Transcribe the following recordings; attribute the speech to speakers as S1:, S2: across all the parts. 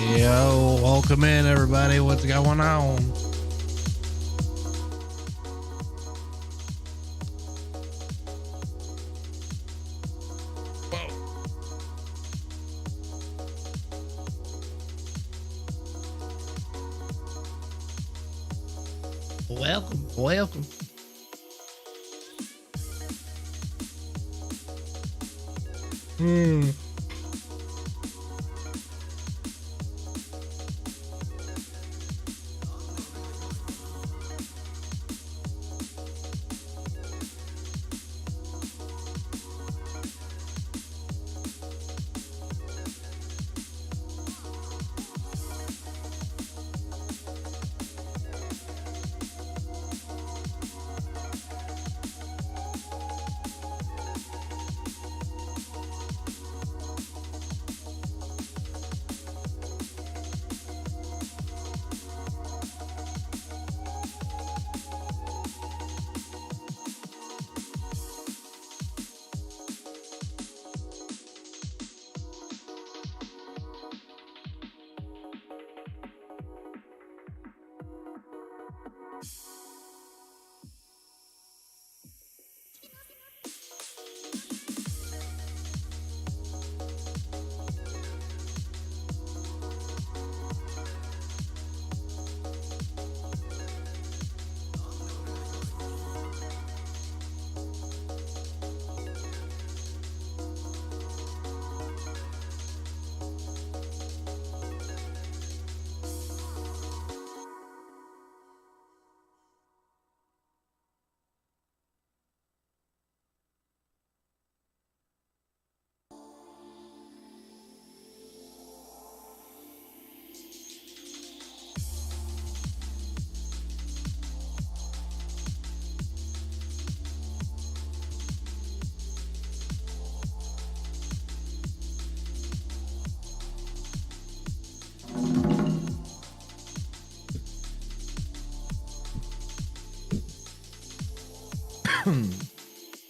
S1: Yo, welcome in everybody. What's going on? Whoa. Welcome.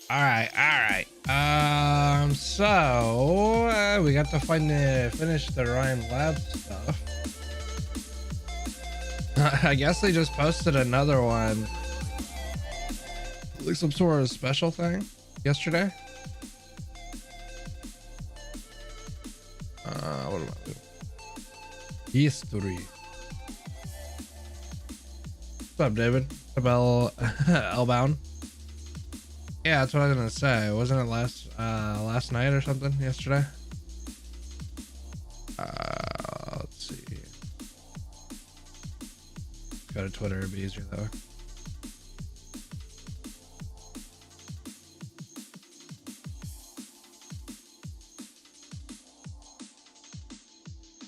S1: All right. So we got to finish the Rhine Lab stuff. I guess they just posted another one, like some sort of special thing yesterday. What about it? History. What's up, David? About Elbound. Yeah, that's what I was gonna say. Wasn't it last night or something? Yesterday? Let's see. Go to Twitter, it'd be easier though.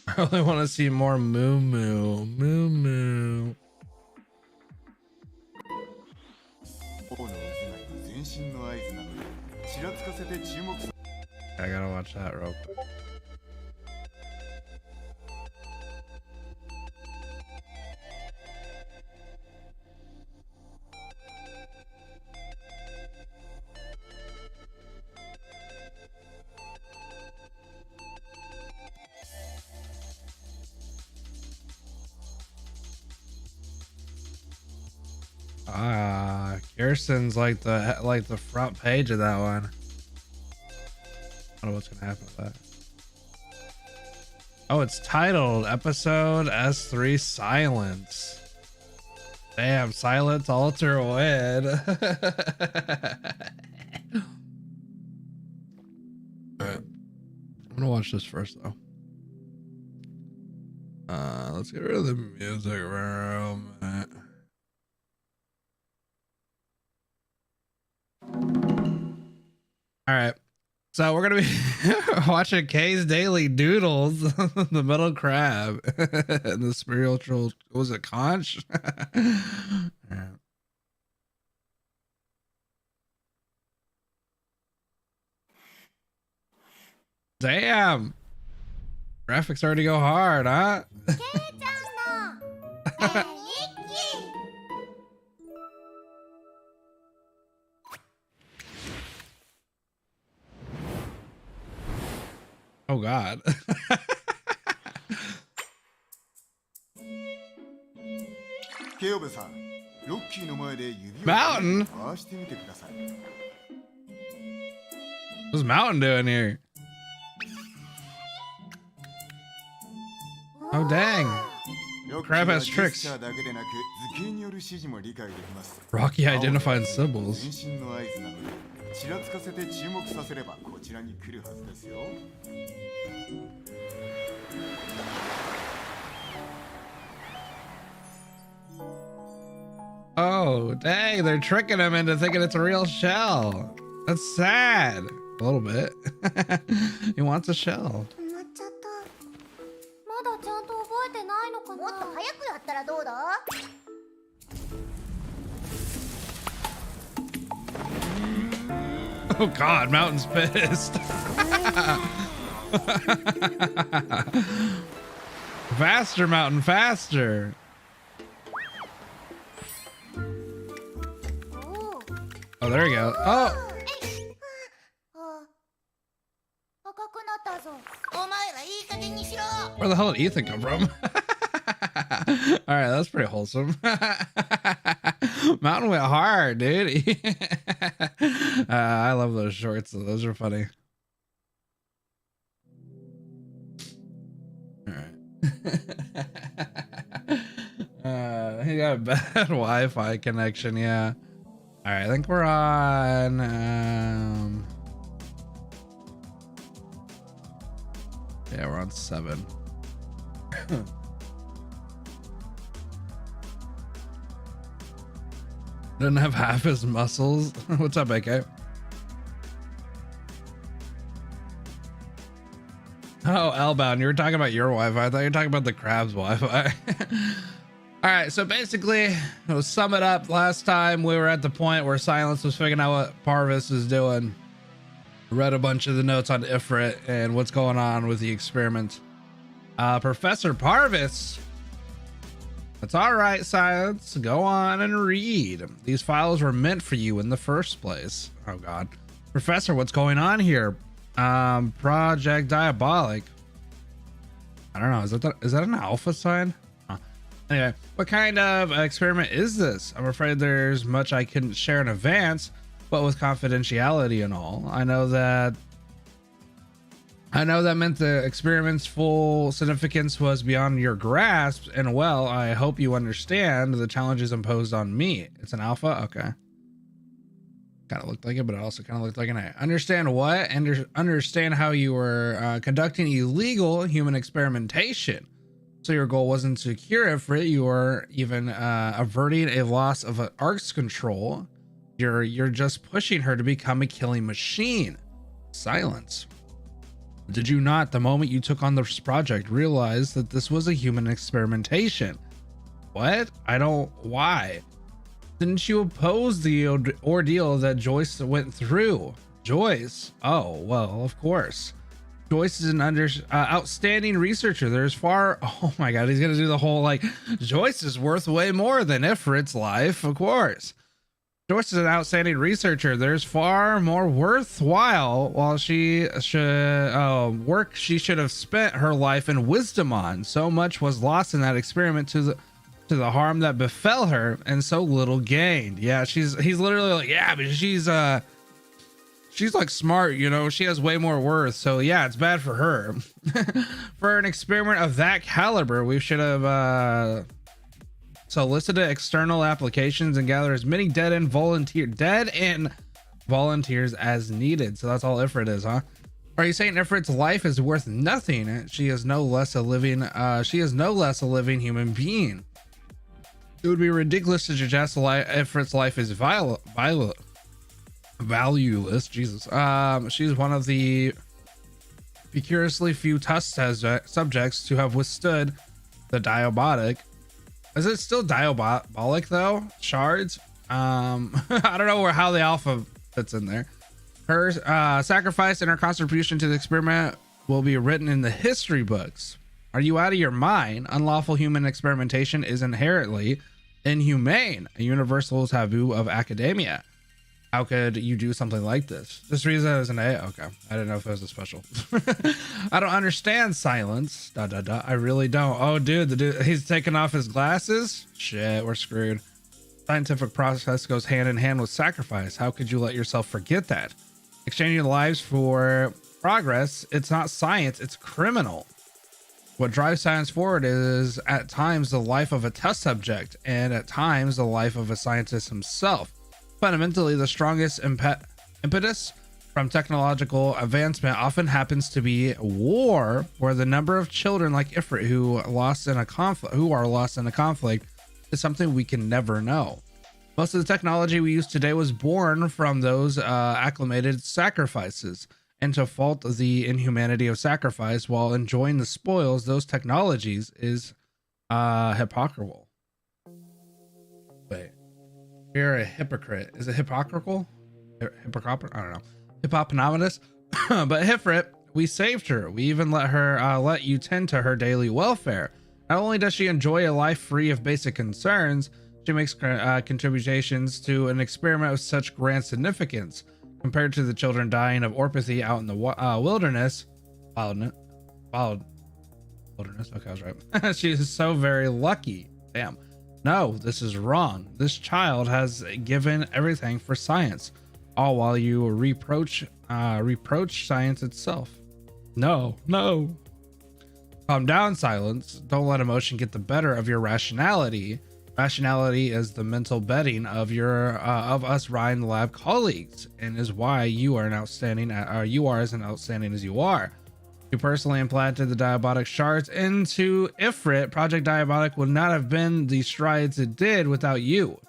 S1: I really want to see more Moo Moo. I gotta watch that real quick. Kirsten's like the front page of that one. I don't know what's gonna happen with that. Oh, it's titled Episode S3 Silence. Damn, silence alter win. Alright. I'm gonna watch this first though. Let's get rid of the music for a minute. All right, so we're gonna be watching Kay's Daily Doodles, the Metal Crab, and the spiritual. Was it Conch? Yeah. Damn, graphics already go hard, huh? Oh God. Mountain? What's Mountain doing here? Oh dang. Crab has tricks. Rocky identifying symbols. Oh, dang, they're tricking him into thinking it's a real shell. That's sad. A little bit. He wants a shell. Oh God, Mountain's pissed. Faster, Mountain, faster. Oh, there you go. Oh. Where the hell did Ethan come from? All right, that's pretty wholesome. Mountain went hard, dude. I love those shorts. Those are funny. All right. He got a bad Wi-Fi connection. Yeah. All right, I think we're on. Yeah, we're on 7. Doesn't have half his muscles. What's up, AK? Oh, L-bound. You were talking about your Wi-Fi. I thought you were talking about the crab's Wi-Fi. All right, so basically, to sum it up, last time we were at the point where Silence was figuring out what Parvis is doing. Read a bunch of the notes on Ifrit and what's going on with the experiment. Professor Parvis. That's all right, Silence. Go on and read. These files were meant for you in the first place. Oh God. Professor, what's going on here? Project Diabolic. I don't know. Is that an alpha sign? Huh. Anyway, what kind of experiment is this? I'm afraid there's much I couldn't share in advance, but with confidentiality and all. I know that meant the experiment's full significance was beyond your grasp, and well, I hope you understand the challenges imposed on me. It's an alpha? Okay. Kind of looked like it, but it also kind of looked like an A. Understand what? Understand how you were conducting illegal human experimentation. So your goal wasn't to cure Ifrit, you were even averting a loss of Ark's control. You're just pushing her to become a killing machine. Silence. Did you not, the moment you took on this project, realize that this was a human experimentation? What? Why? Didn't you oppose the ordeal that Joyce went through? Joyce? Oh, well, of course. Joyce is an outstanding researcher. Oh my God, he's gonna do the whole like, Joyce is worth way more than Ifrit's life, of course. Joyce is an outstanding researcher. There's far more worthwhile while she should work she should have spent her life in wisdom on. So much was lost in that experiment to the harm that befell her, and so little gained. Yeah, he's literally like, yeah, but she's like smart, you know, she has way more worth. So yeah, it's bad for her. For an experiment of that caliber, we should have solicited external applications and gather as many dead-end volunteers as needed. So that's all Ifrit is, huh? Are you saying Ifrit's life is worth nothing? She is no less a living human being. It would be ridiculous to suggest Ifrit's life is valueless. Jesus. She's one of the curiously few test subjects to have withstood the diabolic. Is it still diabolic though? Shards? I don't know how the alpha fits in there. Her sacrifice and her contribution to the experiment will be written in the history books. Are you out of your mind? Unlawful human experimentation is inherently inhumane, a universal taboo of academia. How could you do something like this? This reason is an A. Okay, I didn't know if it was a special. I don't understand silence. I really don't. Oh, dude, the dude, he's taking off his glasses. Shit, we're screwed. Scientific process goes hand in hand with sacrifice. How could you let yourself forget that? Exchanging lives for progress. It's not science. It's criminal. What drives science forward is at times the life of a test subject, and at times the life of a scientist himself. Fundamentally, the strongest impetus from technological advancement often happens to be war, where the number of children like Ifrit who are lost in a conflict is something we can never know. Most of the technology we use today was born from those acclimated sacrifices, and to fault the inhumanity of sacrifice while enjoying the spoils those technologies is hypocritical. Wait. You're a hypocrite. Is it hypocritical? Hypocrite? I don't know. Hippopotamus. But Ifrit, we saved her. We even let her let you tend to her daily welfare. Not only does she enjoy a life free of basic concerns, she makes contributions to an experiment of such grand significance. Compared to the children dying of orpathy out in the wilderness. Wilderness. Okay, I was right. She is so very lucky. Damn. No, this is wrong. This child has given everything for science, all while you reproach science itself. No. Calm down, silence. Don't let emotion get the better of your rationality. Rationality is the mental bedding of of us Rhine Lab colleagues, and is why you are you are as outstanding as you are. You personally implanted the diabotic shards into Ifrit. Project Diabotic would not have been the strides it did without you.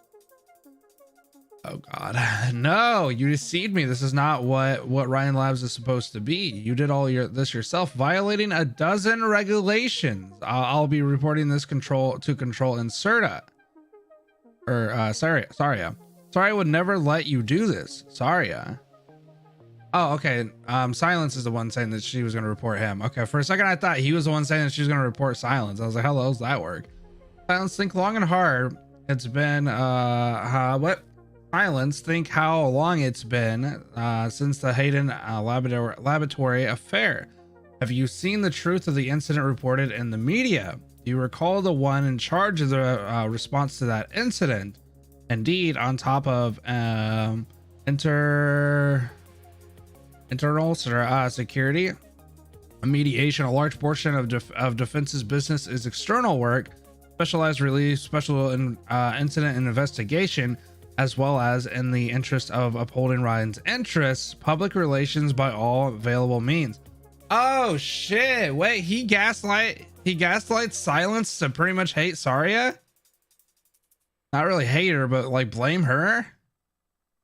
S1: Oh God, no! You deceived me. This is not what Rhine Labs is supposed to be. You did all this yourself, violating a dozen regulations. I'll be reporting this to Control Inserta. Or Saria. Saria would never let you do this. Saria. Oh, okay. Silence is the one saying that she was going to report him. Okay, for a second I thought he was the one saying that she was going to report Silence. I was like, how does that work? Silence, think long and hard. It's been what? Silence, think how long it's been since the Hayden laboratory affair. Have you seen the truth of the incident reported in the media? Do you recall the one in charge of the response to that incident? Indeed, on top of internal security, a mediation, a large portion of defense's business is external work, specialized release, special incident and investigation, as well as in the interest of upholding Ryan's interests, public relations by all available means. Oh shit! Wait, he gaslights Silence to pretty much hate Saria. Not really hate her, but like blame her.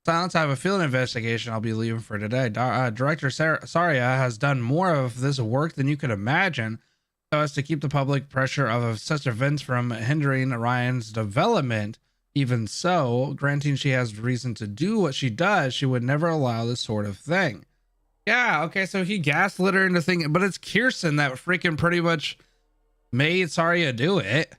S1: Silence, I have a field investigation I'll be leaving for today. Director Saria has done more of this work than you could imagine, so as to keep the public pressure of such events from hindering Ryan's development. Even so, granting she has reason to do what she does, she would never allow this sort of thing. Yeah, okay, so he gaslit her into thinking, but it's Kirsten that freaking pretty much made Saria do it.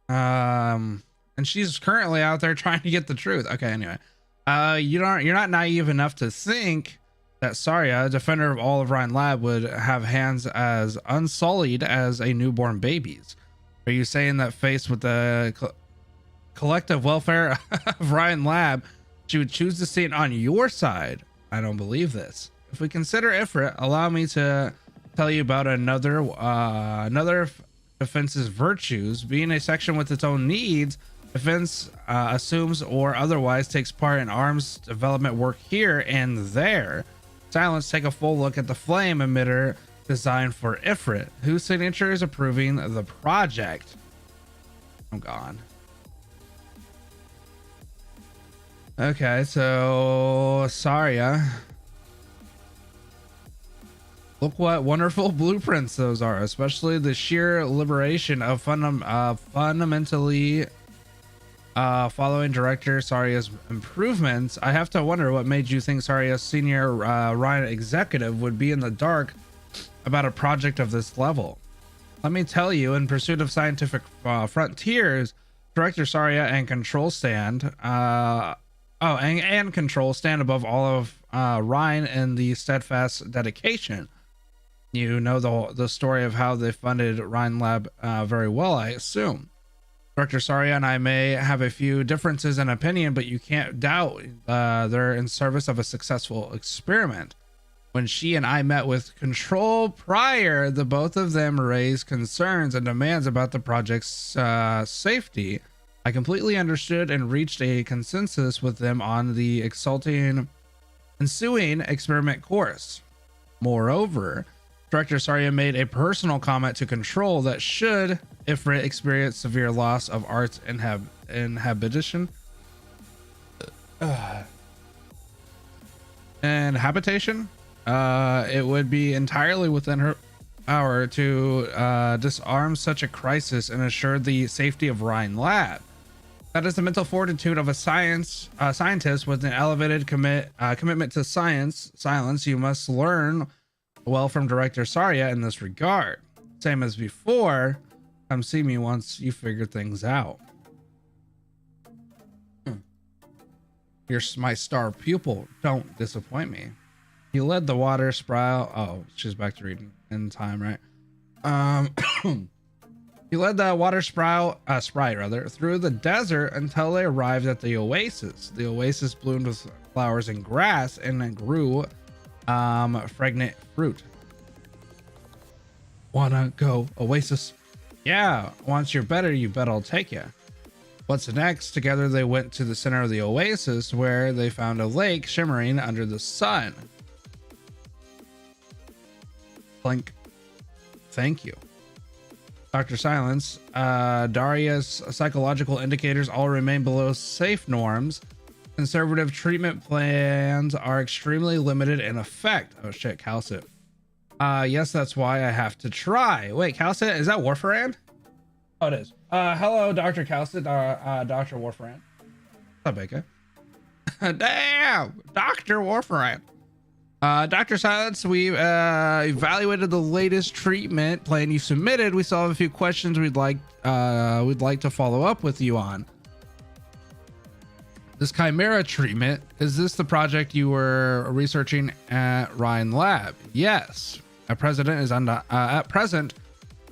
S1: And she's currently out there trying to get the truth. Okay, anyway. You're not naive enough to think that Saria, a defender of all of Rhine Lab, would have hands as unsullied as a newborn baby's. Are you saying that faced with the collective welfare of Rhine Lab, she would choose to stand on your side? I don't believe this. If we consider Ifrit, allow me to tell you about another defense's virtues. Being a section with its own needs, defense assumes or otherwise takes part in arms development work here and there. Silence, take a full look at the flame emitter designed for Ifrit, whose signature is approving the project. I'm gone. Okay, so Saria. Look what wonderful blueprints those are, especially the sheer liberation of fundamentally following director Saria's improvements. I have to wonder what made you think Saria's senior Rhine executive would be in the dark about a project of this level. Let me tell you, in pursuit of scientific frontiers, director Saria and control stand Oh, and control stand above all of Rhine and the steadfast dedication. You know the story of how they funded Rhine Lab very well, I assume. Director Saria and I may have a few differences in opinion, but you can't doubt they're in service of a successful experiment. When she and I met with Control prior, the both of them raised concerns and demands about the project's safety. I completely understood and reached a consensus with them on the ensuing experiment course. Moreover, Director Saria made a personal comment to Control that should Ifrit experience severe loss of arts inhabitation and habitation, it would be entirely within her power to disarm such a crisis and assure the safety of Rhine Lab. That is the mental fortitude of a scientist with an elevated commitment to silence. You must learn well from Director Saria in this regard. Same as before, come see me once you figure things out. You're my star pupil. Don't disappoint me. He led the water sprout. Oh, she's back to reading in time, right? He led the water sprite through the desert until they arrived at the oasis. The oasis bloomed with flowers and grass and grew fragrant fruit. Wanna go oasis? Yeah, once you're better, you bet I'll take you. What's next? Together they went to the center of the oasis where they found a lake shimmering under the sun. Blink. Thank you. Dr. Silence, Daria's psychological indicators all remain below safe norms. Conservative treatment plans are extremely limited in effect. Oh shit, Calcit. Yes, that's why I have to try. Wait, Calcit, is that Warfaran? Oh, it is. Hello, Dr. Calcit, Dr. Warfaran. What's up, Baker? Damn, Dr. Warfaran. Dr. Silence, we evaluated the latest treatment plan you submitted. We still have a few questions we'd like to follow up with you on. This chimera treatment, is this the project you were researching at Rhine Lab? Yes. At present, it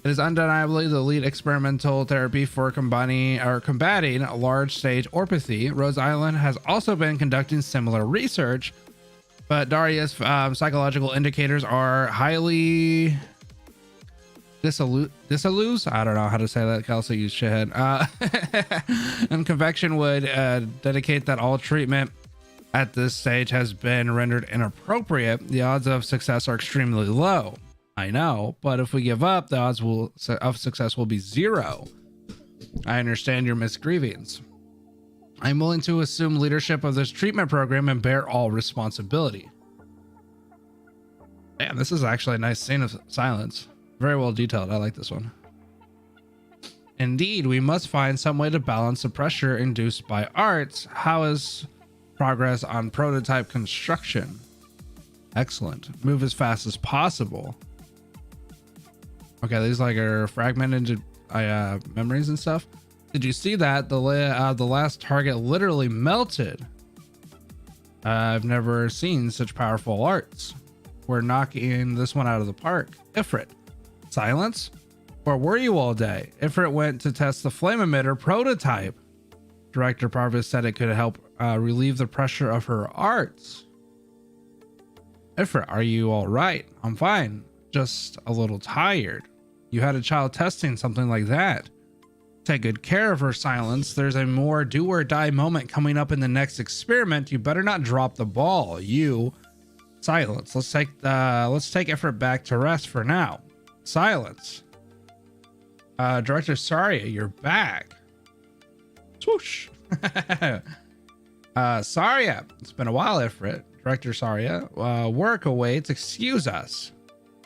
S1: is undeniably the lead experimental therapy for combating large stage orthopathy. Rose Island has also been conducting similar research, but Daria's psychological indicators are highly dissolute. I don't know how to say that, Kelsey, you shithead. And convection would dedicate that all treatment at this stage has been rendered inappropriate. The odds of success are extremely low. I know, but if we give up, the odds of success will be zero. I understand your misgivings. I'm willing to assume leadership of this treatment program and bear all responsibility. Damn, this is actually a nice scene of silence. Very well detailed. I like this one. Indeed, we must find some way to balance the pressure induced by arts. How is progress on prototype construction? Excellent. Move as fast as possible. Okay, these like are fragmented into memories and stuff. Did you see that? The last target literally melted. I've never seen such powerful arts. We're knocking this one out of the park. Ifrit. Silence? Where were you all day? Ifrit went to test the flame emitter prototype. Director Parvis said it could help relieve the pressure of her arts. Ifrit, are you all right? I'm fine. Just a little tired. You had a child testing something like that. Take good care of her, Silence. There's a more do or die moment coming up in the next experiment. You better not drop the ball. You, Silence. Let's take Ifrit back to rest for now. Silence. Director Saria, you're back. Swoosh. Saria, it's been a while, Ifrit. Director Saria, work awaits. Excuse us.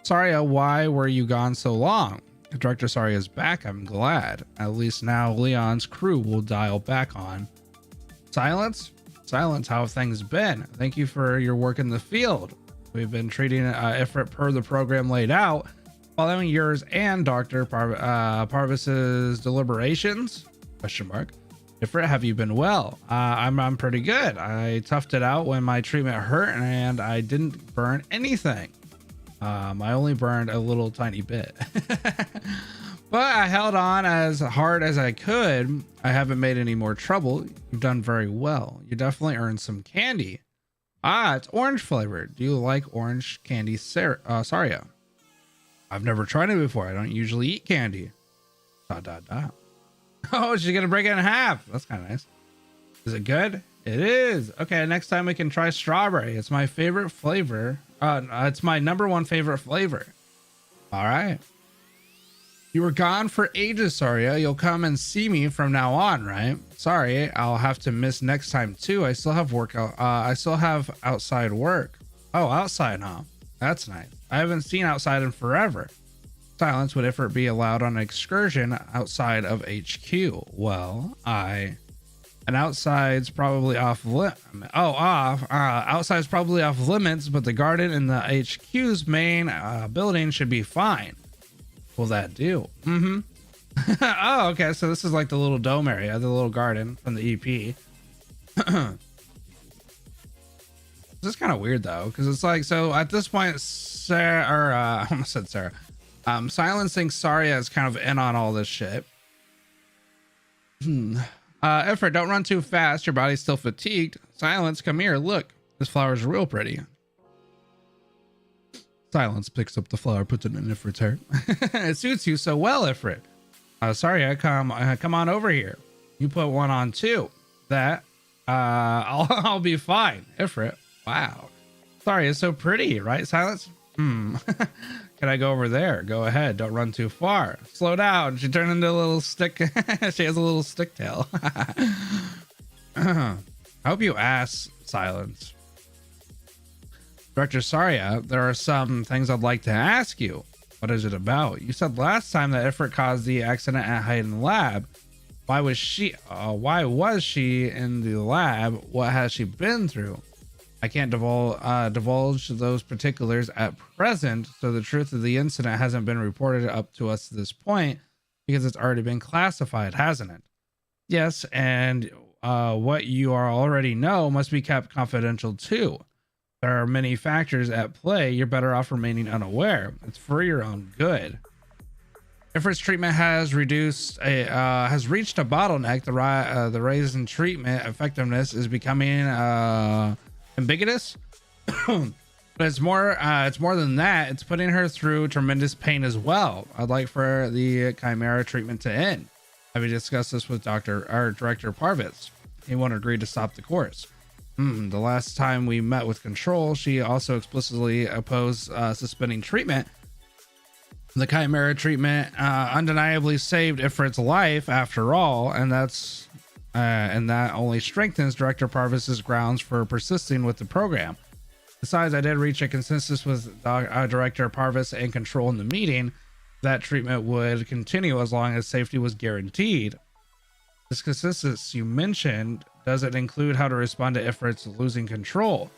S1: Saria, why were you gone so long? Director Saria is back. I'm glad. At least now Leon's crew will dial back on. Silence? Silence, how have things been? Thank you for your work in the field. We've been treating Ifrit per the program laid out, following yours and Dr. Parvis's deliberations? Question mark. Ifrit, have you been well? I'm pretty good. I toughed it out when my treatment hurt and I didn't burn anything. I only burned a little tiny bit. But I held on as hard as I could. I haven't made any more trouble. You've done very well. You definitely earned some candy. It's orange flavored. Do you like orange candy, Saria? I've never tried it before. I don't usually eat candy. ... Oh, she's gonna break it in half. That's kind of nice. Is it good? It is. Okay, next time we can try strawberry. It's my favorite flavor. It's my #1 favorite flavor. All right. You were gone for ages, Saria. You'll come and see me from now on, right? Sorry, I'll have to miss next time too. I still have work. I still have outside work. Oh, outside, huh? That's nice. I haven't seen outside in forever. Silence. Would Ifrit be allowed on an excursion outside of HQ? Well, and outside's probably off outside's probably off limits, but the garden in the HQ's main building should be fine. Will that do? Mm-hmm. Oh, okay. So this is like the little dome area, the little garden from the EP. This is kind of weird though, because it's like, so at this point, I almost said Sarah. Silence thinks Saria is kind of in on all this shit. Ifrit, don't run too fast. Your body's still fatigued. Silence, come here. Look, this flower's real pretty. Silence picks up the flower, puts it in Ifrit's hair. It suits you so well, Ifrit. Saria, come on over here. You put one on too. That, I'll be fine. Ifrit, wow. Saria is so pretty, right? Silence. Can I go over there? Go ahead. Don't run too far. Slow down. She turned into a little stick. She has a little stick tail. I hope you ask, Silence. Director Saria, there are some things I'd like to ask you. What is it about? You said last time that Ifrit caused the accident at Rhine Lab. Why was she in the lab? What has she been through? I can't divulge those particulars at present, so the truth of the incident hasn't been reported up to us at this point because it's already been classified, hasn't it? Yes, and what you already know must be kept confidential too. There are many factors at play. You're better off remaining unaware. It's for your own good. Ifrit's treatment has reached a bottleneck. The rise in treatment effectiveness is becoming ambiguous. But it's more than that. It's putting her through tremendous pain as well. I'd like for the chimera treatment to end. Have you discussed this with Director Parvis? He won't agree to stop the course. The last time we met with Control, she also explicitly opposed suspending treatment. The chimera treatment undeniably saved Ifrit's life after all, and that only strengthens Director Parvis's grounds for persisting with the program. Besides, I did reach a consensus with Director Parvis and Control in the meeting that treatment would continue as long as safety was guaranteed. This consensus you mentioned, does it include how to respond to Ifrit's losing control?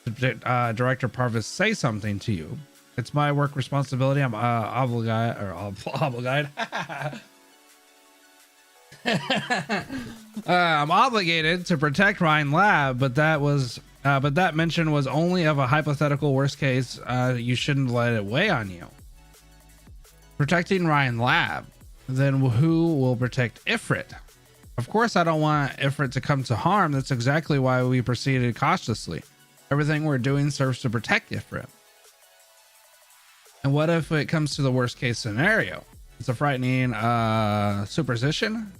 S1: Did Director Parvis say something to you? It's my work responsibility. I'm obligated. I'm obligated to protect Rhine Lab, but that mention was only of a hypothetical worst case. You shouldn't let it weigh on you. Protecting Rhine Lab, then who will protect Ifrit? Of course, I don't want Ifrit to come to harm. That's exactly why we proceeded cautiously. Everything we're doing serves to protect Ifrit. And what if it comes to the worst case scenario? It's a frightening supposition.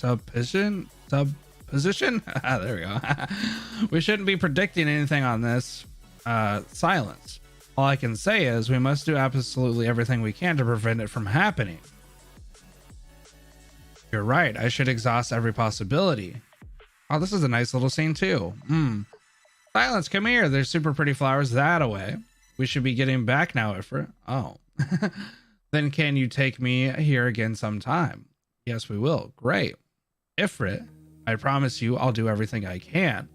S1: There we go. We shouldn't be predicting anything on this. Silence. All I can say is we must do absolutely everything we can to prevent it from happening. You're right. I should exhaust every possibility. Oh, this is a nice little scene too. Silence, come here. There's super pretty flowers that away. We should be getting back now, Ifrit. Oh. Then can you take me here again sometime? Yes, we will. Great. Ifrit, I promise you I'll do everything I can.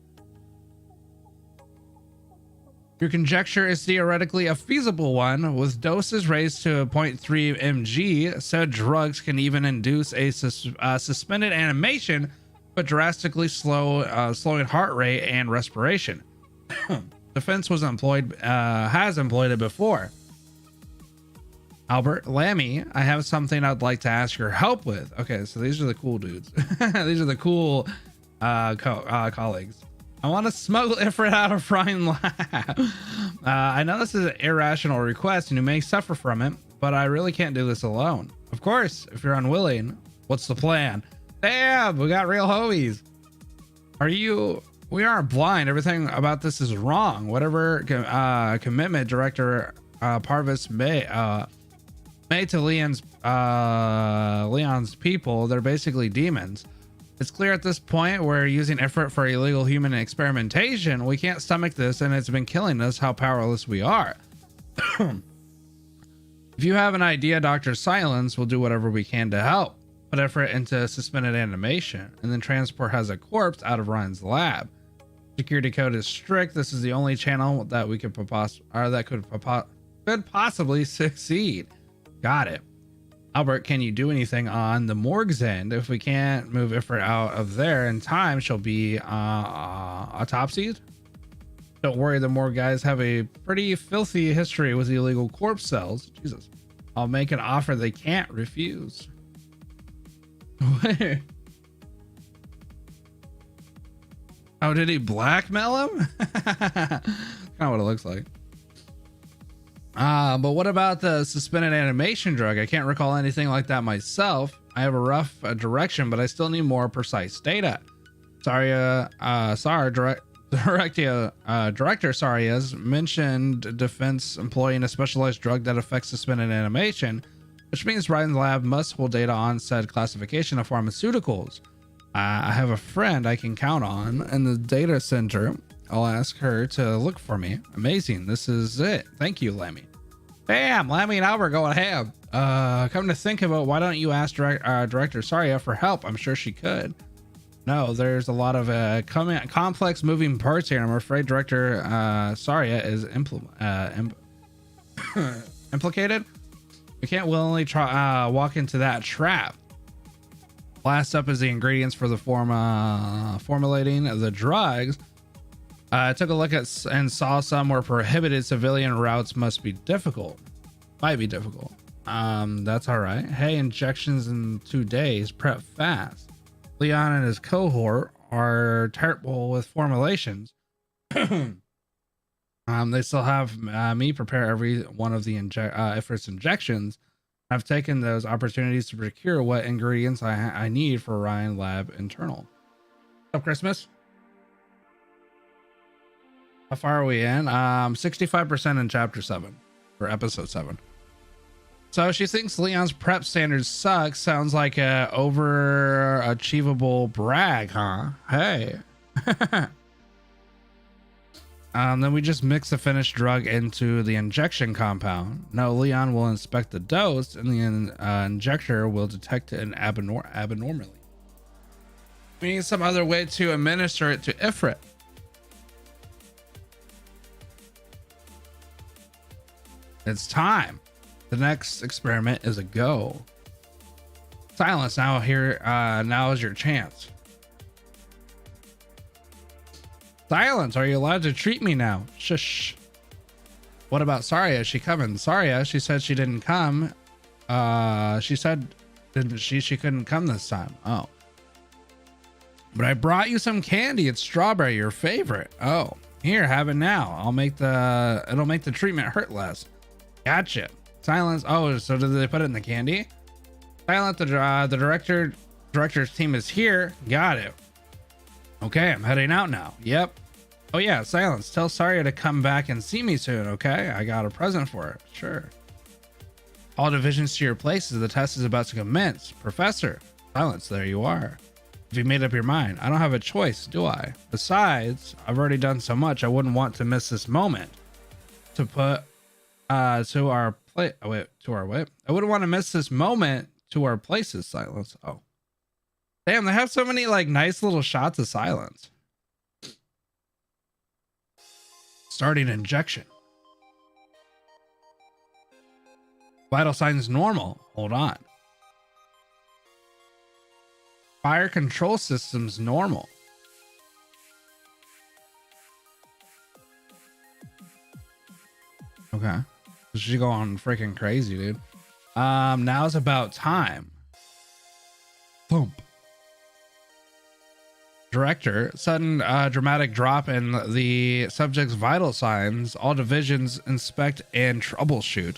S1: Your conjecture is theoretically a feasible one. With doses raised to 0.3 mg, said drugs can even induce a suspended animation, but drastically slowing heart rate and respiration. Defense has employed it before. Albert, Lammy, I have something I'd like to ask your help with. Okay, so these are the cool dudes. These are the cool colleagues. I want to smuggle Ifrit out of Rhine Lab. I know this is an irrational request and you may suffer from it, but I really can't do this alone. Of course, if you're unwilling, what's the plan? Damn, we got real homies. We aren't blind. Everything about this is wrong. Whatever commitment director Parvis made to Leon's people, they're basically demons. It's clear at this point we're using effort for illegal human experimentation. We can't stomach this, and it's been killing us how powerless we are. If you have an idea, Dr. Silence will do whatever we can to help. Put effort into suspended animation, and then transport has a corpse out of Ryan's lab. Security code is strict. This is the only channel that we could could possibly succeed. Got it. Albert, can you do anything on the morgue's end? If we can't move Ifrit out of there in time, she'll be autopsied. Don't worry, the morgue guys have a pretty filthy history with illegal corpse cells. Jesus. I'll make an offer they can't refuse. Oh, did he blackmail him? Kind of what it looks like. But what about the suspended animation drug? I can't recall anything like that myself. I have a rough direction, but I still need more precise data. Saria, Director Saria's mentioned defense employing a specialized drug that affects suspended animation, which means Rhine Lab must hold data on said classification of pharmaceuticals. I have a friend I can count on in the data center. I'll ask her to look for me. Amazing. This is it. Thank you, Lammy. Damn, Lammy and Albert going ham. Come to think of it, why don't you ask Director Saria for help? I'm sure she could. No, there's a lot of complex moving parts here. I'm afraid Director Saria is implicated. We can't willingly walk into that trap. Last up is the ingredients for the formulating of the drugs. I took a look at and saw some were prohibited. Civilian routes must be difficult. Might be difficult. That's all right. Hey, injections in 2 days. Prep fast. Leon and his cohort are terrible with formulations. They still have me prepare every one of the Ifrit's injections. I've taken those opportunities to procure what ingredients I need for Rhine Lab internal. What's up, Christmas? How far are we in? 65% in chapter 7 or episode 7. So she thinks Leon's prep standards suck. Sounds like a overachievable brag, huh? Hey. Then we just mix the finished drug into the injection compound. Now Leon will inspect the dose, and the injector will detect it abnormally. We need some other way to administer it to Ifrit. It's time. The next experiment is a go. Silence now. Here, now is your chance. Silence, are you allowed to treat me now? Shush. What about Saria? Is she coming? Saria, she said she didn't come. She said didn't she couldn't come this time. Oh. But I brought you some candy. It's strawberry, your favorite. Oh, here, have it now. It'll make the treatment hurt less. Gotcha. Silence. Oh, so did they put it in the candy? Silence, the director's team is here. Got it. Okay, I'm heading out now. Yep. Oh yeah, Silence. Tell Saria to come back and see me soon, okay? I got a present for her. Sure. All divisions to your places. The test is about to commence. Professor. Silence, there you are. If you made up your mind, I don't have a choice, do I? Besides, I've already done so much. I wouldn't want to miss this moment. To put to our plate. Oh wait, to our wait. I wouldn't want to miss this moment to our places. Silence. Oh. Damn, they have so many like nice little shots of Silence. Starting injection. Vital signs normal. Hold on. Fire control systems normal. Okay. She's going freaking crazy, dude. Now's about time. Thump. Director, sudden dramatic drop in the subject's vital signs. All divisions inspect and troubleshoot.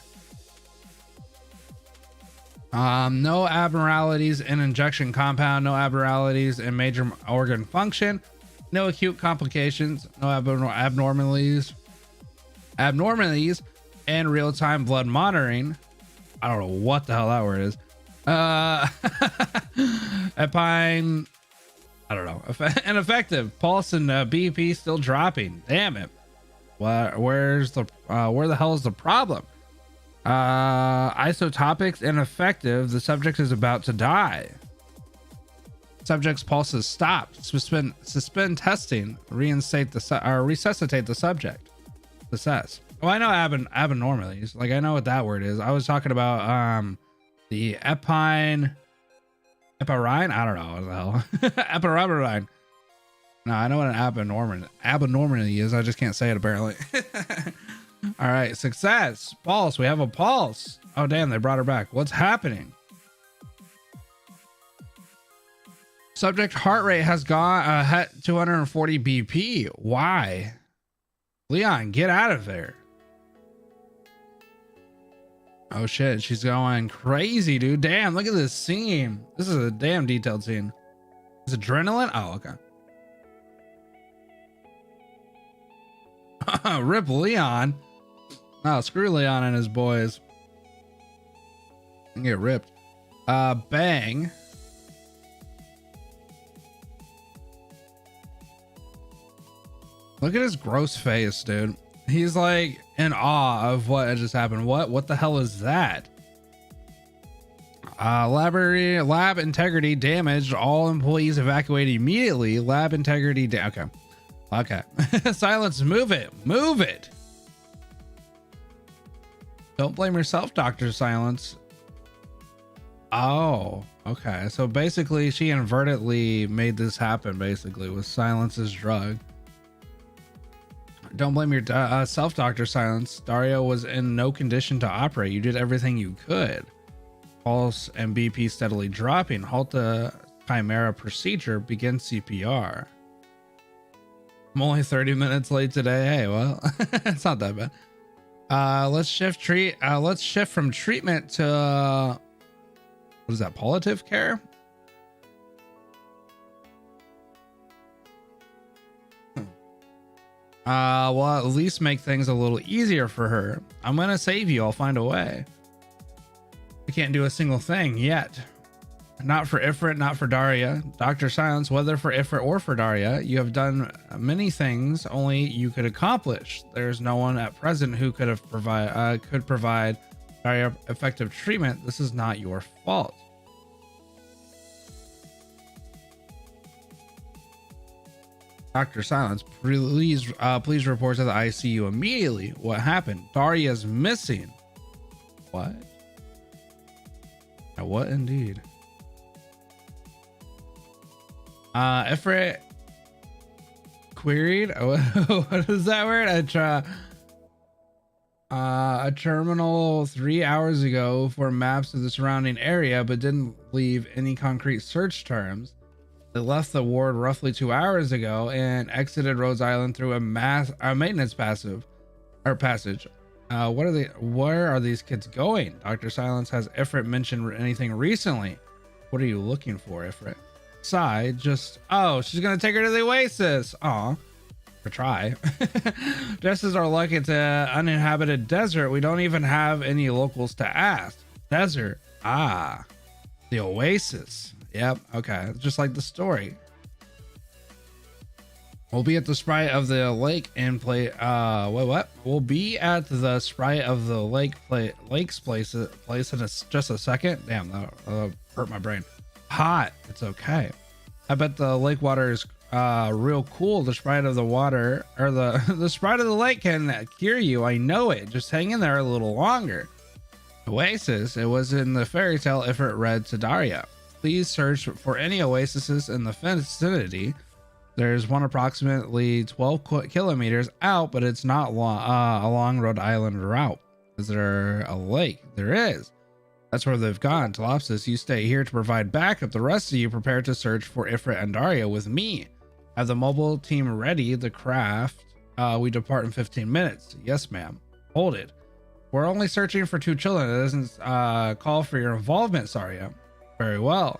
S1: No abnormalities in injection compound, no abnormalities in major organ function, no acute complications, no abnormalities and real-time blood monitoring. I don't know what the hell that word is. Epine, I don't know. Ineffective. Pulse and BP still dropping. Damn it. Where the hell is the problem? Isotopics ineffective. The subject is about to die. Subject's pulses stopped. Suspend testing. Resuscitate the subject. Assess. Oh, I know abnormalities. Like, I know what that word is. I was talking about the epirine. I don't know what the hell. Epirine. No, I know what an abnormality is. I just can't say it apparently. All right, success. Pulse. We have a pulse. Oh damn, they brought her back. What's happening? Subject heart rate has gone at 240 BP. Why? Leon, get out of there. Oh shit, she's going crazy, dude. Damn, look at this scene. This is a damn detailed scene. Is adrenaline? Oh, okay. Rip Leon. Oh, screw Leon and his boys. Get ripped. Bang. Look at his gross face, dude. He's like in awe of what had just happened. What the hell is that? Lab integrity damaged. All employees evacuated immediately. Lab integrity. Okay. Silence. Move it. Don't blame yourself, Dr. Silence. Oh, okay. So basically she inadvertently made this happen, basically, with Silence's drug. Don't blame yourself, Dr. Silence. Daria was in no condition to operate. You did everything you could. Pulse and BP steadily dropping. Halt the Chimera procedure. Begin CPR. I'm only 30 minutes late today. Hey, well, it's not that bad. Let's shift from treatment to what is that? Palliative care? Well, at least make things a little easier for her. I'm gonna save you. I'll find a way. I can't do a single thing yet. Not for Ifrit, not for Daria. Dr. Silence, whether for Ifrit or for Daria, you have done many things only you could accomplish. There's no one at present who could provide Daria effective treatment. This is not your fault. Dr. Silence, please report to the ICU immediately. What happened? Daria's missing. What? What indeed? Ifrit queried. What is that word? A terminal 3 hours ago for maps of the surrounding area, but didn't leave any concrete search terms. They left the ward roughly 2 hours ago and exited Rhodes Island through a maintenance passage. Where are these kids going? Dr. Silence, has Ifrit mentioned anything recently? What are you looking for, Ifrit? Sigh, she's gonna take her to the Oasis. Aw, or try. Just as our luck, it's an uninhabited desert. We don't even have any locals to ask. Desert. The Oasis. Yep. Okay. Just like the story. We'll be at the Sprite of the Lake and play. What? We'll be at the Sprite of the Lake's place in just a second. Damn, that hurt my brain. Hot. It's okay. I bet the lake water is real cool. The sprite of the water, or the sprite of the lake can cure you. I know it. Just hang in there a little longer. Oasis. It was in the fairy tale Ifrit read to Daria. Please search for any oases in the vicinity. There's one approximately 12 kilometers out, but it's not along Rhode Island route. Is there a lake? There is. That's where they've gone. Talopsis, you stay here to provide backup. The rest of you prepare to search for Ifrit and Daria with me. Have the mobile team ready. The craft. We depart in 15 minutes. Yes, ma'am. Hold it. We're only searching for 2 children. It doesn't call for your involvement, Saria. Very well.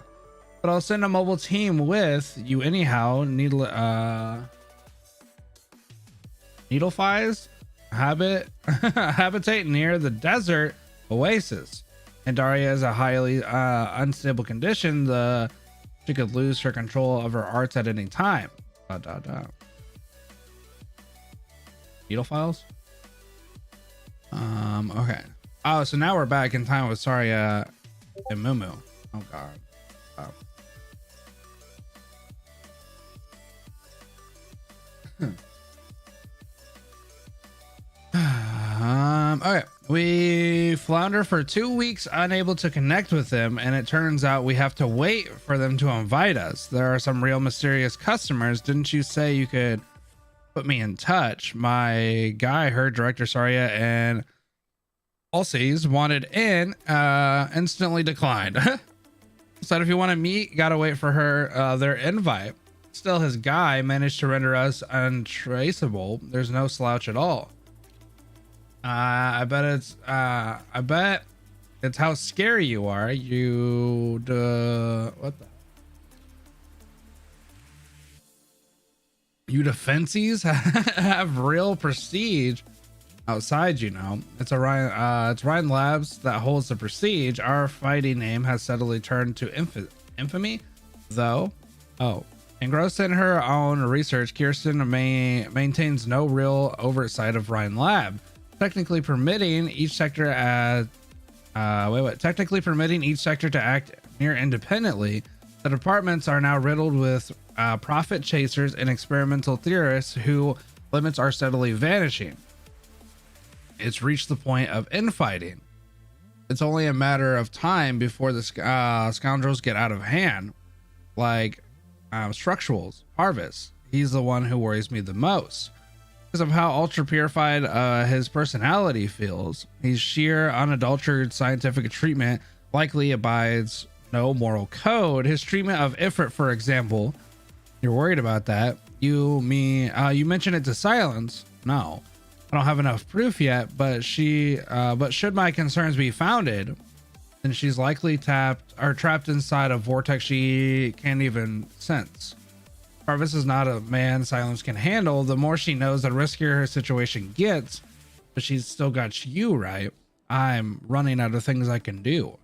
S1: But I'll send a mobile team with you anyhow. Needlefies? Habitate near the desert oasis. And Daria is a highly unstable condition. She could lose her control of her arts at any time. Needlephiles? Okay. Oh, so now we're back in time with Saria and Mumu. Oh god. Okay. We flounder for 2 weeks, unable to connect with them, and it turns out we have to wait for them to invite us. There are some real mysterious customers. Didn't you say you could put me in touch? My guy heard director Saria and Ulysses wanted in, instantly declined. Said if you want to meet, gotta wait for their invite. Still, his guy managed to render us untraceable. There's no slouch at all. I bet it's how scary you are. What the? You defenses have real prestige outside, you know. It's Rhine Labs that holds the prestige. Our fighting name has steadily turned to infamy, though. Oh. Engrossed in her own research, Kirsten maintains no real oversight of Rhine Lab, technically permitting each sector to act near independently. The departments are now riddled with profit chasers and experimental theorists whose limits are steadily vanishing. It's reached the point of infighting. It's only a matter of time before the scoundrels get out of hand. Like Structurals, Parvis. He's the one who worries me the most because of how ultra purified his personality feels. His sheer unadulterated scientific treatment likely abides no moral code. His treatment of Ifrit, for example, you're worried about that. You mentioned it to Silence. No, I don't have enough proof yet, but should my concerns be founded, then she's likely trapped inside a vortex she can't even sense. Parvis is not a man Silence can handle. The more she knows, the riskier her situation gets, but she's still got you, right? I'm running out of things I can do. ...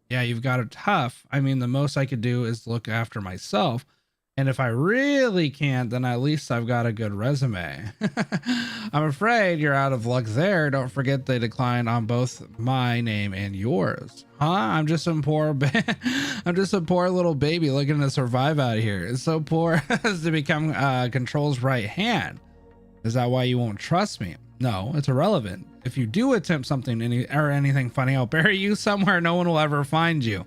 S1: Yeah, you've got it tough. I mean, the most I could do is look after myself. And if I really can't, then at least I've got a good resume. I'm afraid you're out of luck there. Don't forget they declined on both my name and yours. Huh? I'm just some poor little baby looking to survive out here. It's so poor as to become Control's right hand. Is that why you won't trust me? No, it's irrelevant. If you do attempt something or anything funny, I'll bury you somewhere no one will ever find you.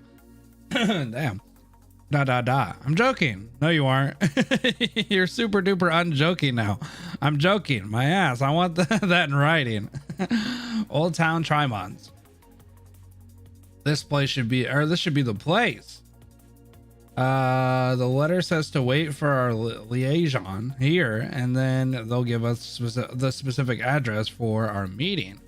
S1: Damn. ... I'm joking. No, you aren't. You're super duper unjoking now. I'm joking. My ass. I want that in writing. Old Town Trimons. This should be the place. The letter says to wait for our liaison here, and then they'll give us the specific address for our meeting.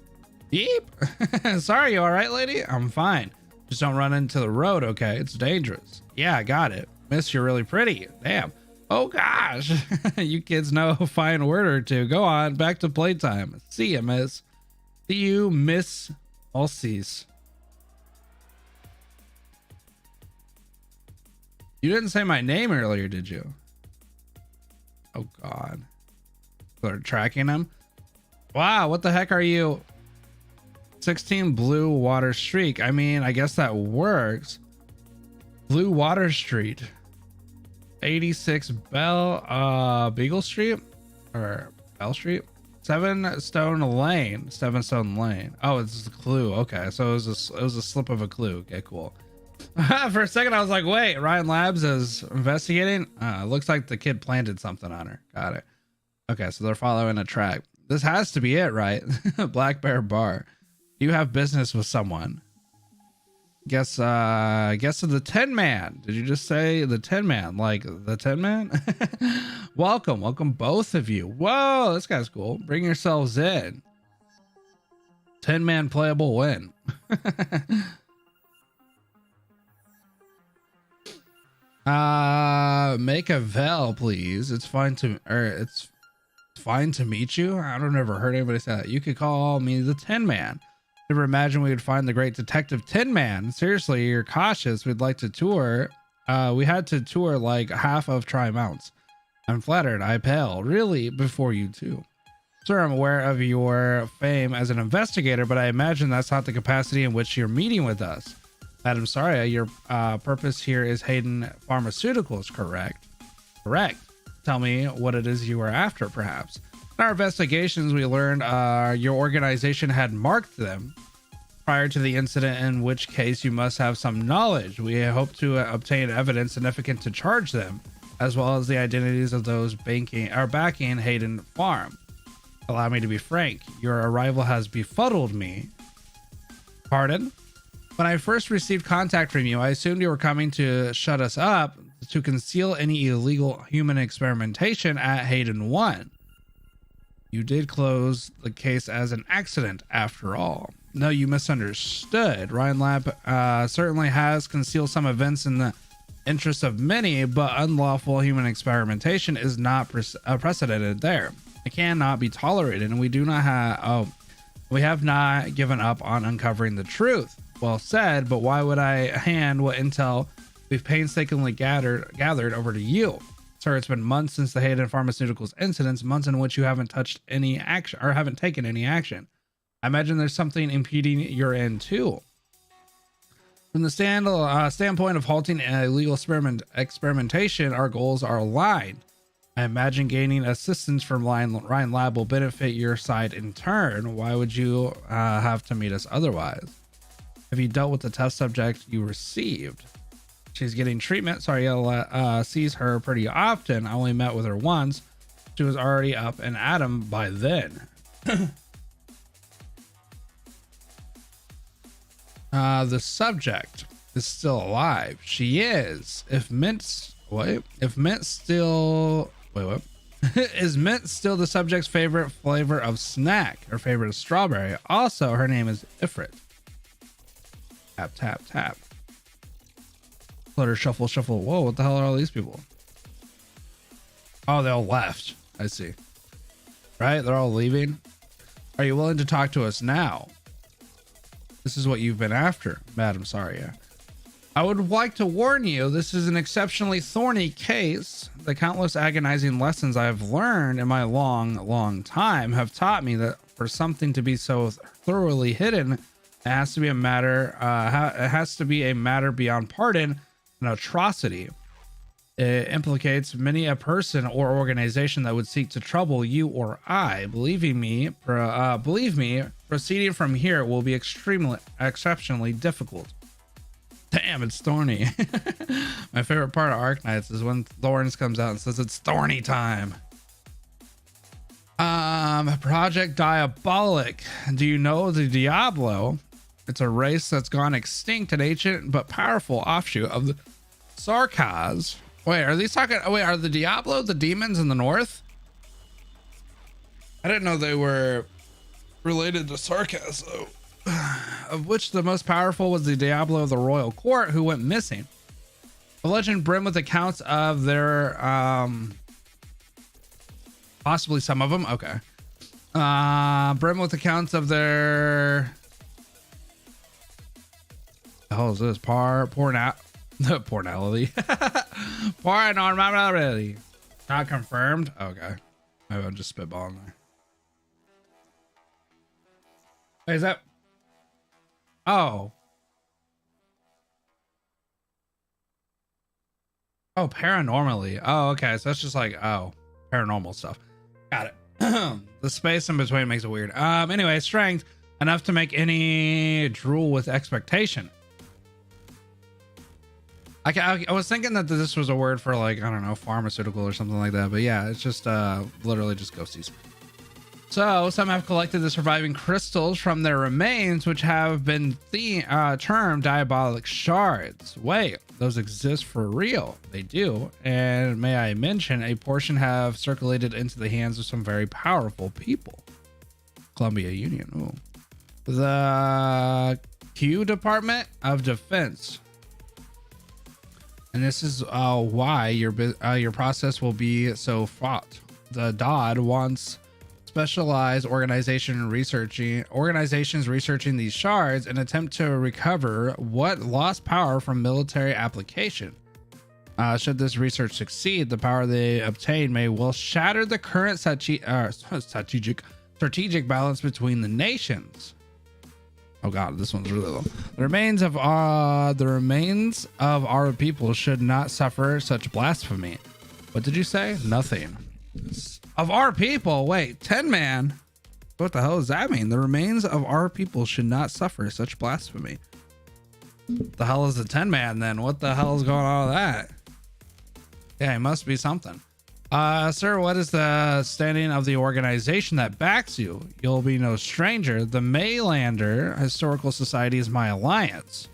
S1: Yeep. Sorry, you all right, lady? I'm fine. Just don't run into the road, okay? It's dangerous. Yeah, I got it. Miss, you're really pretty. Damn. Oh gosh. You kids know a fine word or two. Go on, back to playtime. See ya, miss. See you, Miss Ulysses. You didn't say my name earlier, did you? Oh god. They're tracking him. Wow, what the heck are you? 16 blue water streak. I mean, I guess that works. Blue Water Street. 86 Beagle Street or Bell Street. Seven Stone Lane. Oh, it's a clue. Okay, so it was a slip of a clue. Okay, cool. For a second, I was like, wait, Rhine Labs is investigating. Looks like the kid planted something on her. Got it. Okay, so they're following a track. This has to be it, right? Black Bear Bar. You have business with someone. Guess of the Tin Man. Did you just say the Tin Man? Like the Tin Man? Welcome both of you. Whoa, this guy's cool. Bring yourselves in. Tin Man playable win. Make a veil, please. It's fine to meet you. I don't ever heard anybody say that. You could call me the Tin Man. Never imagined we would find the great detective Tin Man. Seriously, you're cautious. We'd like to tour. We had to tour like half of Tri-Mounts. I'm flattered. I pale. Really, before you too. Sir, I'm aware of your fame as an investigator, but I imagine that's not the capacity in which you're meeting with us. Madam Saria, your purpose here is Hayden Pharmaceuticals, correct? Correct. Tell me what it is you are after, perhaps. In our investigations, we learned your organization had marked them prior to the incident, in which case you must have some knowledge. We hope to obtain evidence significant to charge them, as well as the identities of those backing Hayden Farm. Allow me to be frank. Your arrival has befuddled me. Pardon? When I first received contact from you, I assumed you were coming to shut us up to conceal any illegal human experimentation at Hayden 1. You did close the case as an accident after all. No, you misunderstood. Rhine Lab certainly has concealed some events in the interest of many, but unlawful human experimentation is not precedented there. It cannot be tolerated, and we have not given up on uncovering the truth. Well said, but why would I hand what intel we've painstakingly gathered over to you? Sir, it's been months since the Hayden Pharmaceuticals incidents, months in which you haven't touched any action or haven't taken any action. I imagine there's something impeding your end too. From the standpoint of halting illegal experimentation, our goals are aligned. I imagine gaining assistance from Rhine Lab will benefit your side in turn. Why would you have to meet us otherwise? Have you dealt with the test subject you received? She's getting treatment. Saria sees her pretty often. I only met with her once. She was already up and at him by then. The subject is still alive. She is. Is mint still the subject's favorite flavor of snack? Her favorite is strawberry. Also, her name is Ifrit. Tap, tap, tap. Flutter, shuffle, shuffle. Whoa, what the hell are all these people? Oh, they all left. I see. Right? They're all leaving. Are you willing to talk to us now? This is what you've been after, Madam Saria. I would like to warn you, this is an exceptionally thorny case. The countless agonizing lessons I have learned in my long time have taught me that for something to be so thoroughly hidden, it has to be a matter beyond pardon, an atrocity. It implicates many a person or organization that would seek to trouble you or I. Believe me, proceeding from here will be exceptionally difficult. Damn, it's thorny. My favorite part of Arknights is when Thorns comes out and says it's thorny time. Project Diabolic. Do you know the Diablo? It's a race that's gone extinct, an ancient but powerful offshoot of the Sarkaz. Wait, are these talking? Oh, wait, are the Diablo the demons in the north? I didn't know they were related to Sarkaz, though. Of which the most powerful was the Diablo of the royal court, who went missing. The legend brim with accounts of their possibly some of them. Okay. Brim with accounts of their. The hell is this? Paranormality. Paranormality. Not confirmed. Okay. Maybe I'm just spitballing there. Wait, is that? Oh. Oh, paranormally. Oh, okay. So that's just like, oh, paranormal stuff. Got it. The space in between makes it weird. Anyway, strength enough to make any drool with expectation. I was thinking that this was a word for like, I don't know, pharmaceutical or something like that. But yeah, it's just literally just ghosties. So some have collected the surviving crystals from their remains, which have been termed diabolic shards. Wait, those exist for real? They do. And may I mention, a portion have circulated into the hands of some very powerful people. Columbia Union. Ooh. The Q Department of Defense. And this is why your process will be so fraught. The DOD wants specialized organizations researching these shards in attempt to recover what lost power from military application. Should this research succeed, the power they obtain may well shatter the current strategic balance between the nations. Oh god, this one's really low. The remains of our people should not suffer such blasphemy. What did you say? Nothing. Of our people? Wait, 10 man? What the hell does that mean? The remains of our people should not suffer such blasphemy. The hell is the 10 man then? What the hell is going on with that? Yeah, it must be something. Sir, what is the standing of the organization that backs you? You'll be no stranger. The Maylander Historical Society is my alliance.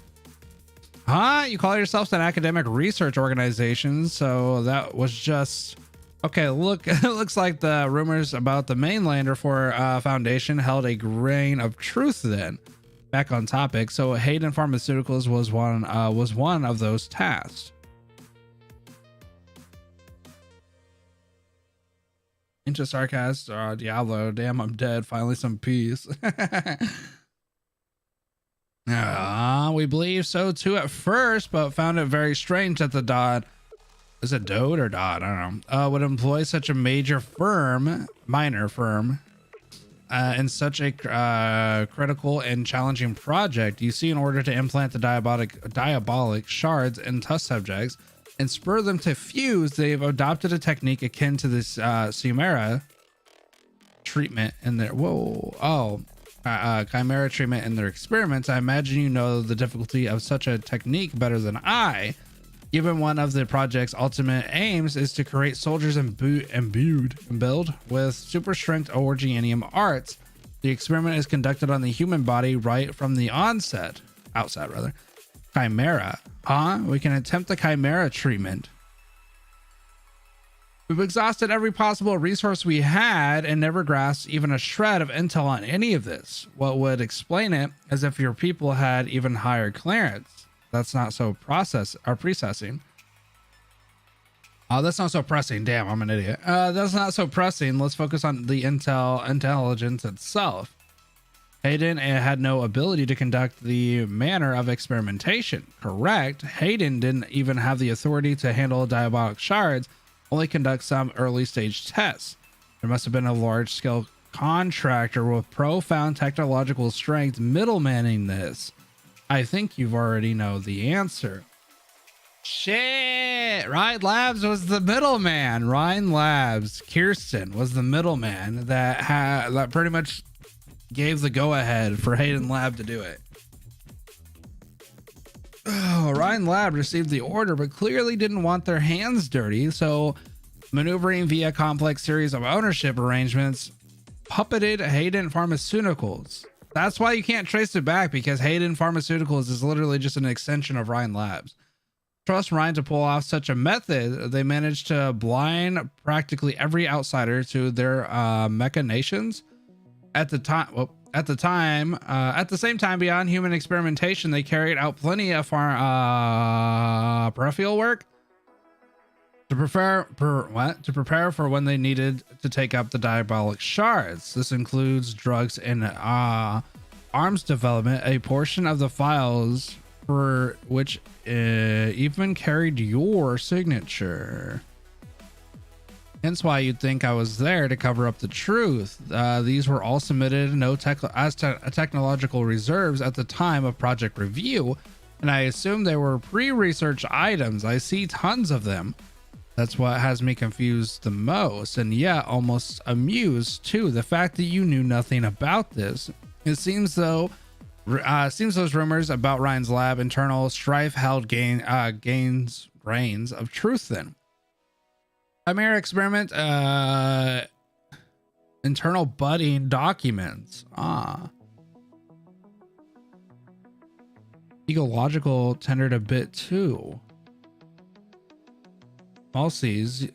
S1: Huh? You call yourselves an academic research organization, so that was just... Okay, look, it looks like the rumors about the Mainlander for Foundation held a grain of truth then. Back on topic, so Hayden Pharmaceuticals was one of those tasks. Into sarcasm, Diablo, damn, I'm dead. Finally, some peace. We believe so too at first, but found it very strange that the DOD... Is it Dode or Dot? I don't know. Would employ such a minor firm, in such a critical and challenging project. You see, in order to implant the diabolic shards in test subjects and spur them to fuse, they've adopted a technique akin to this chimera treatment in their chimera treatment in their experiments. I imagine you know the difficulty of such a technique better than I. Given one of the project's ultimate aims is to create soldiers imbued with super strength Originium arts, the experiment is conducted on the human body right from the outset. Chimera. Huh? We can attempt the chimera treatment. We've exhausted every possible resource we had and never grasped even a shred of intel on any of this. What would explain it is if your people had even higher clearance. That's not so pressing. Oh, that's not so pressing. Damn, I'm an idiot. That's not so pressing. Let's focus on the intelligence itself. Hayden had no ability to conduct the manner of experimentation. Correct. Hayden didn't even have the authority to handle diabolic shards, only conduct some early stage tests. There must have been a large scale contractor with profound technological strength middlemaning this. I think you've already know the answer. Shit! Rhine Labs was the middleman. Rhine Labs, Kirsten was the middleman that pretty much gave the go-ahead for Hayden Lab to do it. Oh, Rhine Lab received the order, but clearly didn't want their hands dirty, so maneuvering via a complex series of ownership arrangements, puppeted Hayden Pharmaceuticals. That's why you can't trace it back, because Hayden Pharmaceuticals is literally just an extension of Rhine Labs. Trust Rhine to pull off such a method, they managed to blind practically every outsider to their machinations. At the same time, beyond human experimentation, they carried out plenty of peripheral work to prepare for when they needed to take up the diabolic shards. This includes drugs and arms development, a portion of the files for which even carried your signature. Hence why you'd think I was there to cover up the truth. These were all submitted technological reserves at the time of project review. and I assumed they were pre-research items. I see tons of them. That's what has me confused the most, and yet almost amused too. The fact that you knew nothing about this. It seems those rumors about Rhine's lab internal strife held gains grains of truth then. Chimera experiment, internal budding documents. Ecological tendered a bit too. Mousies,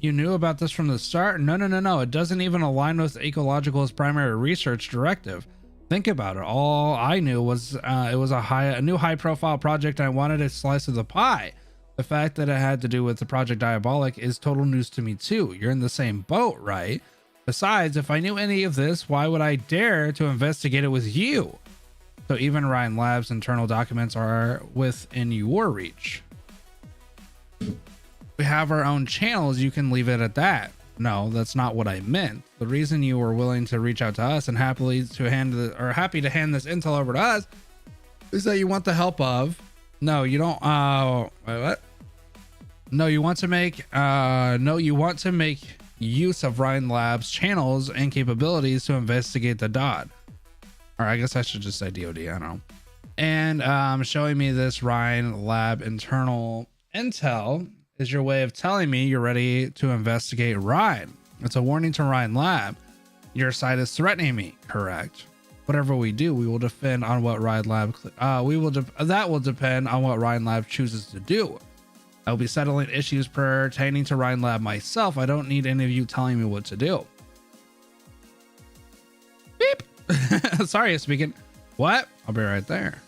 S1: you knew about this from the start? No. It doesn't even align with Ecological's primary research directive. Think about it. All I knew was it was a new high-profile project. And I wanted a slice of the pie. The fact that it had to do with the Project Diabolic is total news to me too. You're in the same boat, right? Besides, if I knew any of this, why would I dare to investigate it with you? So even Rhine Lab's internal documents are within your reach. We have our own channels. You can leave it at that. No, that's not what I meant. The reason you were willing to reach out to us and happy to hand this intel over to us is that you want the help of. No, you don't. Wait, what? No, you want to make. You want to make use of Rhine Lab's channels and capabilities to investigate the DOD. Or I guess I should just say DOD. I don't know. And showing me this Rhine Lab internal intel is your way of telling me you're ready to investigate Rhine. It's a warning to Rhine Lab. Your side is threatening me, correct? Whatever we do, we will defend on what Rhine Lab. That will depend on what Rhine Lab chooses to do. I will be settling issues pertaining to Rhine Lab myself. I don't need any of you telling me what to do. Beep. Sorry, speaking. What? I'll be right there.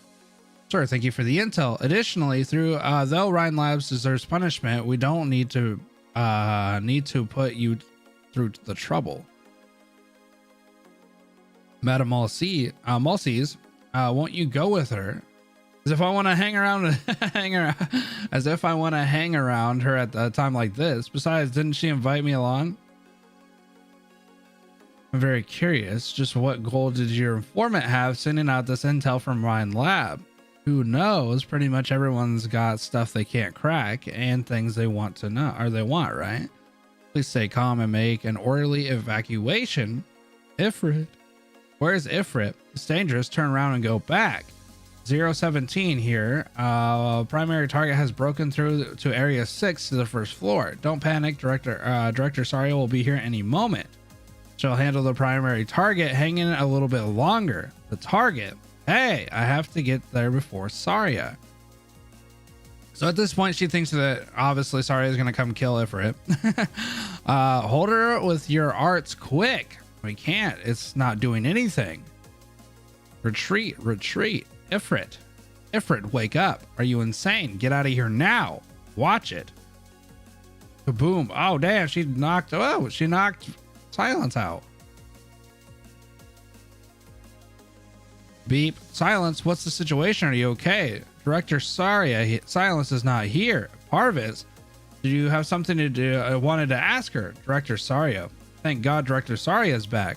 S1: Sure, thank you for the intel. Additionally, though Rhine Labs deserves punishment, we don't need to put you through the trouble. Madam Malsees, won't you go with her? As if I want to hang around her at a time like this. Besides, didn't she invite me along? I'm very curious. Just what goal did your informant have sending out this intel from Rhine Lab? Who knows? Pretty much everyone's got stuff they can't crack and things they want to know, or they want, right? Please stay calm and make an orderly evacuation. Ifrit. Where's Ifrit? It's dangerous. Turn around and go back. 017 here. Primary target has broken through to area 6 to the first floor. Don't panic. Director Saria will be here any moment. She'll handle the primary target. Hang in a little bit longer. The target. Hey, I have to get there before Saria. So at this point, she thinks that obviously Saria is going to come kill Ifrit. Hold her with your arts quick. We can't. It's not doing anything. Retreat. Ifrit, wake up. Are you insane? Get out of here now. Watch it. Kaboom. Oh, damn. She knocked Silence out. Beep. Silence, what's the situation? Are you okay? Director Saria, Silence is not here. Parvis, did you have something to do? I wanted to ask her. Director Saria. Thank God Director Saria is back.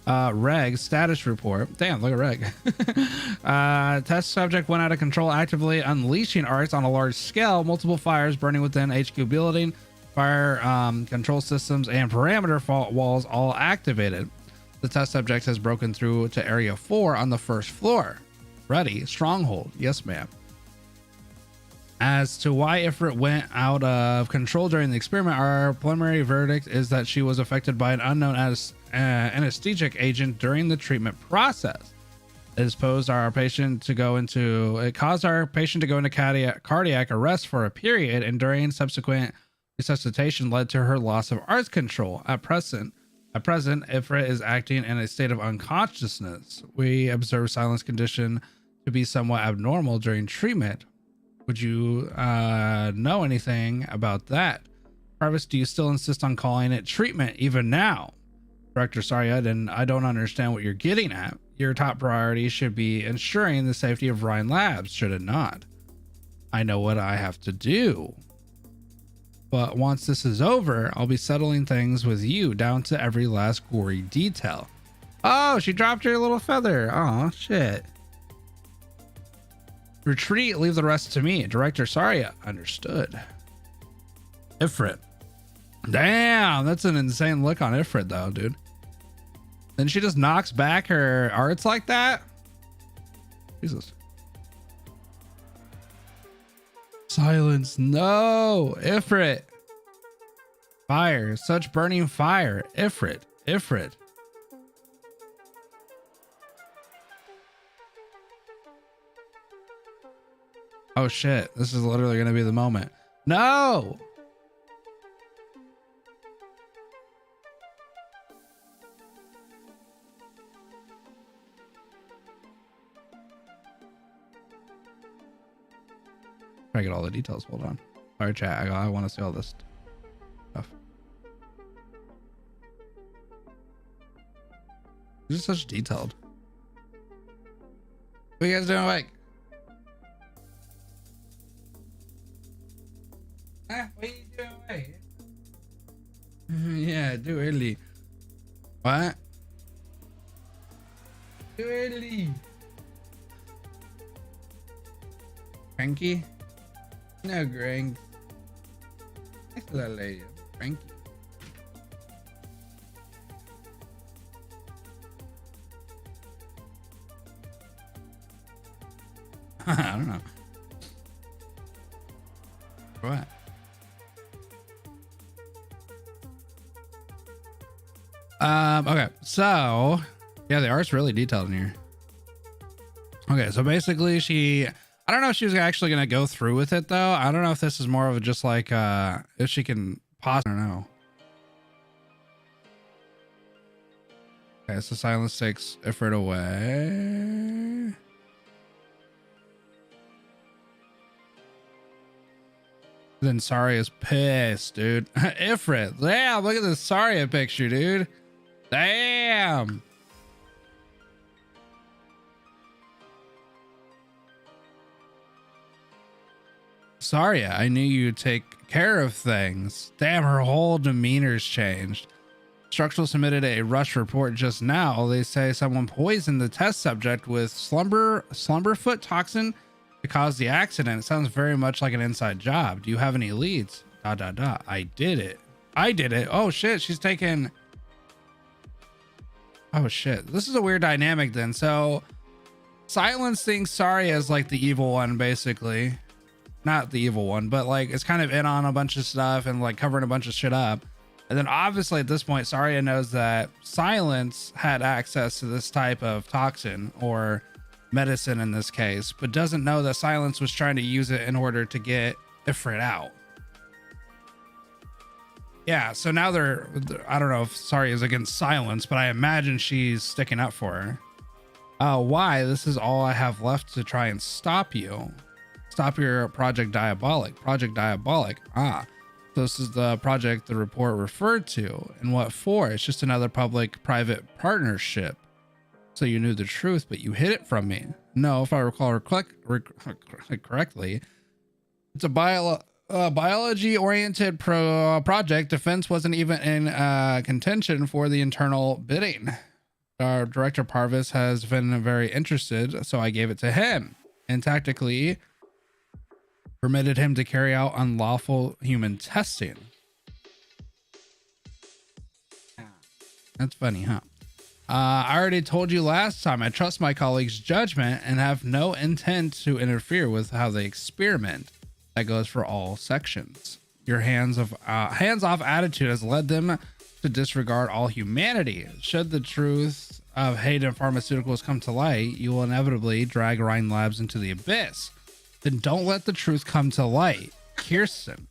S1: Reg, status report. Damn, look at Reg. Test subject went out of control, actively unleashing arcs on a large scale. Multiple fires burning within HQ building. Fire control systems and parameter fault walls all activated. The test subject has broken through to area 4 on the first floor. Ready. Stronghold. Yes, ma'am. As to why Ifrit went out of control during the experiment, our preliminary verdict is that she was affected by an unknown anesthetic agent during the treatment process. It caused our patient to go into cardiac arrest for a period, and during subsequent resuscitation led to her loss of arts control. At present, Ifrit is acting in a state of unconsciousness. We observe Silence condition to be somewhat abnormal during treatment. Would you know anything about that? Parvis, do you still insist on calling it treatment even now? Director Saria, then I don't understand what you're getting at. Your top priority should be ensuring the safety of Rhine Labs, should it not? I know what I have to do. But once this is over, I'll be settling things with you down to every last gory detail. Oh, she dropped her little feather. Oh, shit. Retreat, leave the rest to me. Director Saria. Understood. Ifrit. Damn, that's an insane look on Ifrit though, dude. Then she just knocks back her arts like that. Jesus. Silence. No. Ifrit. Fire. Such burning fire. Ifrit. Ifrit. Oh shit. This is literally going to be the moment. No. Try to get all the details. Hold on. Sorry, chat. I want to see all this stuff. This is such detailed. What are you guys doing awake? What are you doing awake? Yeah, do early. What? Do early. Cranky? No, Greg. Nice little lady. Cranky. I don't know. What? Okay, so yeah, the art's really detailed in here. Okay, so basically I don't know if she was actually gonna go through with it though. I don't know if this is more of just like if she can pause. I don't know. Okay, so silence takes effort away. Then Saria is pissed, dude. Ifrit, damn, look at this Saria picture, dude. Damn. Saria, I knew you'd take care of things. Damn, her whole demeanor's changed. Structural submitted a rush report just now. They say someone poisoned the test subject with slumberfoot toxin to cause the accident. It sounds very much like an inside job. Do you have any leads? ... I did it. I did it. Oh shit, she's taken. Oh shit, this is a weird dynamic then. So Silence thinks Saria is like the evil one, basically. Not the evil one, but like it's kind of in on a bunch of stuff and like covering a bunch of shit up. And then obviously at this point, Saria knows that Silence had access to this type of toxin or medicine in this case, but doesn't know that Silence was trying to use it in order to get Ifrit out. Yeah, so now I don't know if Saria is against Silence, but I imagine she's sticking up for her. Why? This is all I have left to try and stop you. Stop your Project Diabolic. Project Diabolic. Ah, so this is the project the report referred to. And what for? It's just another public-private partnership. So you knew the truth, but you hid it from me. No, if I recall correctly, it's a biology-oriented project. Defense wasn't even in contention for the internal bidding. Our director Parvis has been very interested, so I gave it to him. And tactically permitted him to carry out unlawful human testing. That's funny, huh? I already told you last time, I trust my colleagues' judgment and have no intent to interfere with how they experiment. That goes for all sections. Your hands-off attitude has led them to disregard all humanity. Should the truth of hate and pharmaceuticals come to light, you will inevitably drag Rhine Labs into the abyss. Then don't let the truth come to light. Kirsten.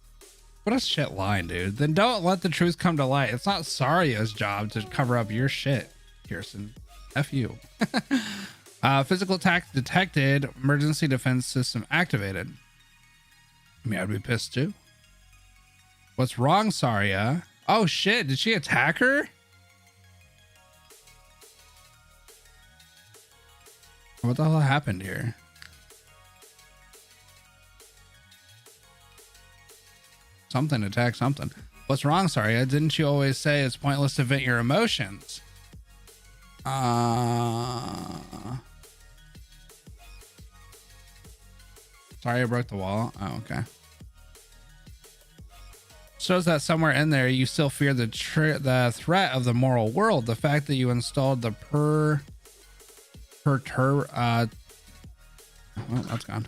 S1: What a shit line, dude. Then don't let the truth come to light. It's not Saria's job to cover up your shit, Kirsten. F you. Physical attack detected. Emergency defense system activated. I mean, I'd be pissed too. What's wrong, Saria? Oh shit, did she attack her? What the hell happened here? Something attacked something. What's wrong, Saria? Didn't you always say it's pointless to vent your emotions? Sorry, I broke the wall. Oh, okay. Shows that somewhere in there you still fear the threat of the moral world. The fact that you installed the that's gone.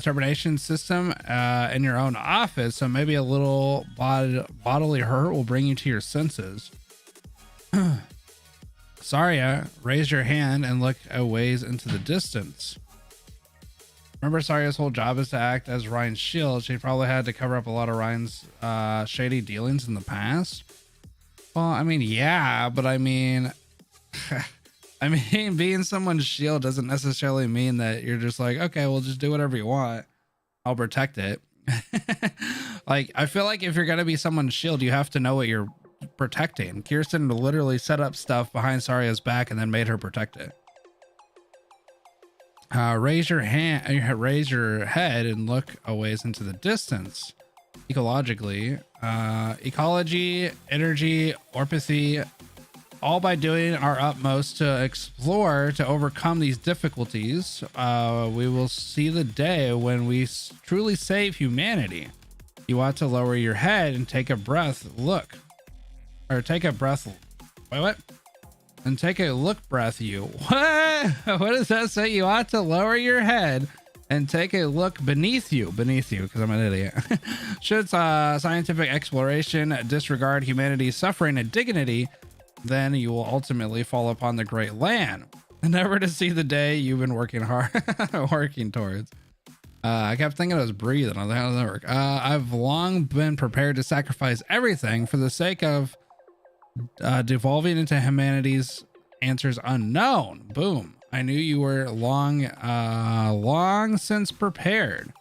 S1: Termination system in your own office, so maybe a little bodily hurt will bring you to your senses. Saria, raise your hand and look a ways into the distance. Remember, Saria's whole job is to act as Rhine's shield. She probably had to cover up a lot of Rhine's shady dealings in the past. Well, I mean, yeah, but I mean, I mean, being someone's shield doesn't necessarily mean that you're just like, okay, well, just do whatever you want. I'll protect it. Like, I feel like if you're going to be someone's shield, you have to know what you're protecting. Kirsten literally set up stuff behind Saria's back and then made her protect it. Raise your head and look a ways into the distance. Ecologically, ecology, energy, orpathy, all by doing our utmost to explore, to overcome these difficulties, we will see the day when we truly save humanity. You ought to lower your head and take a breath. Look, or take a breath. Wait, what? And take a look breath you. What? What does that say? You ought to lower your head and take a look beneath you, because I'm an idiot. Should scientific exploration disregard humanity's suffering and dignity, then you will ultimately fall upon the great land, never to see the day you've been working hard, working towards. I kept thinking I was breathing. I was like, how does that work? I've long been prepared to sacrifice everything for the sake of devolving into humanity's answers unknown. Boom. I knew you were long since prepared.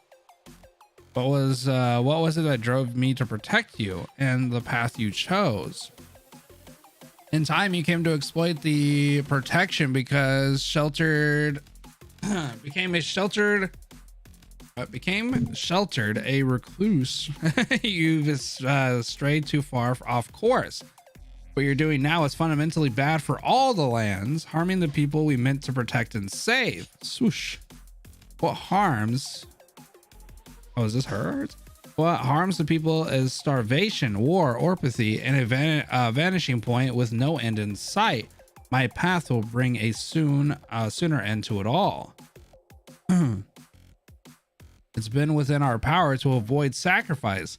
S1: What was it that drove me to protect you and the path you chose? In time, you came to exploit the protection because became sheltered a recluse. You've strayed too far off course. What you're doing now is fundamentally bad for all the lands, harming the people we meant to protect and save. Swoosh. What harms? Oh, is this her? What harms the people is starvation, war, orpathy, and a vanishing point with no end in sight. My path will bring a sooner end to it all. It's been within our power to avoid sacrifice.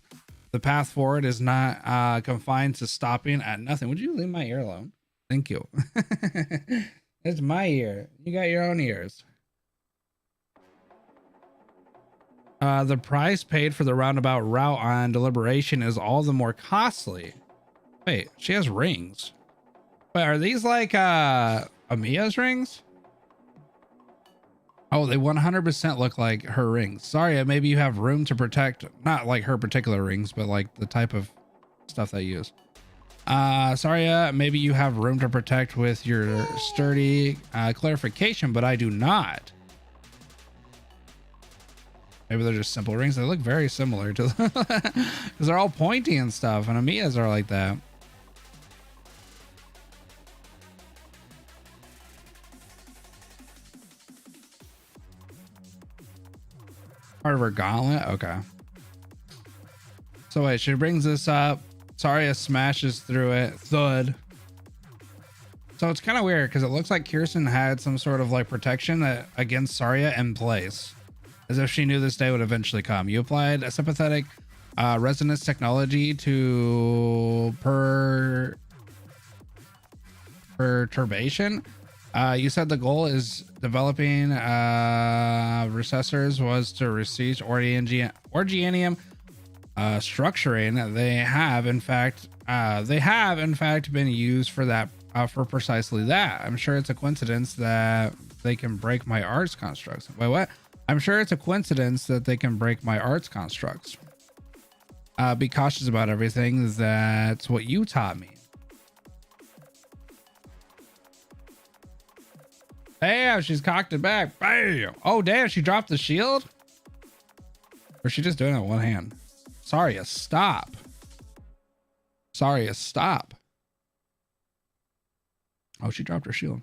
S1: The path forward is not confined to stopping at nothing. Would you leave my ear alone? Thank you. It's my ear. You got your own ears. The price paid for the roundabout route on deliberation is all the more costly. Wait, she has rings. Wait, are these like Amiya's rings? Oh, they 100% look like her rings. Sorry, maybe you have room to protect, not like her particular rings, but like the type of stuff they use. Sorry, maybe you have room to protect with your sturdy clarification, but I do not. Maybe they're just simple rings. They look very similar to because they're all pointy and stuff, and Amiya's are like that. Part of her gauntlet. Okay. So wait, she brings this up. Saria smashes through it. Thud. So it's kind of weird because it looks like Kirsten had some sort of like protection that against Saria in place, as if she knew this day would eventually come. You applied a sympathetic resonance technology to perturbation. You said the goal is developing recessors was to receive Originium structuring. They have in fact been used for that for precisely that. I'm sure it's a coincidence that they can break my arts constructs. Wait, what? I'm sure it's a coincidence that they can break my arts constructs. Be cautious about everything. That's what you taught me. Damn, she's cocked it back. Bam. Oh, damn, she dropped the shield? Or is she just doing it with one hand? Saria, stop. Saria, stop. Oh, she dropped her shield.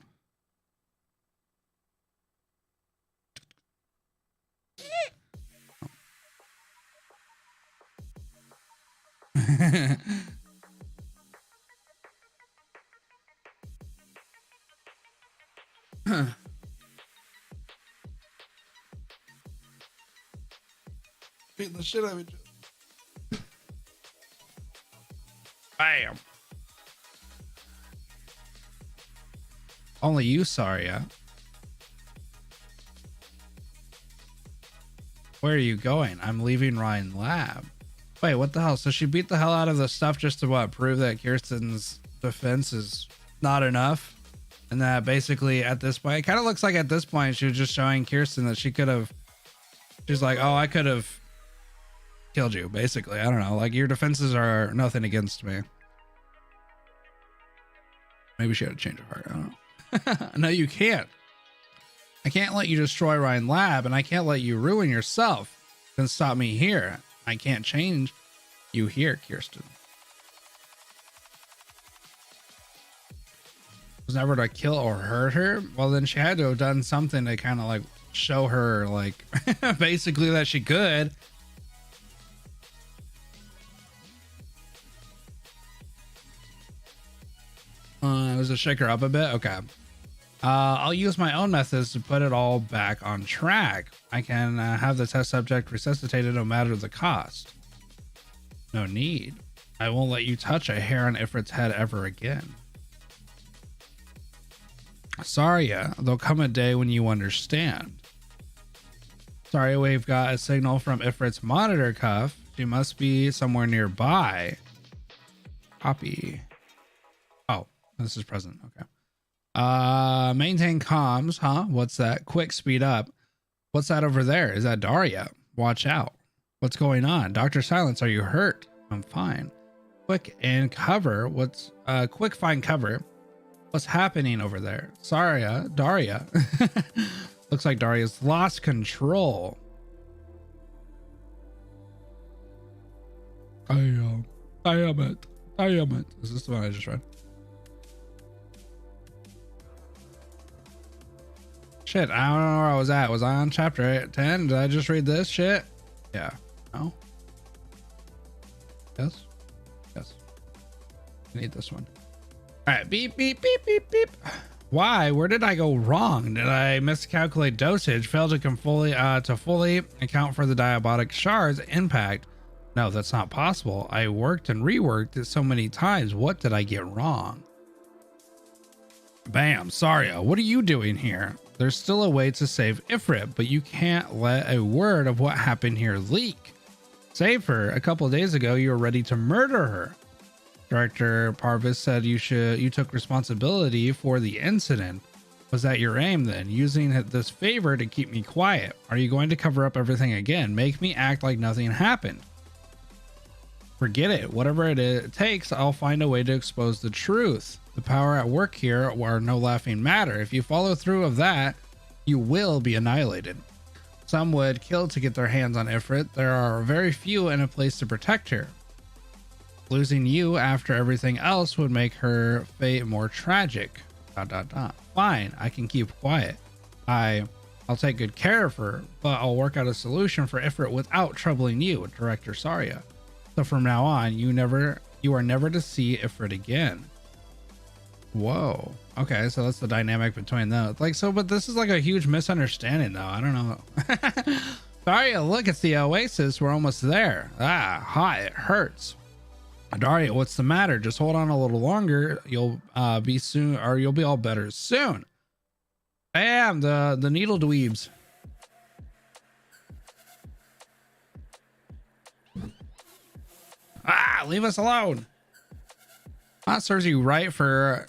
S1: Beating the shit out of each other. Bam. Only you, Saria. Where are you going? I'm leaving Rhine Lab. Wait, what the hell? So she beat the hell out of the stuff just to what? Prove that Kirsten's defense is not enough? And that basically at this point, it kind of looks like at this point, she was just showing Kirsten that she could have, she's like, oh, I could have killed you, basically. I don't know. Like, your defenses are nothing against me. Maybe she had a change of heart. I don't know. No, you can't. I can't let you destroy Rhine Lab, and I can't let you ruin yourself. Then stop me here. I can't change you here, Kirsten. Was never to kill or hurt her. Well, then she had to have done something to kind of like show her, like, basically that she could. Was it shake her up a bit? Okay. I'll use my own methods to put it all back on track. I can have the test subject resuscitated no matter the cost. No need. I won't let you touch a hair on Ifrit's head ever again. Saria, there'll come a day when you understand. Saria, we've got a signal from Ifrit's monitor cuff. She must be somewhere nearby. Copy. Oh, this is present. Okay. Maintain comms, huh? What's that? Quick, speed up. What's that over there? Is that Daria? Watch out. What's going on? Dr. Silence, are you hurt? I'm fine. Quick and cover. What's quick, find cover. What's happening over there? Saria, Daria. Looks like Daria's lost control. I am it. Is this the one I just read? Shit, I don't know where I was at. Was I on chapter 10? Did I just read this shit? Yeah. No? Yes? Yes. I need this one. All right. Beep, beep, beep, beep, beep. Why? Where did I go wrong? Did I miscalculate dosage? Fail to fully account for the diabotic shard's impact? No, that's not possible. I worked and reworked it so many times. What did I get wrong? Bam. Saria, what are you doing here? There's still a way to save Ifrit, but you can't let a word of what happened here leak. Save her. A couple of days ago, you were ready to murder her. Director Parvis said you took responsibility for the incident. Was that your aim then? Using this favor to keep me quiet? Are you going to cover up everything again? Make me act like nothing happened? Forget it. Whatever it takes, I'll find a way to expose the truth. The power at work here are no laughing matter. If you follow through of that, you will be annihilated. Some would kill to get their hands on Ifrit. There are very few in a place to protect her. Losing you after everything else would make her fate more tragic. ... Fine, I can keep quiet. I'll take good care of her, but I'll work out a solution for Ifrit without troubling you, Director Saria. So from now on, you are never to see Ifrit again. Whoa. Okay, so that's the dynamic between those. Like, so, but this is like a huge misunderstanding, though. I don't know. Daria, look, it's the oasis. We're almost there. Ah, hot. It hurts. Daria, what's the matter? Just hold on a little longer. You'll be soon, or you'll be all better soon. Bam, the needle dweebs. Ah, leave us alone. That serves you right for...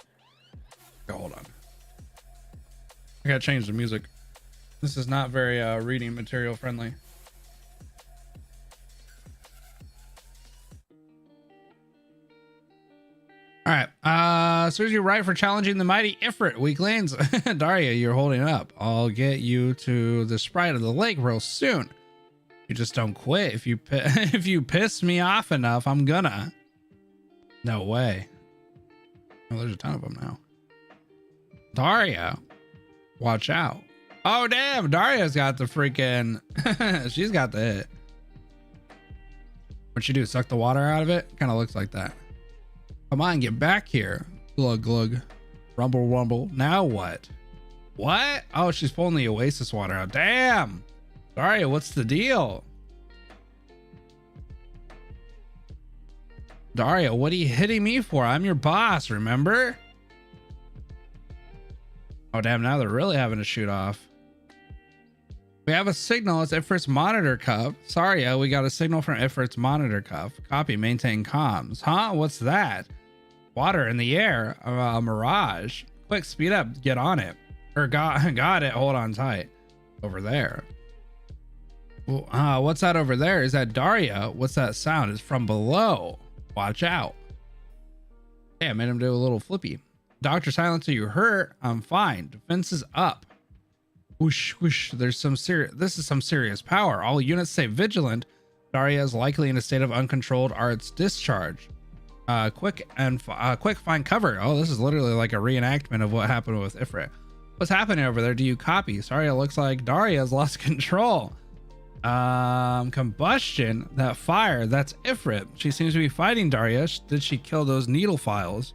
S1: Oh, hold on. I gotta change the music. This is not very reading material friendly. All right. Serves you right for challenging the mighty Ifrit. Weaklings. Daria, you're holding up. I'll get you to the sprite of the lake real soon. You just don't quit. If you piss me off enough, I'm gonna. No way. Oh, there's a ton of them now. Daria, watch out. Oh, damn. Daria's got the freaking... She's got the hit. What'd she do? Suck the water out of it? Kind of looks like that. Come on, get back here. Glug, glug. Rumble, rumble. Now what? What? Oh, she's pulling the oasis water out. Damn. Daria, what's the deal? Daria, what are you hitting me for? I'm your boss, remember? Oh, damn. Now they're really having to shoot off. We have a signal. It's Ifrit's monitor cuff. Saria, we got a signal from Ifrit's monitor cuff. Copy, maintain comms. Huh? What's that? Water in the air. A mirage. Quick, speed up. Get on it. Or got it. Hold on tight. Over there. What's that over there? Is that Daria? What's that sound? It's from below. Watch out. Yeah, made him do a little flippy. Dr. Silence, are you hurt? I'm fine. Defense is up. Whoosh, whoosh. This is some serious power. All units stay vigilant. Daria is likely in a state of uncontrolled arts discharge. Quick find cover. Oh, this is literally like a reenactment of what happened with Ifrit. What's happening over there? Do you copy? Sorry, it looks like Daria's lost control. Combustion. That fire. That's Ifrit. She seems to be fighting Daria. Did she kill those needle files?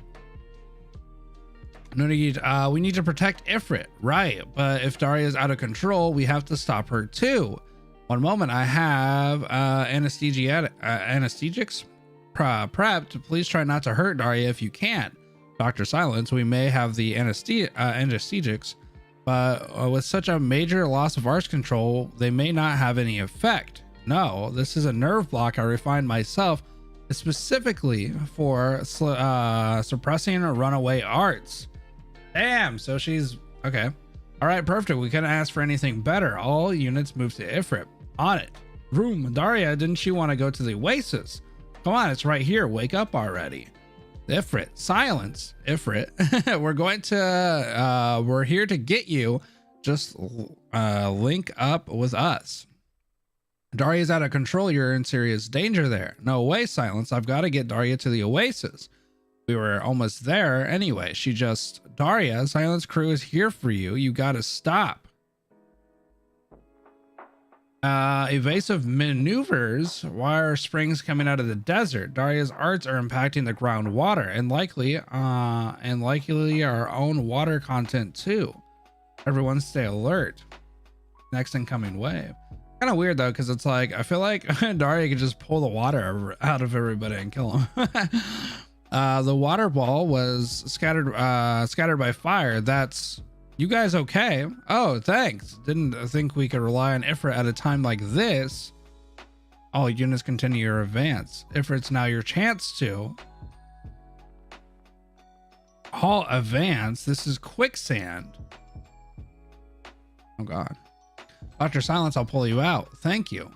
S1: No need. We need to protect Ifrit, right? But if Daria is out of control, we have to stop her too. One moment, I have anesthetics prepped. Please try not to hurt Daria if you can. Dr. Silence, we may have the anesthetics, but with such a major loss of arch control, they may not have any effect. No, this is a nerve block I refined myself specifically for suppressing runaway arts. Damn, so she's okay. All right, perfect. We couldn't ask for anything better. All units move to Ifrit. On it. Room. Daria, didn't she want to go to the oasis? Come on, it's right here. Wake up already. Ifrit. Silence. Ifrit. We're here to get you. Just link up with us. Daria's out of control. You're in serious danger there. No way, Silence. I've got to get Daria to the oasis. We were almost there anyway. Daria, Silence crew is here for you. You gotta stop. Evasive maneuvers. Why are springs coming out of the desert? Daria's arts are impacting the groundwater and likely our own water content too. Everyone stay alert. Next incoming wave. Kind of weird though, because it's like I feel like Daria could just pull the water out of everybody and kill them. The water ball was scattered by fire. That's you guys okay? Oh, thanks. Didn't think we could rely on Ifrit at a time like this. All units continue your advance. Ifrit's now your chance to. Halt advance. This is quicksand. Oh god. Dr. Silence, I'll pull you out. Thank you.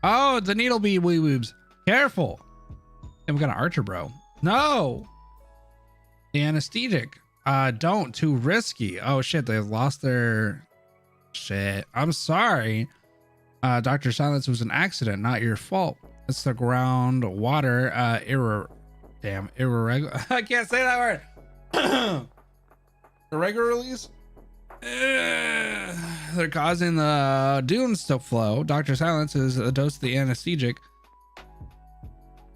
S1: Oh, the needle bee wee woobs. Careful. I'm gonna archer bro. No. The anesthetic. Don't. Too risky. Oh shit, they lost their shit. I'm sorry. Dr. Silence was an accident, not your fault. It's the groundwater irregular. I can't say that word. Irregularities? They're causing the dunes to flow. Dr. Silence is a dose of the anesthetic.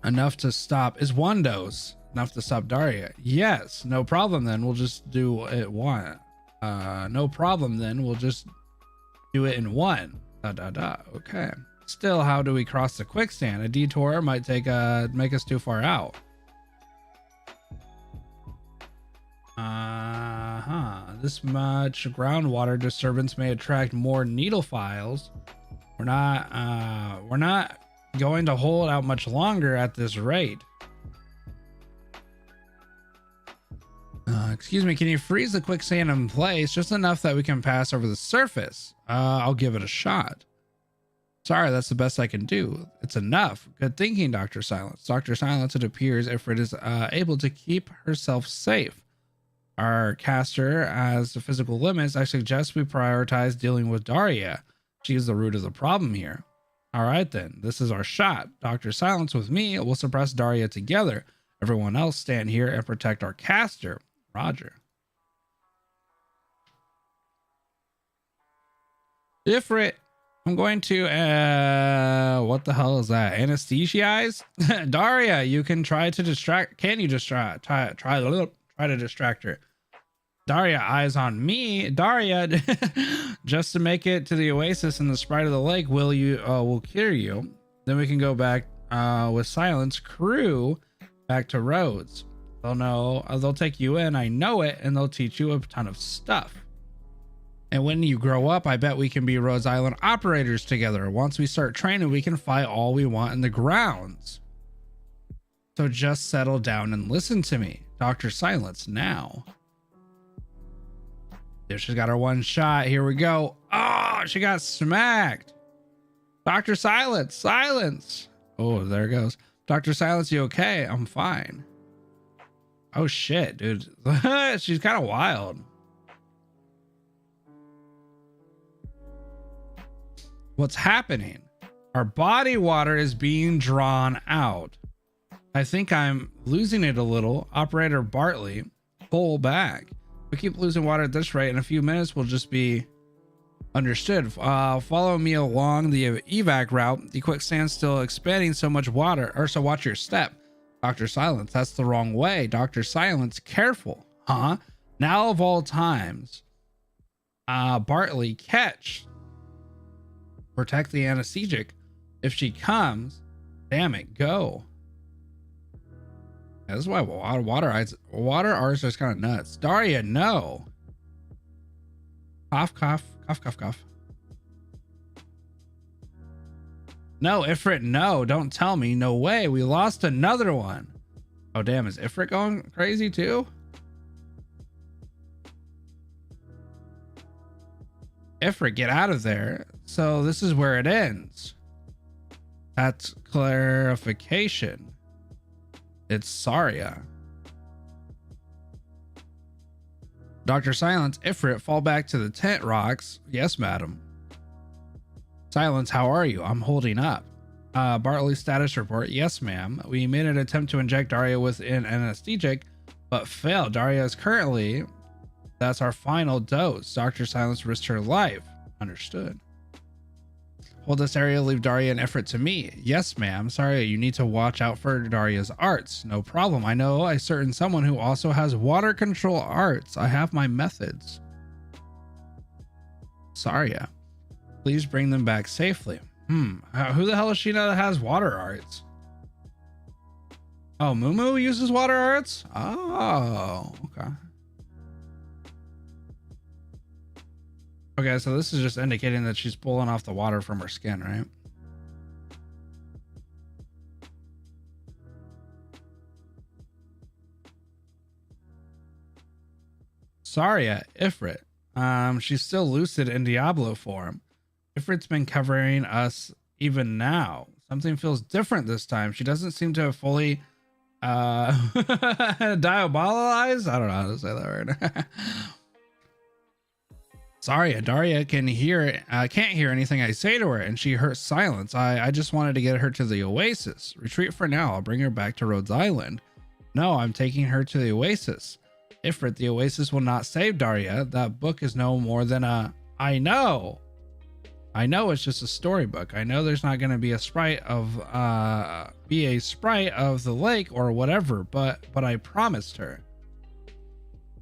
S1: Enough to stop is one dose. Enough to stop Daria. Yes, no problem then. We'll just do it one. No problem then. We'll just do it in one. Okay. Still, how do we cross the quicksand? A detour might make us too far out. This much groundwater disturbance may attract more needle files. We're not going to hold out much longer at this rate. Excuse me, can you freeze the quicksand in place just enough that we can pass over the surface? I'll give it a shot. Sorry, that's the best I can do. It's enough. Good thinking, Dr. Silence. Dr. Silence, it appears Ifrit is able to keep herself safe. Our caster has the physical limits. I suggest we prioritize dealing with Daria. She is the root of the problem here. All right, then. This is our shot. Dr. Silence with me will suppress Daria together. Everyone else stand here and protect our caster. Roger. Ifrit, I'm going to, what the hell is that? Anesthetize? Daria, you can try to distract, can you just try to distract her? Daria, eyes on me. Daria, just to make it to the oasis in the sprite of the lake, will cure you. Then we can go back with Silence crew back to Rhodes. They'll know, they'll take you in, I know it, and they'll teach you a ton of stuff. And when you grow up, I bet we can be Rhodes Island operators together. Once we start training, we can fight all we want in the grounds. So just settle down and listen to me. Dr. Silence now. There, she's got her one shot. Here we go. Oh, she got smacked. Dr. Silence, silence. Oh, there it goes. Dr. Silence, you okay? I'm fine. Oh shit, dude. She's kind of wild. What's happening? Our body water is being drawn out. I think I'm losing it a little. Operator Bartley, pull back. We keep losing water at this rate. In a few minutes, we'll just be understood. Follow me along the evac route. The quicksand's still expanding so much water, or so watch your step. Dr. Silence, that's the wrong way. Dr. Silence, careful. Huh? Now of all times. Bartley, catch. Protect the anesthetic. If she comes, damn it, go. Yeah, this is why water arts are kind of nuts. Daria, no. Cough, cough, cough, cough, cough. No, Ifrit, no, don't tell me. No way, we lost another one. Oh, damn, is Ifrit going crazy too? Ifrit, get out of there. So this is where it ends. That's clarification. It's Saria. Dr. Silence, Ifrit, fall back to the tent rocks. Yes, madam. Silence, how are you? I'm holding up. Bartley status report. Yes, ma'am. We made an attempt to inject Daria with an anesthetic, but failed. Daria is currently... That's our final dose. Dr. Silence risked her life. Understood. Hold this area, leave Daria and Ifrit to me. Yes, ma'am. Sorry, you need to watch out for Daria's arts. No problem. I know a certain someone who also has water control arts. I have my methods. Saria. Please bring them back safely. Who the hell does she know that has water arts? Oh, Mumu uses water arts? Oh, okay. Okay, so this is just indicating that she's pulling off the water from her skin, right? Saria, Ifrit. She's still lucid in Diablo form. Ifrit's been covering us even now. Something feels different this time. She doesn't seem to have fully diabolized. I don't know how to say that word. Sorry, Daria can't hear anything I say to her, and she hurts silence. I just wanted to get her to the oasis. Retreat for now. I'll bring her back to Rhodes Island. No, I'm taking her to the oasis. Ifrit, the oasis will not save Daria. That book is no more than a... I know it's just a storybook. I know there's not going to be a sprite of the lake or whatever, but I promised her.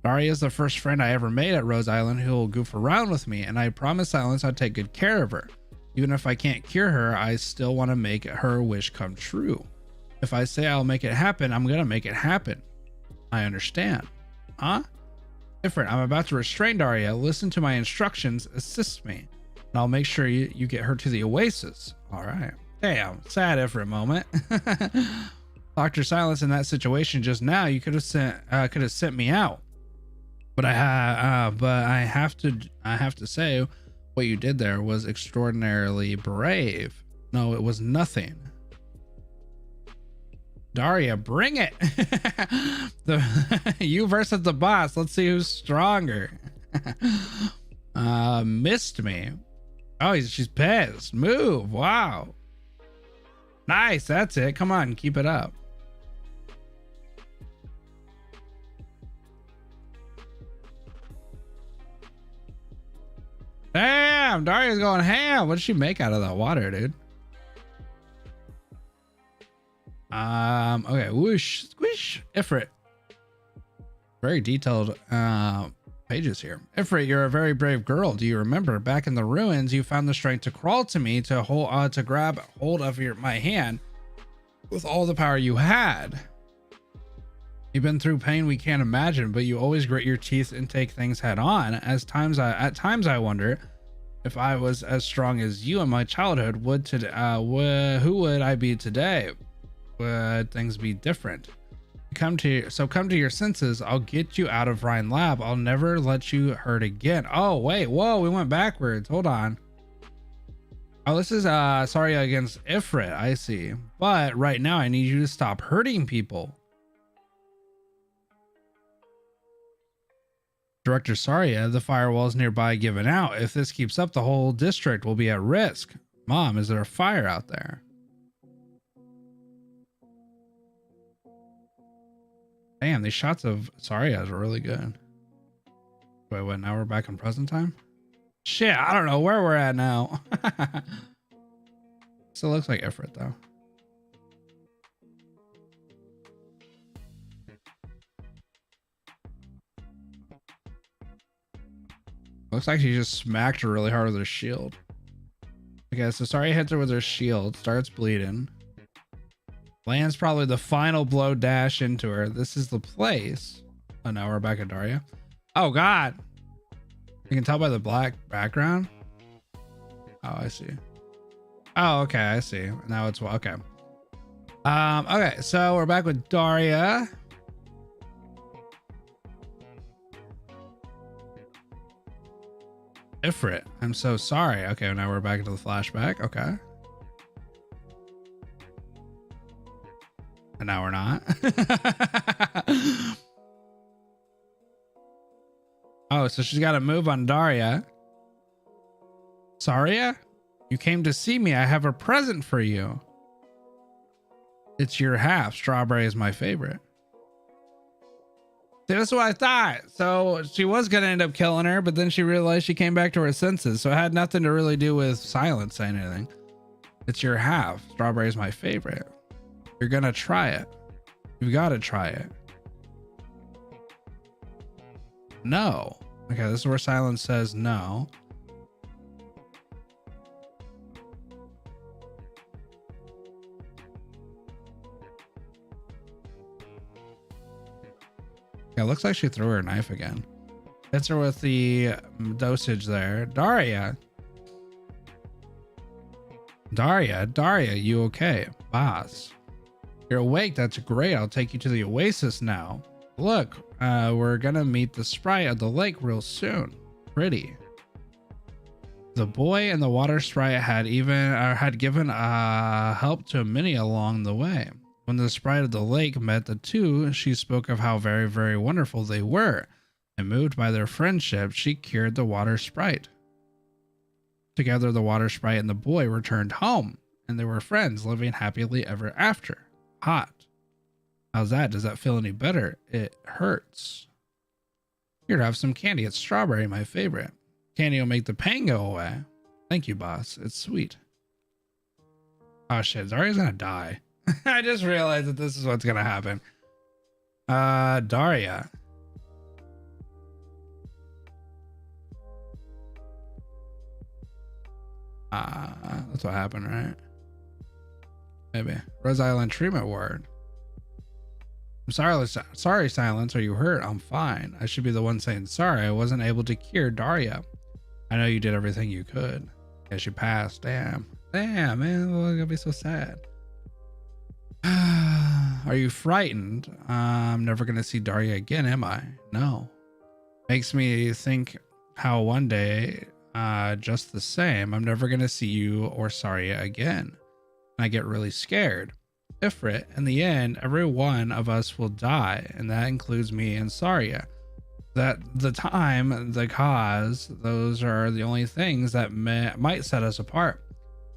S1: Daria is the first friend I ever made at Rhodes Island who will goof around with me, and I promised Silence I'd take good care of her. Even if I can't cure her, I still want to make her wish come true. If I say I'll make it happen, I'm gonna make it happen. I understand. Huh? Different. I'm about to restrain Daria. Listen to my instructions. Assist me. And I'll make sure you get her to the oasis. All right. Damn. Sad for a moment. Dr. Silence, in that situation just now, you could have sent me out. But I have to say, what you did there was extraordinarily brave. No, it was nothing. Daria, bring it. You versus the boss. Let's see who's stronger. Missed me. Oh, she's pissed. Move. Wow. Nice. That's it. Come on, keep it up. Damn, Daria's going ham. What did she make out of that water, dude? Okay, whoosh, squish, Ifrit. Very detailed pages here. Ifrit, you're a very brave girl. Do you remember back in the ruins, you found the strength to crawl to me to grab hold of my hand with all the power you had. You've been through pain we can't imagine, but you always grit your teeth and take things head on. At times I wonder if I was as strong as you in my childhood, who would I be today? Would things be different? Come to your senses. I'll get you out of Rhine Lab. I'll never let you hurt again. Oh wait, whoa, we went backwards. Hold on. Oh, this is Saria against Ifrit. I see. But right now I need you to stop hurting people. Director Saria, the firewall's nearby giving out. If this keeps up, the whole district will be at risk. Mom, is there a fire out there? Damn, these shots of Saria are really good. Wait, what? Now we're back in present time? Shit, I don't know where we're at now. Still looks like Ifrit though. Looks like she just smacked her really hard with her shield. Okay, so Saria hits her with her shield, starts bleeding. Lands probably the final blow dash into her. This is the place. Oh, now we're back at Daria. Oh, God. You can tell by the black background. Oh, I see. Oh, okay, I see. Now it's okay. Okay, so we're back with Daria. Ifrit, I'm so sorry. Okay, now we're back into the flashback. Okay. And now we're not. Oh, so she's got to move on Daria. Saria, you came to see me. I have a present for you. It's your half. Strawberry is my favorite. See, that's what I thought. So she was going to end up killing her, but then she realized she came back to her senses. So it had nothing to really do with Silence saying anything. It's your half. Strawberry is my favorite. You're going to try it. You've got to try it. No. Okay, this is where Silence says no. Yeah, it looks like she threw her knife again. Hits her with the dosage there. Daria, you okay? Boss, you're awake. That's great. I'll take you to the oasis now. Look, we're gonna meet the sprite of the lake real soon. Pretty. The boy and the water sprite had given help to many along the way. When the sprite of the lake met the two, she spoke of how very, very wonderful they were, and moved by their friendship, she cured the water sprite. Together, the water sprite and the boy returned home, and they were friends, living happily ever after. Hot. How's that? Does that feel any better? It hurts. Here, have some candy. It's strawberry, my favorite. Candy will make the pain go away. Thank you, boss. It's sweet. Oh shit, Daria's gonna die. I just realized that this is what's gonna happen. Daria. That's what happened, right? Maybe. Rose Island treatment ward. I'm sorry, Silence. Are you hurt? I'm fine. I should be the one saying sorry. I wasn't able to cure Daria. I know you did everything you could. Yeah, she passed. Damn, man. Oh, I'm gonna be so sad. Are you frightened? I'm never gonna see Daria again, am I? No. Makes me think how one day, just the same, I'm never gonna see you or Saria again. And I get really scared. Ifrit, in the end, every one of us will die, and that includes me and Saria. That the time, the cause, those are the only things that might set us apart.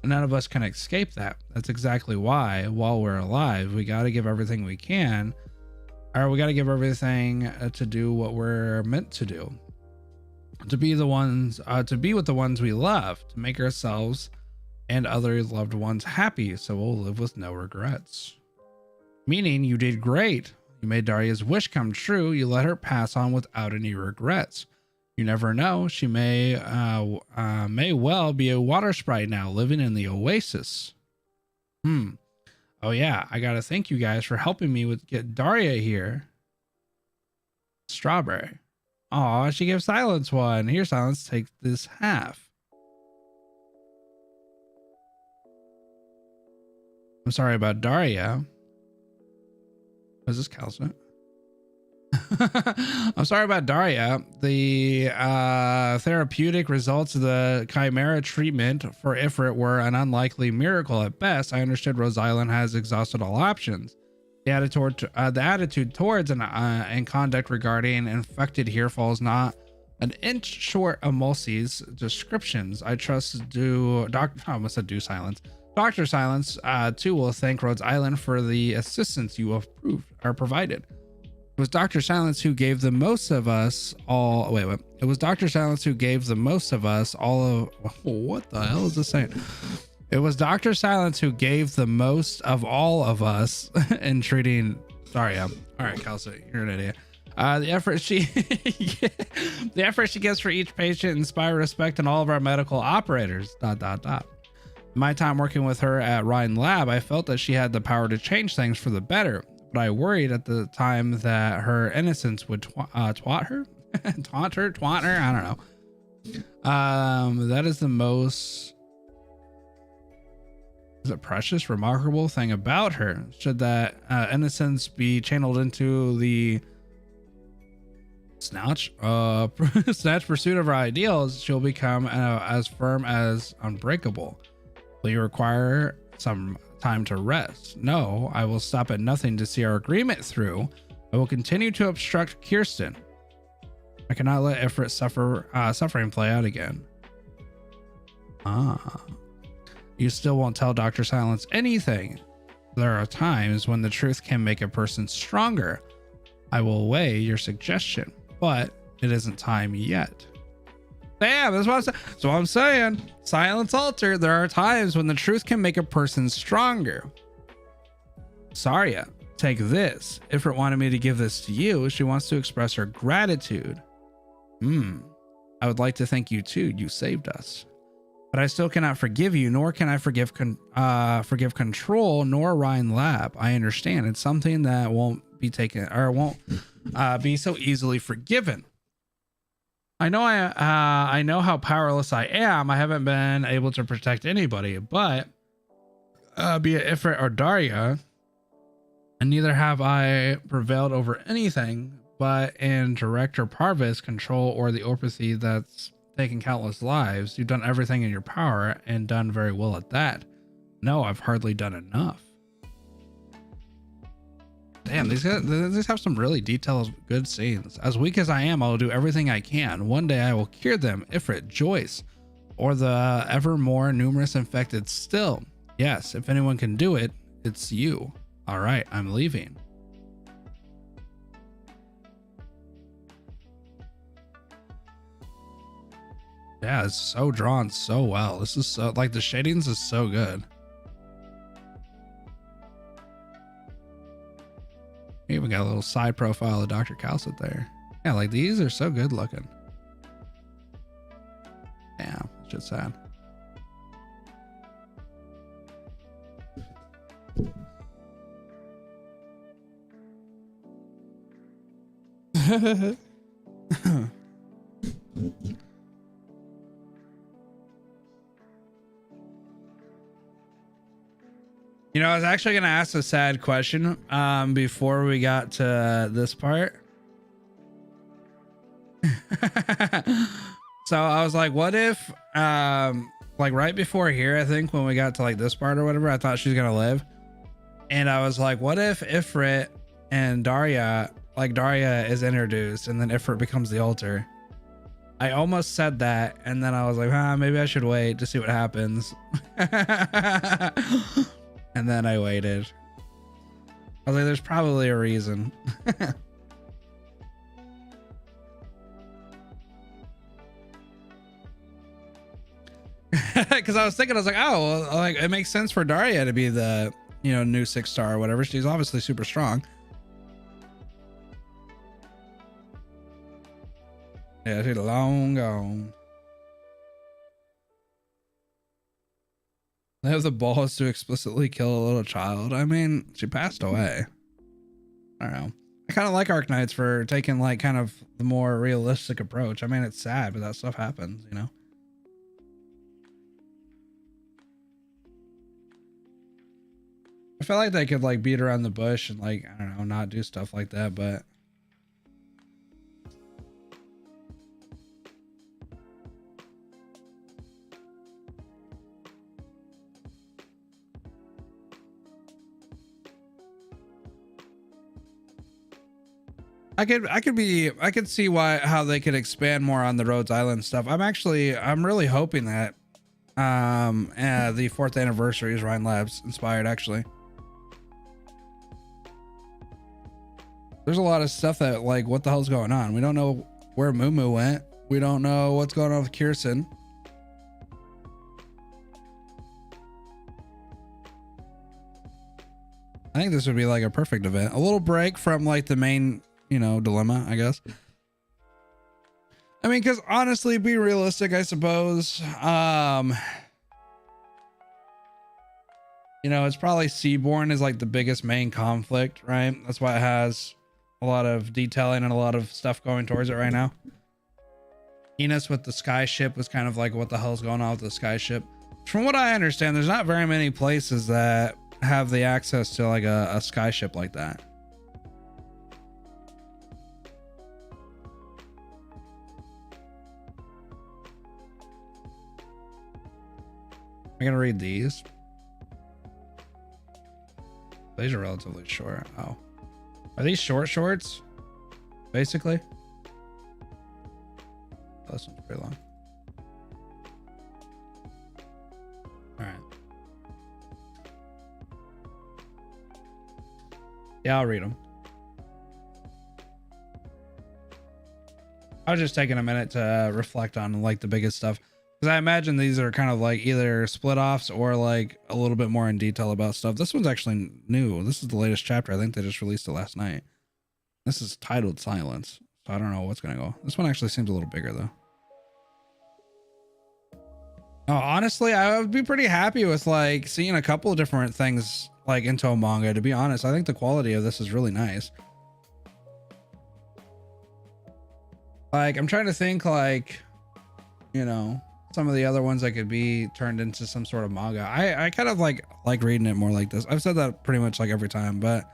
S1: And none of us can escape that. That's exactly why, while we're alive, we got to give everything we can, or we got to give everything to do what we're meant to do. To be the ones, to be with the ones we love, to make ourselves and other loved ones happy, so we'll live with no regrets. Meaning, you did great. You made Daria's wish come true. You let her pass on without any regrets. You never know. She may well be a water sprite now, living in the oasis. Oh yeah, I gotta thank you guys for helping me with get Daria here. Strawberry. Aw, she gives Silence one. Here, Silence, take this half. I'm sorry about Daria. Was this calcite? I'm sorry about Daria. The therapeutic results of the chimera treatment for Ifrit were an unlikely miracle at best. I understood Rose Island has exhausted all options. The attitude towards and conduct regarding infected here falls not an inch short of Mulsey's descriptions. I trust Dr. Silence too will thank Rhodes Island for the assistance you have provided. It was Dr. Silence who gave the most of us all. Wait. It was Dr. Silence who gave the most of us all of. What the hell is this saying? It was Dr. Silence who gave the most of all of us in treating Daria. All right, Kelsey, you're an idiot. The effort she gives for each patient inspire respect in all of our medical operators. ... My time working with her at Rhine Lab, I felt that she had the power to change things for the better. But I worried at the time that her innocence would twat her. I don't know. That is the most precious, remarkable thing about her. Should that innocence be channeled into the snatch pursuit of her ideals, she'll become as firm as unbreakable. Will you require some time to rest? No, I will stop at nothing to see our agreement through. I will continue to obstruct Kirsten. I cannot let Ifrit suffering play out again. You still won't tell Dr. Silence anything. There are times when the truth can make a person stronger. I will weigh your suggestion, but it isn't time yet. Damn, that's what I'm saying. Silence alter. There are times when the truth can make a person stronger. Saria, take this. Ifrit wanted me to give this to you. She wants to express her gratitude. I would like to thank you too. You saved us. But I still cannot forgive you, nor can I forgive Control, nor Rhine Lab. I understand. It's something that won't be taken or won't be so easily forgiven. I know how powerless I am. I haven't been able to protect anybody, but be it Ifrit or Daria, and neither have I prevailed over anything but in Director Parvis control or the opathy that's taken countless lives. You've done everything in your power and done very well at that. No, I've hardly done enough. Damn, these guys have some really detailed, good scenes. As weak as I am, I will do everything I can. One day I will cure them, Ifrit, Joyce, or the ever more numerous infected still. Yes, if anyone can do it, it's you. All right, I'm leaving. Yeah, it's so drawn so well. This is so, like, the shadings is so good. We even got a little side profile of Dr. Calcit there. Yeah, like, these are so good looking. Damn, it's just sad. You know, I was actually going to ask a sad question before we got to this part. So I was like, what if, like right before here, I think when we got to like this part or whatever, I thought she was going to live. And I was like, what if Ifrit and Daria, like Daria is introduced and then Ifrit becomes the altar? I almost said that. And then I was like, maybe I should wait to see what happens. And then I waited. I was like, there's probably a reason. Because I was thinking, I was like, oh, well, like it makes sense for Daria to be the, you know, new 6-star or whatever. She's obviously super strong. Yeah, she's long gone. They have the balls to explicitly kill a little child. I mean, she passed away. I don't know. I kind of like Arknights for taking like kind of the more realistic approach. I mean, it's sad, but that stuff happens, you know? I feel like they could like beat around the bush and like, I don't know, not do stuff like that, but I could see how they could expand more on the Rhodes Island stuff. I'm really hoping that the 4th anniversary is Rhine Labs inspired. Actually, there's a lot of stuff that like, what the hell's going on? We don't know where Moo went. We don't know what's going on with Kirsten. I think this would be like a perfect event, a little break from like the main, you know, dilemma, I guess. I mean, because honestly, be realistic, I suppose. You know, it's probably Seaborn is like the biggest main conflict, right? That's why it has a lot of detailing and a lot of stuff going towards it right now. Enos with the sky ship was kind of like, what the hell's going on with the sky ship? From what I understand, there's not very many places that have the access to like a sky ship like that. I'm gonna read these. These are relatively short. Oh, are these shorts? Basically. Oh, this one's pretty long. All right. Yeah, I'll read them. I was just taking a minute to reflect on like the biggest stuff, because I imagine these are kind of like either split offs or like a little bit more in detail about stuff. This one's actually new. This is the latest chapter. I think they just released it last night. This is titled Silence, so I don't know what's gonna go. This one actually seems a little bigger though. Oh, honestly, I would be pretty happy with like seeing a couple of different things like into a manga, to be honest. I think the quality of this is really nice. Like, I'm trying to think like, you know, some of the other ones that could be turned into some sort of manga. I kind of like reading it more like this. I've said that pretty much like every time, but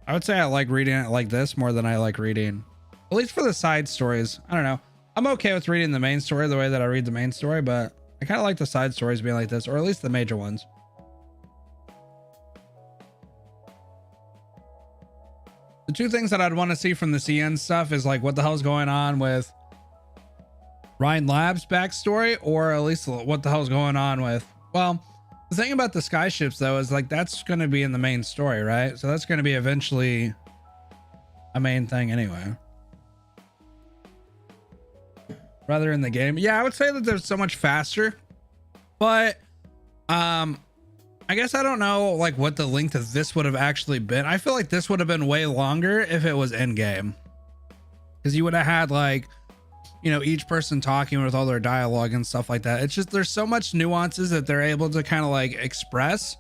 S1: I would say I like reading it like this more than I like reading, at least for the side stories. I don't know. I'm okay with reading the main story the way that I read the main story, but I kind of like the side stories being like this, or at least the major ones. The two things that I'd want to see from the CN stuff is like, what the hell's going on with Rhine Lab's backstory, or at least what the hell's going on with, well, the thing about the sky ships though is like, that's going to be in the main story, right? So that's going to be eventually a main thing anyway, rather in the game. Yeah, I would say that they're so much faster, but I guess I don't know like what the length of this would have actually been. I feel like this would have been way longer if it was end game, because you would have had like, you know, each person talking with all their dialogue and stuff like that. It's just, there's so much nuances that they're able to kind of like express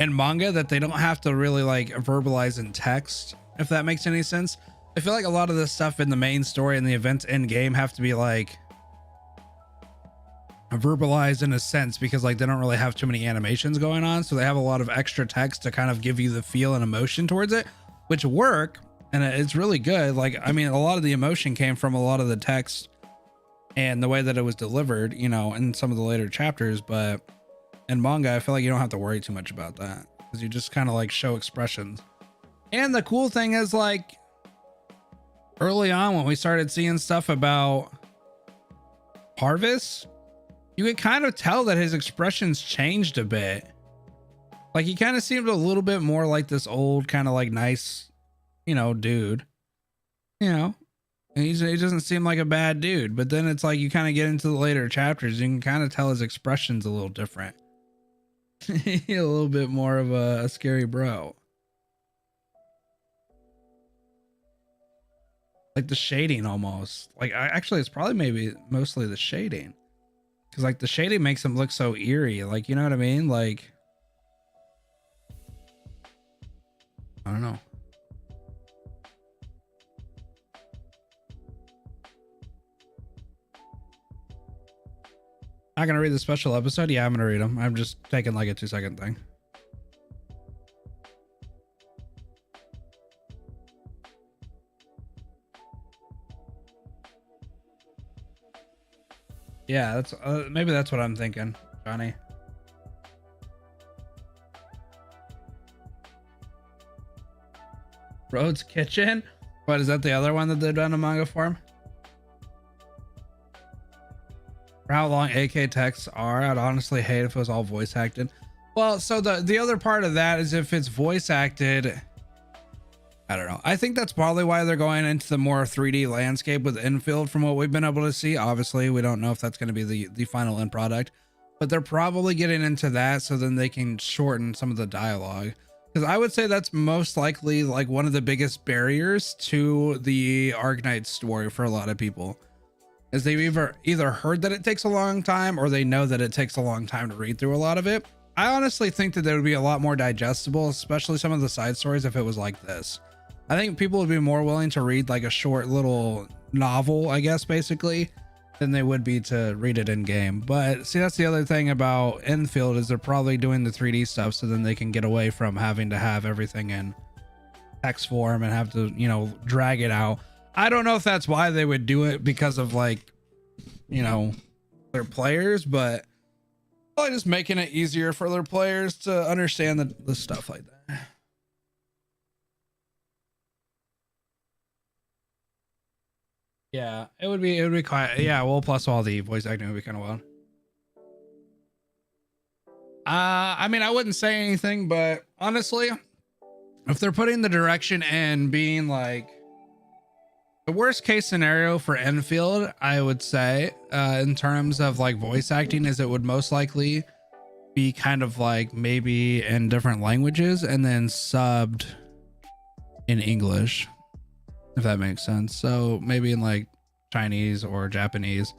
S1: in manga that they don't have to really like verbalize in text, if that makes any sense. I feel like a lot of this stuff in the main story and the events end game have to be like verbalized in a sense, because like they don't really have too many animations going on, so they have a lot of extra text to kind of give you the feel and emotion towards it, which work, and it's really good. Like, I mean, a lot of the emotion came from a lot of the text and the way that it was delivered, you know, in some of the later chapters. But in manga, I feel like you don't have to worry too much about that, because you just kind of like show expressions. And the cool thing is, like, early on when we started seeing stuff about Parvis, you could kind of tell that his expressions changed a bit. Like, he kind of seemed a little bit more like this old kind of like nice, you know, dude, you know, and he doesn't seem like a bad dude. But then it's like, you kind of get into the later chapters, you can kind of tell his expressions a little different. A little bit more of a scary bro. like the shading almost. Like actually it's probably maybe mostly the shading. Cause like the shading makes them look so eerie. Like, you know what I mean? Like, I don't know. Not gonna read the special episode. Yeah, I'm gonna read them. I'm just taking like a 2-second thing. Yeah, that's maybe that's what I'm thinking, Johnny. Rhodes Kitchen? What is that, the other one that they've done a manga form? For how long AK texts are, I'd honestly hate if it was all voice acted. Well, so the other part of that is if it's voice acted, I don't know. I think that's probably why they're going into the more 3D landscape with infield from what we've been able to see. Obviously, we don't know if that's going to be the final end product, but they're probably getting into that so then they can shorten some of the dialogue. Because I would say that's most likely like one of the biggest barriers to the Arknights story for a lot of people. Is they've either heard that it takes a long time or they know that it takes a long time to read through a lot of it. I honestly think that they would be a lot more digestible, especially some of the side stories if it was like this. I think people would be more willing to read like a short little novel, I guess, basically, than they would be to read it in game. But see, that's the other thing about Enfield is they're probably doing the 3D stuff so then they can get away from having to have everything in text form and have to, you know, drag it out. I don't know if that's why they would do it because of like, you know, their players, but probably just making it easier for their players to understand the stuff like that. Yeah, it would be quite, yeah, well, plus all the voice acting would be kind of wild. I mean, I wouldn't say anything, but honestly, if they're putting the direction and being like the worst case scenario for Enfield, I would say, in terms of like voice acting, is it would most likely be kind of like maybe in different languages and then subbed in English, if that makes sense. So maybe in like Chinese or Japanese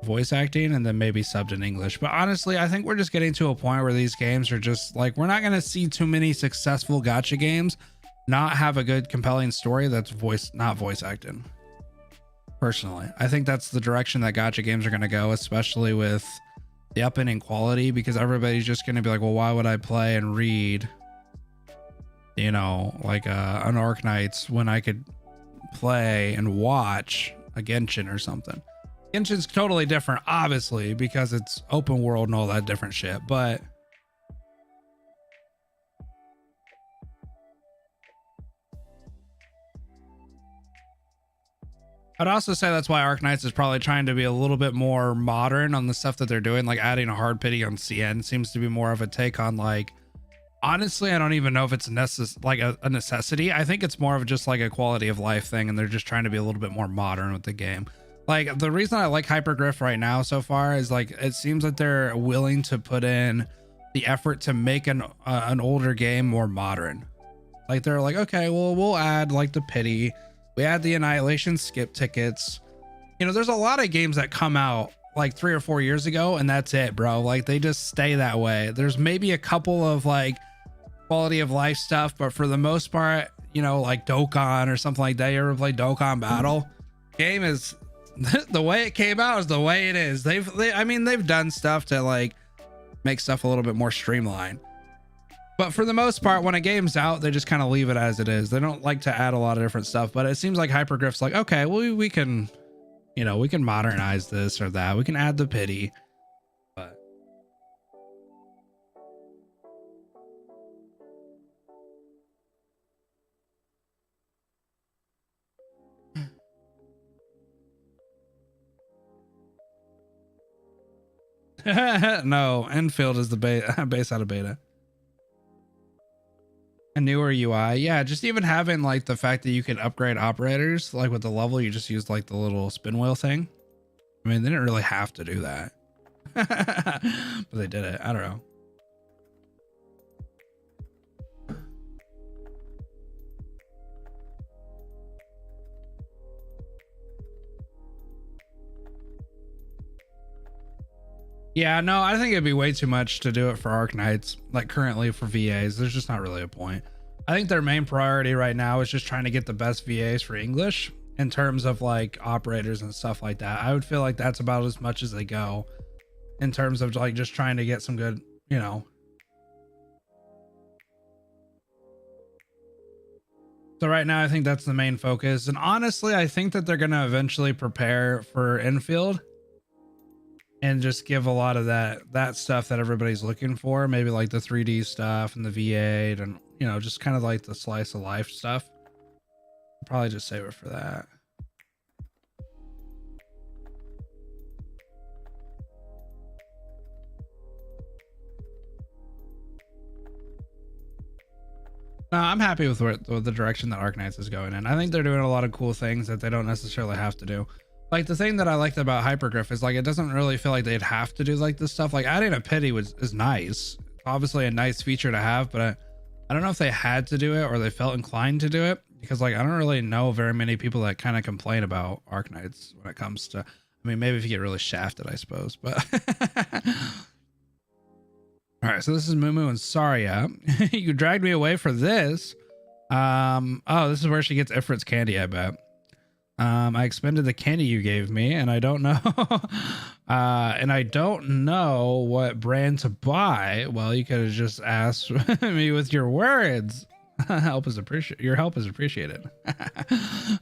S1: voice acting and then maybe subbed in English. But honestly, I think we're just getting to a point where these games are just like, we're not going to see too many successful gacha games not have a good compelling story that's not voice acted. Personally, I think that's the direction that gacha games are going to go, especially with the up in quality, because everybody's just going to be like, well, why would I play and read, you know, like an Arknights when I could play and watch a Genshin or something. Genshin's totally different, obviously, because it's open world and all that different shit, but I'd also say that's why Arknights is probably trying to be a little bit more modern on the stuff that they're doing, like adding a hard pity on CN seems to be more of a take on like, honestly, I don't even know if it's a necessity. I think it's more of just like a quality of life thing, and they're just trying to be a little bit more modern with the game. Like the reason I like Hypergriff right now so far is like, it seems like they're willing to put in the effort to make an older game more modern. Like they're like, okay, well, we'll add like the pity. We add the Annihilation skip tickets. You know, there's a lot of games that come out like 3 or 4 years ago and that's it, bro. Like they just stay that way. There's maybe a couple of like quality of life stuff, but for the most part, you know, like Dokkan or something like that. You ever play Dokkan Battle? Game is the way it came out is the way it is. I mean, they've done stuff to like make stuff a little bit more streamlined. But for the most part, when a game's out, they just kind of leave it as it is. They don't like to add a lot of different stuff, but it seems like Hypergriff's like, okay, well, we can, you know, we can modernize this or that. We can add the pity. But no, Enfield is the base out of beta. A newer UI. Yeah, just even having like the fact that you can upgrade operators, like with the level, you just use like the little spin wheel thing. I mean, they didn't really have to do that, but they did it. I don't know. Yeah, no, I think it'd be way too much to do it for Arknights. Like currently for VAs, there's just not really a point. I think their main priority right now is just trying to get the best VAs for English in terms of like operators and stuff like that. I would feel like that's about as much as they go in terms of like just trying to get some good, you know. So right now I think that's the main focus. And honestly, I think that they're going to eventually prepare for infield and just give a lot of that stuff that everybody's looking for, maybe like the 3D stuff and the V8 and, you know, just kind of like the slice of life stuff. I'll probably just save it for that. No, I'm happy with the direction that Arknights is going in. I think they're doing a lot of cool things that they don't necessarily have to do. Like the thing that I liked about Hypergriff is like it doesn't really feel like they'd have to do like this stuff. Like adding a pity is nice. Obviously a nice feature to have, but I don't know if they had to do it or they felt inclined to do it, because like I don't really know very many people that kind of complain about Arknights when it comes to, I mean, maybe if you get really shafted, I suppose, but all right, so this is Mumu and Saria. You dragged me away for this. Oh, this is where she gets Ifrit's candy, I bet. I expended the candy you gave me, and I don't know and I don't know what brand to buy. Well, you could have just asked me with your words. Your help is appreciated.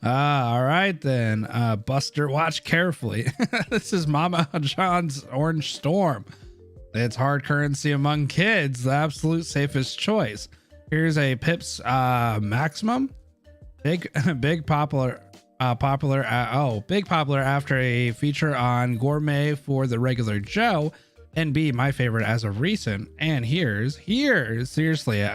S1: All right then. Buster, watch carefully. This is Mama John's Orange Storm. It's hard currency among kids, the absolute safest choice. Here's a Pips Maximum. Big popular after a feature on Gourmet for the regular Joe, and B, my favorite as of recent. And here's seriously,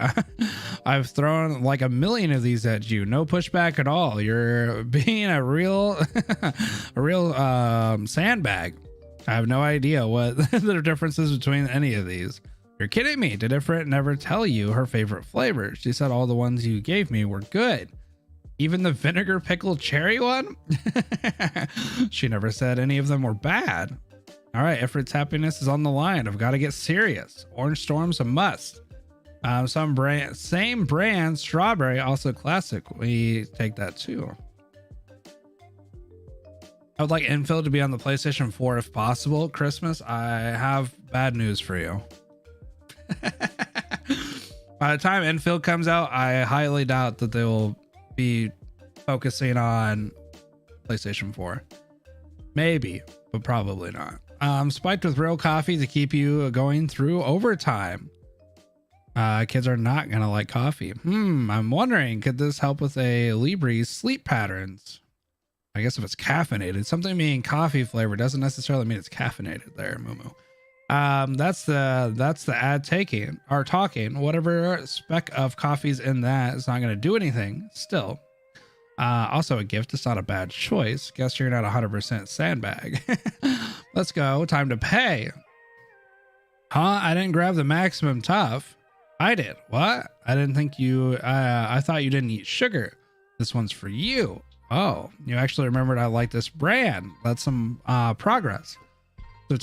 S1: I've thrown like a million of these at you, no pushback at all. You're being a real sandbag. I have no idea what the difference is between any of these. You're kidding me. Did Ifrit never tell you her favorite flavor? She said all the ones you gave me were good. Even the vinegar pickled cherry one? She never said any of them were bad. All right, Ifrit's happiness is on the line. I've got to get serious. Orange Storm's a must. Same brand, strawberry, also classic. We take that too. I would like Infill to be on the PlayStation 4 if possible. Christmas, I have bad news for you. By the time Infill comes out, I highly doubt that they will be focusing on PlayStation 4. Maybe, but probably not. Spiked with real coffee to keep you going through overtime. Kids are not gonna like coffee. I'm wondering, could this help with a Libri's sleep patterns? I guess if it's caffeinated, something being coffee flavor doesn't necessarily mean it's caffeinated there, Mumu. That's the ad talking. Whatever speck of coffee's in that is not going to do anything still. Also a gift is not a bad choice. Guess you're not 100% sandbag. Let's go. Time to pay. Huh? I didn't grab the maximum tough. I did. What? I didn't think you, I thought you didn't eat sugar. This one's for you. Oh, you actually remembered I like this brand. That's some progress. So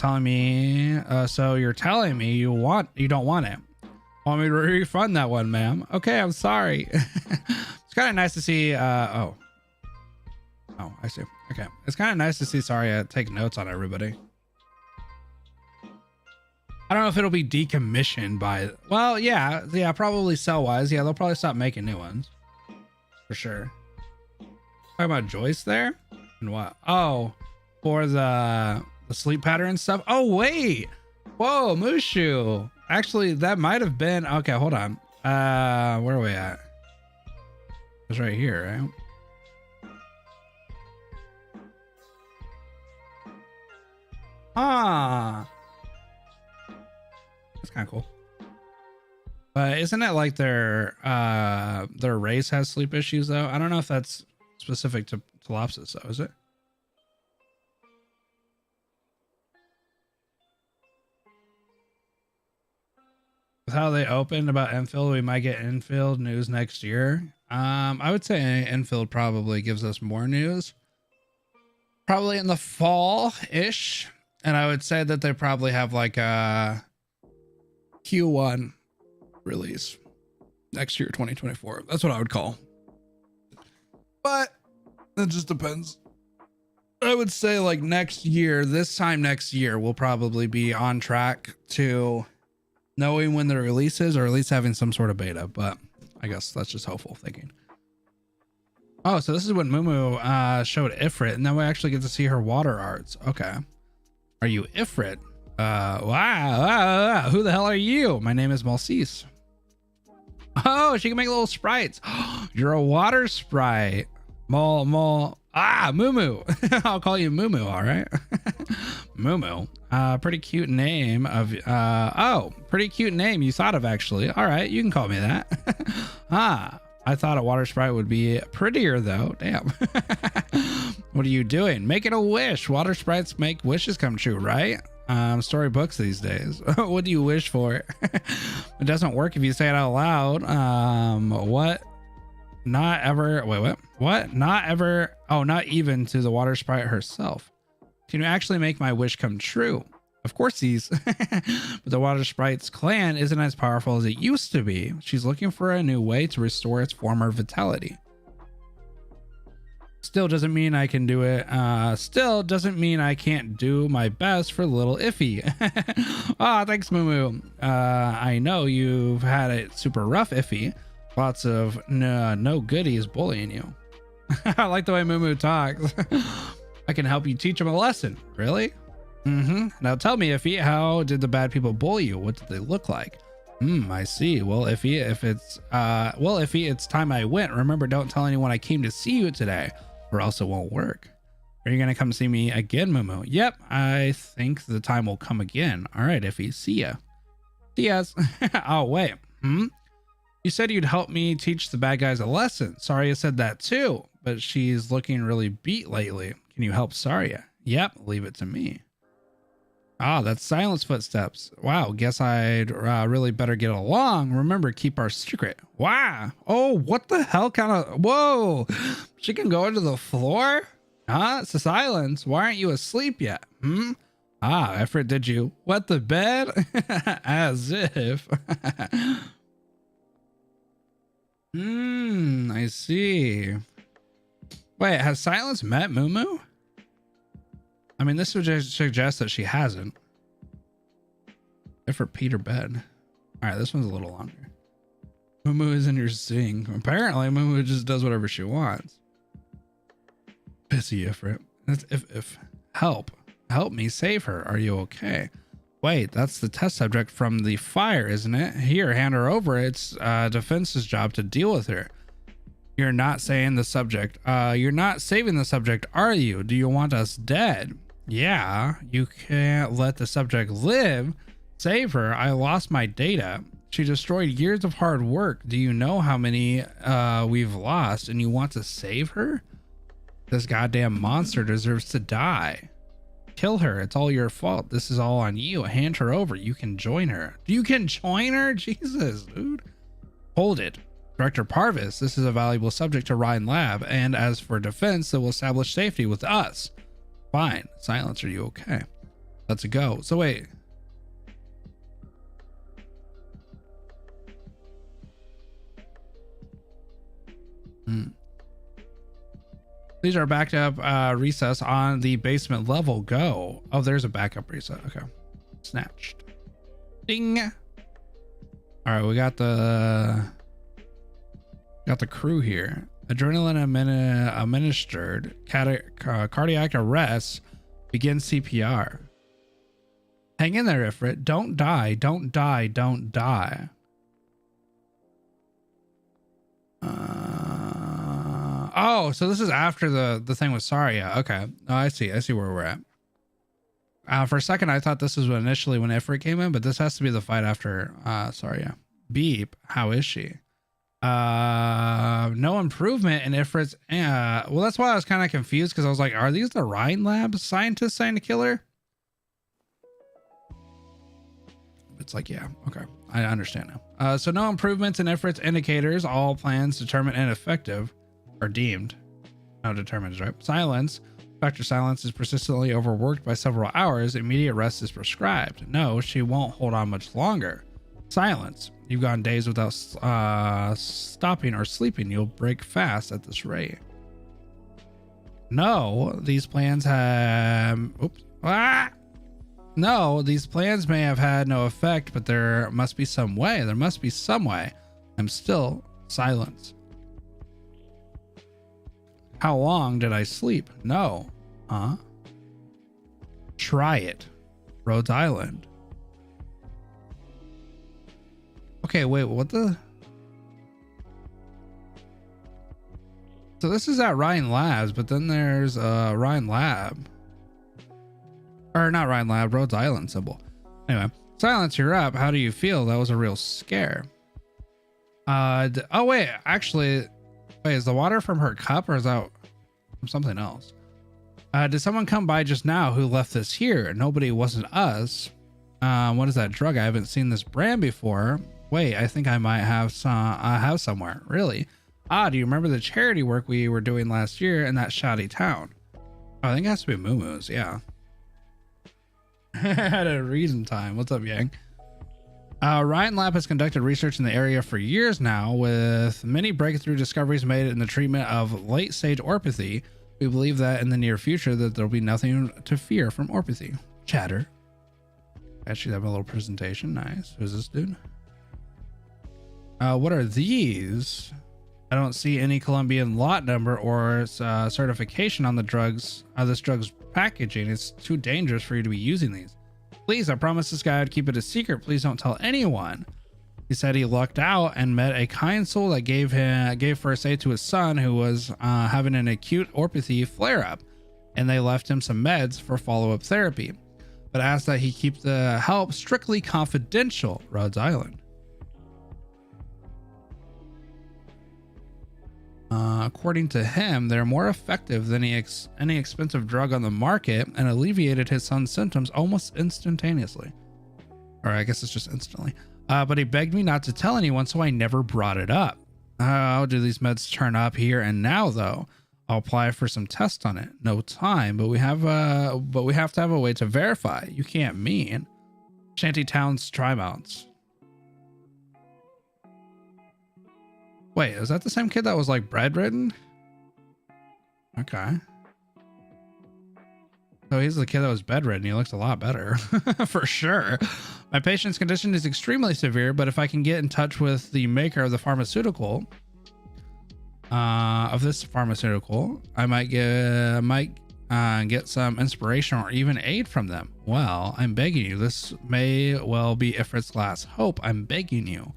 S1: you're telling me you don't want it. Want me to refund that one, ma'am? Okay, I'm sorry. It's kind of nice to see. Oh, I see. Okay, it's kind of nice to see Saria take notes on everybody. I don't know if it'll be decommissioned by. Well, yeah, probably sell wise. Yeah, they'll probably stop making new ones for sure. Talking about Joyce there and what? Oh, for the sleep pattern stuff. Oh wait, whoa, Mushu. Actually, that might have been okay. Hold on. Where are we at? It's right here, right? Ah, that's kind of cool. But isn't it like their race has sleep issues though? I don't know if that's specific to Telopsis though, is it? With how they opened about Enfield, we might get Enfield news next year. I would say Enfield probably gives us more news. Probably in the fall-ish. And I would say that they probably have like a Q1 release next year, 2024. That's what I would call. But it just depends. I would say like next year, this time next year, we'll probably be on track to knowing when the release is, or at least having some sort of beta. But I guess that's just hopeful thinking. Oh, so this is when Mumu showed Ifrit, and now we actually get to see her water arts. Okay. Are you Ifrit? Wow. Who the hell are you? My name is Malcease. Oh, she can make little sprites. You're a water sprite. Mumu. I'll call you Mumu, all right? Mumu. Pretty cute name of, pretty cute name you thought of, actually. All right, you can call me that. I thought a water sprite would be prettier, though. Damn. What are you doing? Making a wish. Water sprites make wishes come true, right? Storybooks these days. What do you wish for? It doesn't work if you say it out loud. What? Not ever. Wait, what? What? Not ever. Oh, not even to the water sprite herself. Can you actually make my wish come true? Of course he's. But the water sprite's clan isn't as powerful as it used to be. She's looking for a new way to restore its former vitality. Still doesn't mean I can do it. Still doesn't mean I can't do my best for little Iffy. Thanks, Mumu. I know you've had it super rough, Iffy. Lots of no goodies bullying you. I like the way Mumu talks. I can help you teach him a lesson. Really? Now tell me, Iffy, how did the bad people bully you? What did they look like? I see. Well, Iffy, Iffy, it's time I went. Remember, don't tell anyone I came to see you today, or else it won't work. Are you gonna come see me again, Mumu? Yep, I think the time will come again. All right, Iffy, see ya. See ya. Oh, wait. You said you'd help me teach the bad guys a lesson. Saria said that too, but she's looking really beat lately. Can you help Saria? Yep, leave it to me. That's Silence footsteps. Wow, guess I'd really better get along. Remember, keep our secret. Wow. Oh, what the hell kind of... Whoa. She can go into the floor? It's a Silence. Why aren't you asleep yet? Effort, did you wet the bed? As if. I see. Wait, has Silence met Mumu? I mean, this would just suggest that she hasn't. If for Peter bed. All right, this one's a little longer. Mumu is in your sing. Apparently, Mumu just does whatever she wants. Pissy Ifrit. That's if help me save her. Are you okay? Wait, that's the test subject from the fire, isn't it? Here, hand her over. It's defense's job to deal with her. You're not saying the subject. You're not saving the subject, are you? Do you want us dead? Yeah, you can't let the subject live. Save her. I lost my data. She destroyed years of hard work. Do you know how many we've lost, and you want to save her? This goddamn monster deserves to die. Kill her. It's all your fault. This is all on you. Hand her over. You can join her. You can join her? Jesus, dude. Hold it. Director Parvis, this is a valuable subject to Rhine Lab, and as for defense, that will establish safety with us. Fine. Silence, are you okay? Let's go. So wait. These are backed up recess on the basement level. Go. Oh, there's a backup reset. Okay. Snatched. Ding. All right, we got the crew here. Adrenaline administered. Cardiac arrest. Begin CPR. Hang in there, Ifrit. Don't die. Don't die. Don't die. Oh, so this is after the thing with Saria. Okay. Oh, I see where we're at. For a second, I thought this was initially when Ifrit came in, but this has to be the fight after Saria. Beep. How is she? No improvement in Ifrit's. Well, that's why I was kind of confused, because I was like, are these the Rhine Lab scientists trying to kill her? It's like, yeah, okay, I understand now. So no improvements in Ifrit's indicators. All plans determined ineffective, or deemed. No, determined is right. Silence. Dr. Silence is persistently overworked by several hours. Immediate rest is prescribed. No, she won't hold on much longer. Silence. You've gone days without stopping or sleeping. You'll break fast at this rate. No, these plans have... Oops. Ah! No, these plans may have had no effect, but there must be some way. There must be some way. I'm still silent. How long did I sleep? No. Huh? Try it. Rhode Island. Okay, wait, what the? So this is at Rhine Labs, but then there's Rhine Lab. Or not Rhine Lab, Rhode Island symbol. Anyway, Silence, you're up. How do you feel? That was a real scare. Oh wait, actually, wait, is the water from her cup or is that from something else? Did someone come by just now who left this here? Nobody, wasn't us. What is that drug? I haven't seen this brand before. Wait, I think I might have somewhere. Really? Ah, do you remember the charity work we were doing last year in that shoddy town? Oh, I think it has to be Moo-Moo's, yeah. Had a reason time. What's up, Yang? Rhine Lab has conducted research in the area for years now, with many breakthrough discoveries made in the treatment of late-stage orpathy. We believe that in the near future that there'll be nothing to fear from orpathy. Chatter. Actually, have a little presentation. Nice. Who's this dude? What are these? I don't see any Colombian lot number or certification on the drugs. This drug's packaging. It's too dangerous for you to be using these. Please, I promised this guy I'd keep it a secret. Please don't tell anyone. He said he lucked out and met a kind soul that gave first aid to his son who was having an acute orpathy flare-up, and they left him some meds for follow-up therapy, but asked that he keep the help strictly confidential. Rhode Island. According to him, they're more effective than any expensive drug on the market and alleviated his son's symptoms almost instantaneously. Or I guess it's just instantly. But he begged me not to tell anyone, so I never brought it up. How do these meds turn up here and now, though? I'll apply for some tests on it. No time, but we have to have a way to verify. You can't mean. Shantytown's Trimounts. Wait, is that the same kid that was like bedridden? Okay. So he's the kid that was bedridden. He looks a lot better for sure. My patient's condition is extremely severe, but if I can get in touch with the maker of the pharmaceutical, I might get some inspiration or even aid from them. Well, I'm begging you. This may well be Ifrit's last hope. I'm begging you.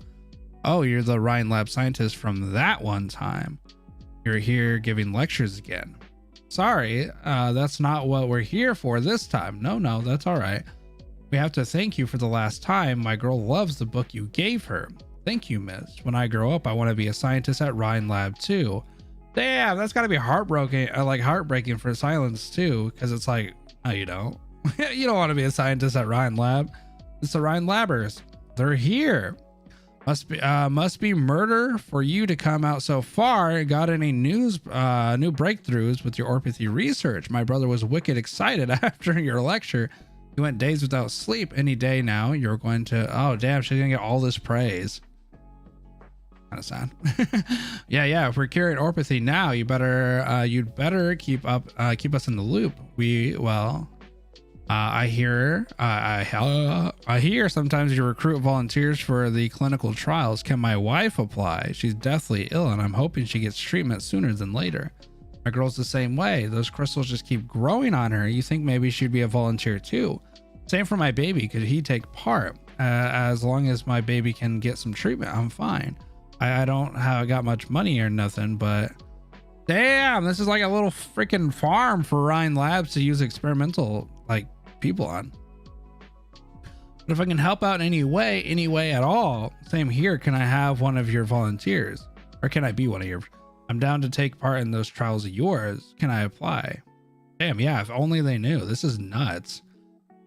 S1: Oh, you're the Rhine Lab scientist from that one time. You're here giving lectures again. Sorry, that's not what we're here for this time. No, that's all right. We have to thank you for the last time. My girl loves the book you gave her. Thank you, miss. When I grow up, I want to be a scientist at Rhine Lab too. Damn, that's got to be heartbreaking for Silence too, because it's like, no, you don't. You don't want to be a scientist at Rhine Lab. It's the Rhine Labbers. They're here. Must be murder for you to come out so far. Got any new breakthroughs with your orpathy research? My brother was wicked excited after your lecture. He went days without sleep. Any day now, you're going to... Oh, damn, she's gonna get all this praise. Kind of sad. Yeah. If we're curing orpathy now, you'd better keep us in the loop. I hear sometimes you recruit volunteers for the clinical trials. Can my wife apply? She's deathly ill and I'm hoping she gets treatment sooner than later. My girl's the same way. Those crystals just keep growing on her. You think maybe she'd be a volunteer too? Same for my baby. Could he take part? As long as my baby can get some treatment, I'm fine. I don't have got much money or nothing, but damn, this is like a little freaking farm for Rhine Labs to use experimental people on. But if I can help out in any way at all, same here. Can I have one of your volunteers, or can I be one of your? I'm down to take part in those trials of yours. Can I apply? Damn, yeah. If only they knew. This is nuts.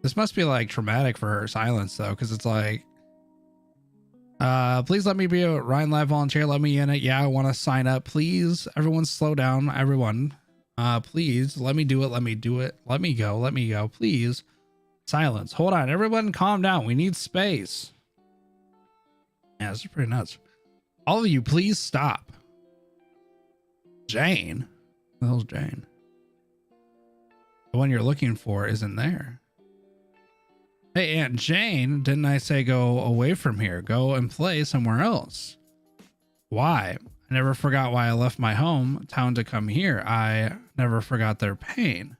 S1: This must be like traumatic for her. Silence though, because it's like, please let me be a Rhine Lab volunteer. Let me in it. Yeah, I want to sign up. Please, everyone, slow down. Everyone. Please let me do it. Let me do it. Let me go. Let me go. Please. Silence. Hold on. Everyone calm down. We need space. Yeah, this is pretty nuts. All of you, please stop. Jane? What the hell's Jane? The one you're looking for isn't there. Hey, Aunt Jane, didn't I say go away from here? Go and play somewhere else. Why? I never forgot why I left my hometown to come here. I never forgot their pain.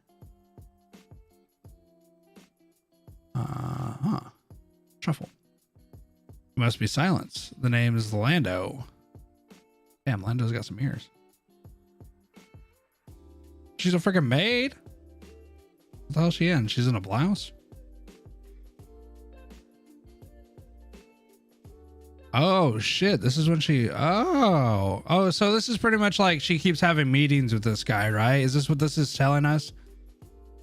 S1: Shuffle. It must be Silence. The name is Lando. Damn, Lando's got some ears. She's a freaking maid? What the hell is she in? She's in a blouse? Oh shit, this is when she so this is pretty much like she keeps having meetings with this guy, right? Is this what this is telling us?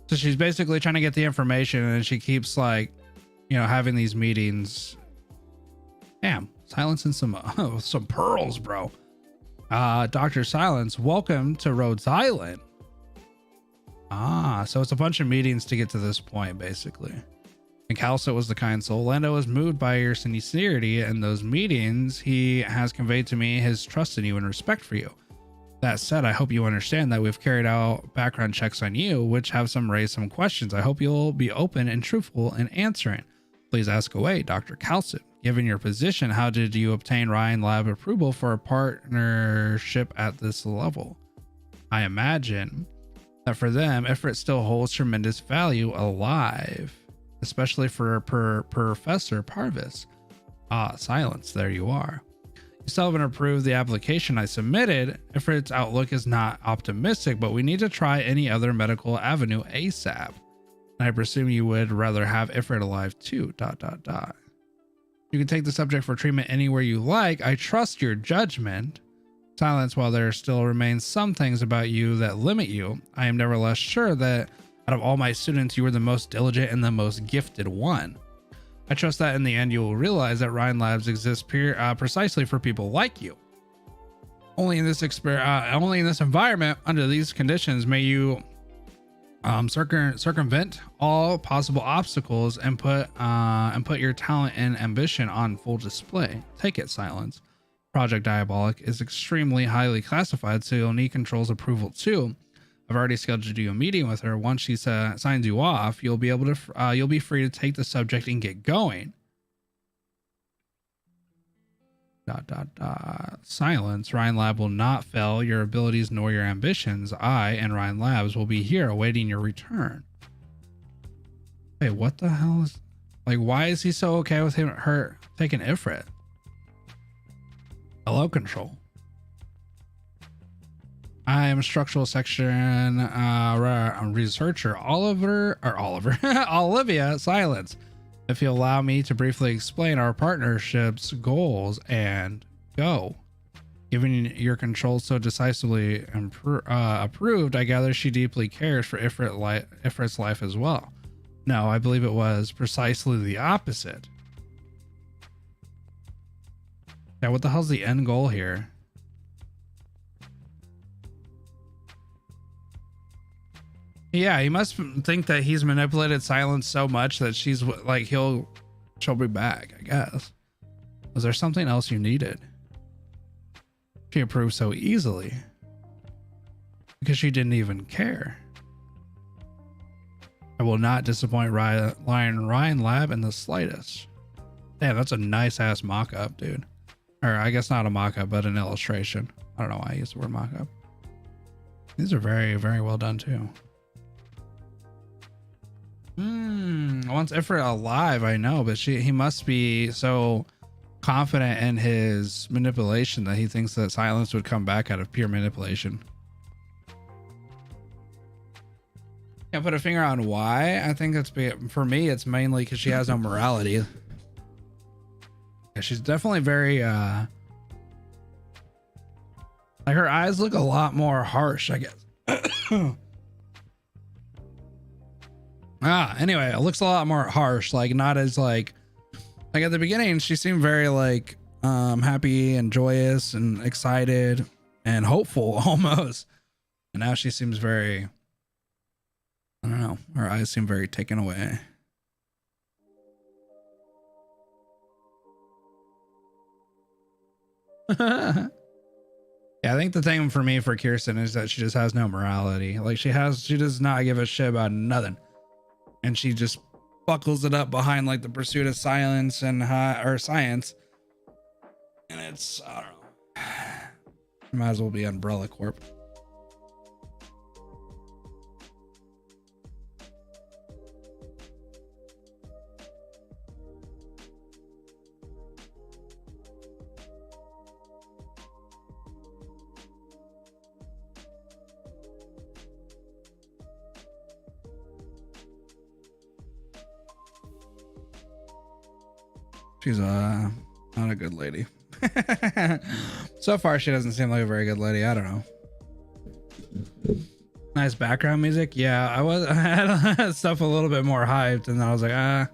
S1: So she's basically trying to get the information and she keeps like, you know, having these meetings. Damn, Silence and some pearls, bro. Dr. Silence, welcome to Rhodes Island. So it's a bunch of meetings to get to this point, basically. And Calcit was the kind soul. Lando was moved by your sincerity in those meetings. He has conveyed to me his trust in you and respect for you. That said, I hope you understand that we've carried out background checks on you, which have raised some questions. I hope you'll be open and truthful in answering. Please ask away, Dr. Calcit. Given your position, how did you obtain Rhine Lab approval for a partnership at this level? I imagine that for them, Ifrit still holds tremendous value alive, especially for Professor Parvis. Silence, there you are. You still haven't approved the application I submitted. Ifrit's outlook is not optimistic, but we need to try any other medical avenue ASAP. And I presume you would rather have Ifrit alive too, ... You can take the subject for treatment anywhere you like. I trust your judgment. Silence, while there still remains some things about you that limit you, I am nevertheless sure that out of all my students, you are the most diligent and the most gifted one. I trust that in the end, you will realize that Rhine Labs exists precisely for people like you. Only in this environment, under these conditions, may you circumvent all possible obstacles and put your talent and ambition on full display. Take it, Silence. Project Diabolic is extremely highly classified, so you'll need Control's approval too. I've already scheduled you a meeting with her. Once she signs you off, you'll be able to you'll be free to take the subject and get going. ... Silence. Rhine Lab will not fail your abilities nor your ambitions. I and Rhine Labs will be here awaiting your return. Hey, what the hell is, like, why is he so okay with her taking Ifrit? Hello, Control. I am a structural section researcher Olivia. Silence. If you allow me to briefly explain our partnership's goals and go. Given your Control so decisively approved, I gather she deeply cares for Ifrit's life as well. No, I believe it was precisely the opposite. Yeah, what the hell's the end goal here? Yeah, he must think that he's manipulated Silence so much that she's like, she'll be back, I guess. Was there something else you needed? She approved so easily because she didn't even care. I will not disappoint Rhine Lab in the slightest. Damn, that's a nice ass mock-up, dude. Or I guess not a mock-up, but an illustration. I don't know why I use the word mock-up. These are very, very well done too. Once Ifrit alive, I know, but he must be so confident in his manipulation that he thinks that Silence would come back out of pure manipulation. Can't put a finger on why. I think it's, for me, it's mainly because she has no morality. Yeah, she's definitely very like, her eyes look a lot more harsh, I guess. Anyway, it looks a lot more harsh, like not as like at the beginning she seemed very like happy and joyous and excited and hopeful almost, And now she seems very, I don't know, her eyes seem very taken away. Yeah, I think the thing for me for Kirsten is that she just has no morality. Like she does not give a shit about nothing. And she just buckles it up behind like the pursuit of silence and or science. And it's, I don't know. Might as well be Umbrella Corp. She's not a good lady. So far, she doesn't seem like a very good lady. I don't know. Nice background music. Yeah, I had stuff a little bit more hyped, and then I was like,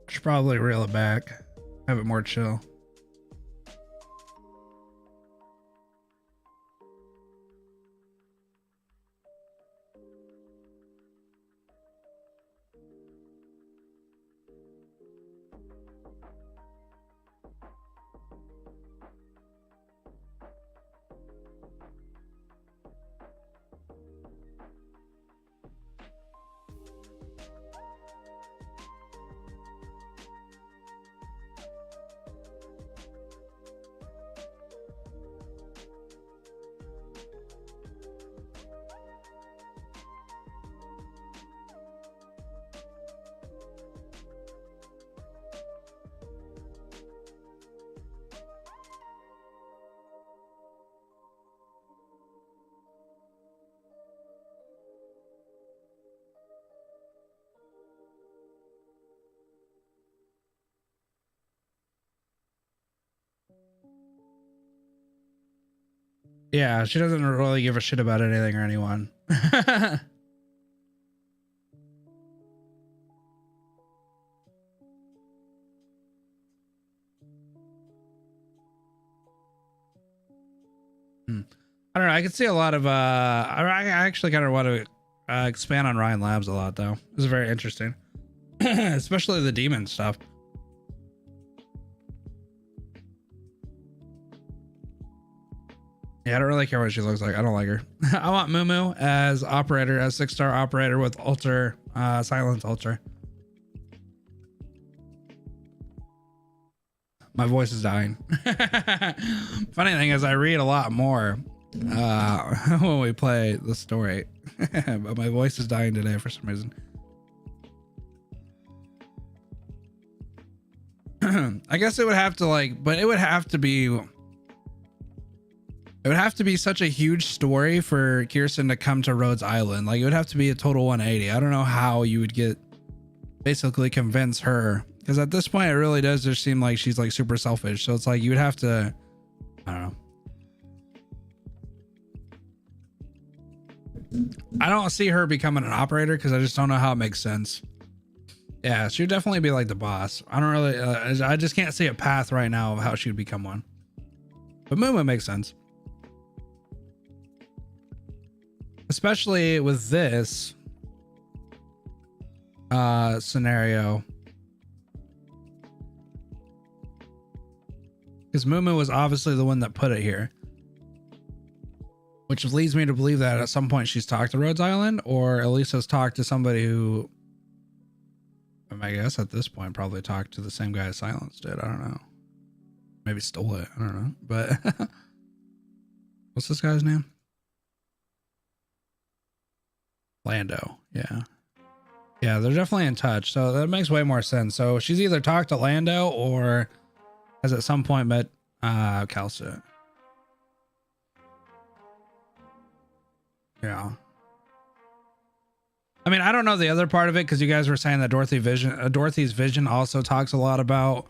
S1: should probably reel it back, have it more chill. Yeah, she doesn't really give a shit about anything or anyone. I don't know. I can see a lot of I actually kind of want to expand on Rhine Labs a lot though. This is very interesting. Especially the demon stuff. Yeah, I don't really care what she looks like. I don't like her. I want Mumu as operator, as 6-star operator with Alter, Silence Alter. My voice is dying. Funny thing is I read a lot more when we play the story. But my voice is dying today for some reason. I guess it would have to but it would have to be such a huge story for Kirsten to come to Rhodes Island. Like it would have to be a total 180. I don't know how you would basically convince her, because at this point it really does just seem like she's like super selfish. So it's like you would have to, I don't know. I don't see her becoming an operator because I just don't know how it makes sense. Yeah, she would definitely be like the boss. I don't really, I just can't see a path right now of how she would become one. But Mumu makes sense. Especially with this scenario. Because Mumu was obviously the one that put it here. Which leads me to believe that at some point she's talked to Rhodes Island, or at least has talked to somebody who, I guess at this point, probably talked to the same guy as Silence did. I don't know. Maybe stole it. I don't know. But what's this guy's name? Lando. Yeah. Yeah, they're definitely in touch. So that makes way more sense. So she's either talked to Lando or has at some point met Calcit. Yeah. I mean, I don't know the other part of it because you guys were saying that Dorothy's vision also talks a lot about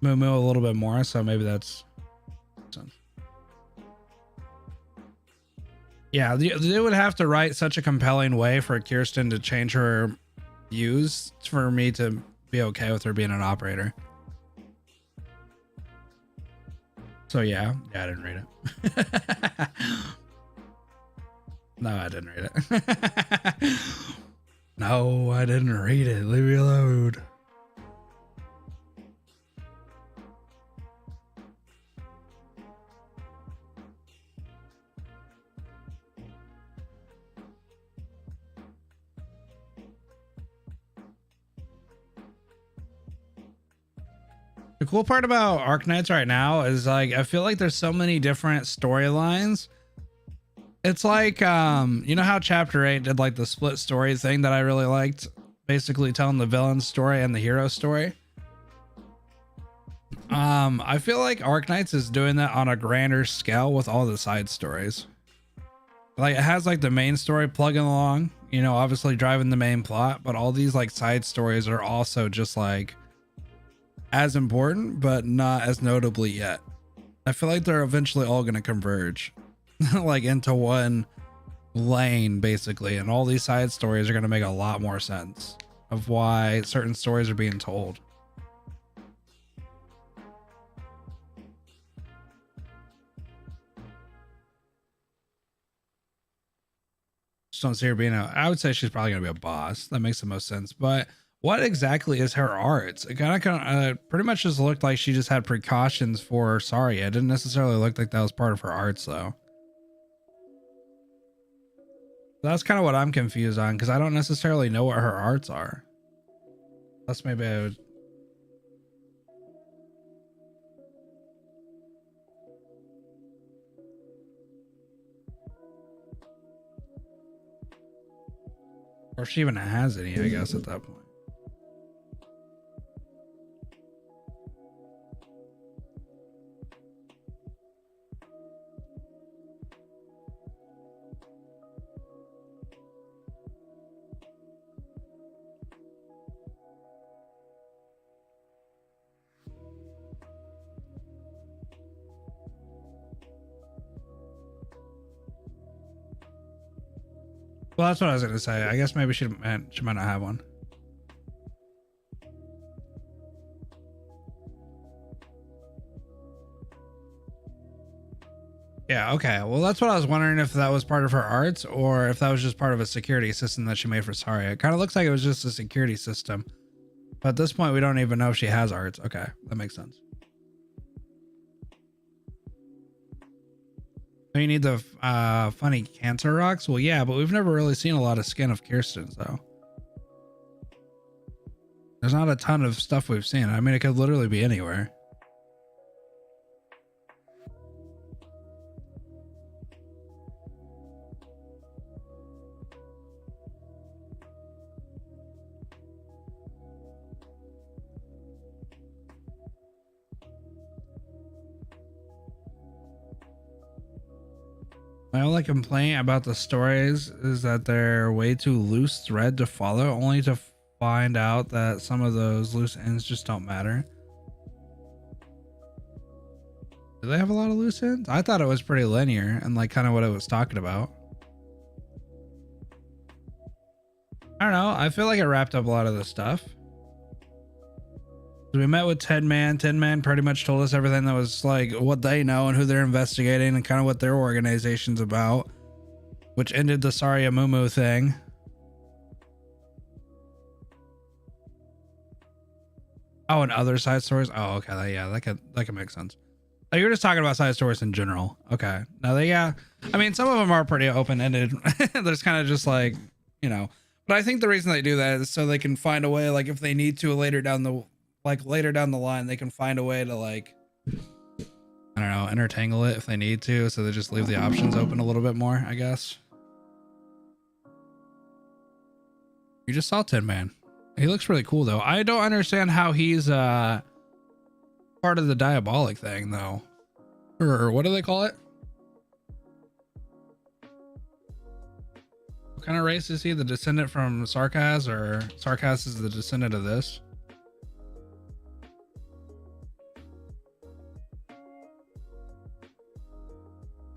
S1: Mumu a little bit more. So maybe that's sense. Yeah, they would have to write such a compelling way for Kirsten to change her views for me to be okay with her being an operator. So yeah, I didn't read it. No, I didn't read it. No, I didn't read it. Leave me alone. The cool part about Arknights right now is like I feel like there's so many different storylines. It's like you know how chapter 8 did like the split story thing that I really liked, basically telling the villain story and the hero story. I feel like Arknights is doing that on a grander scale with all the side stories. Like it has like the main story plugging along, you know, obviously driving the main plot, but all these like side stories are also just like as important, but not as notably yet. I feel like they're eventually all going to converge like into one lane basically. And all these side stories are going to make a lot more sense of why certain stories are being told. Just don't see her being I would say she's probably going to be a boss. That makes the most sense. But what exactly is her arts? It kind of pretty much just looked like she just had precautions for Saria. It didn't necessarily look like that was part of her arts though. That's kind of what I'm confused on because I don't necessarily know what her arts are. Unless maybe I would. Or if she even has any, I guess, at that point. Well, that's what I was going to say. I guess maybe she might not have one. Yeah, okay. Well, that's what I was wondering, if that was part of her arts or if that was just part of a security system that she made for Saria. It kind of looks like it was just a security system. But at this point, we don't even know if she has arts. Okay, that makes sense. You need the funny cancer rocks? Well, yeah, but we've never really seen a lot of skin of Kirsten, so. There's not a ton of stuff we've seen. I mean, it could literally be anywhere. My only complaint about the stories is that they're way too loose thread to follow, only to find out that some of those loose ends just don't matter. Do they have a lot of loose ends? I thought it was pretty linear and like kind of what it was talking about. I don't know. I feel like it wrapped up a lot of the stuff. So we met with Tin Man. Tin Man pretty much told us everything that was like what they know and who they're investigating and kind of what their organization's about, which ended the Saria Mumu thing. Oh, and other side stories. Oh, okay. Yeah, that could make sense. Oh, you're just talking about side stories in general. Okay. No, yeah. I mean, some of them are pretty open-ended. There's kind of just like, you know, but I think the reason they do that is so they can find a way, like if they need to later down the line, they can find a way to like, I don't know, intertangle it if they need to. So they just leave the options open a little bit more, I guess. You just saw Tin Man. He looks really cool though. I don't understand how he's part of the diabolic thing though. Or what do they call it? What kind of race is he? The descendant from Sarkaz, or Sarkaz is the descendant of this?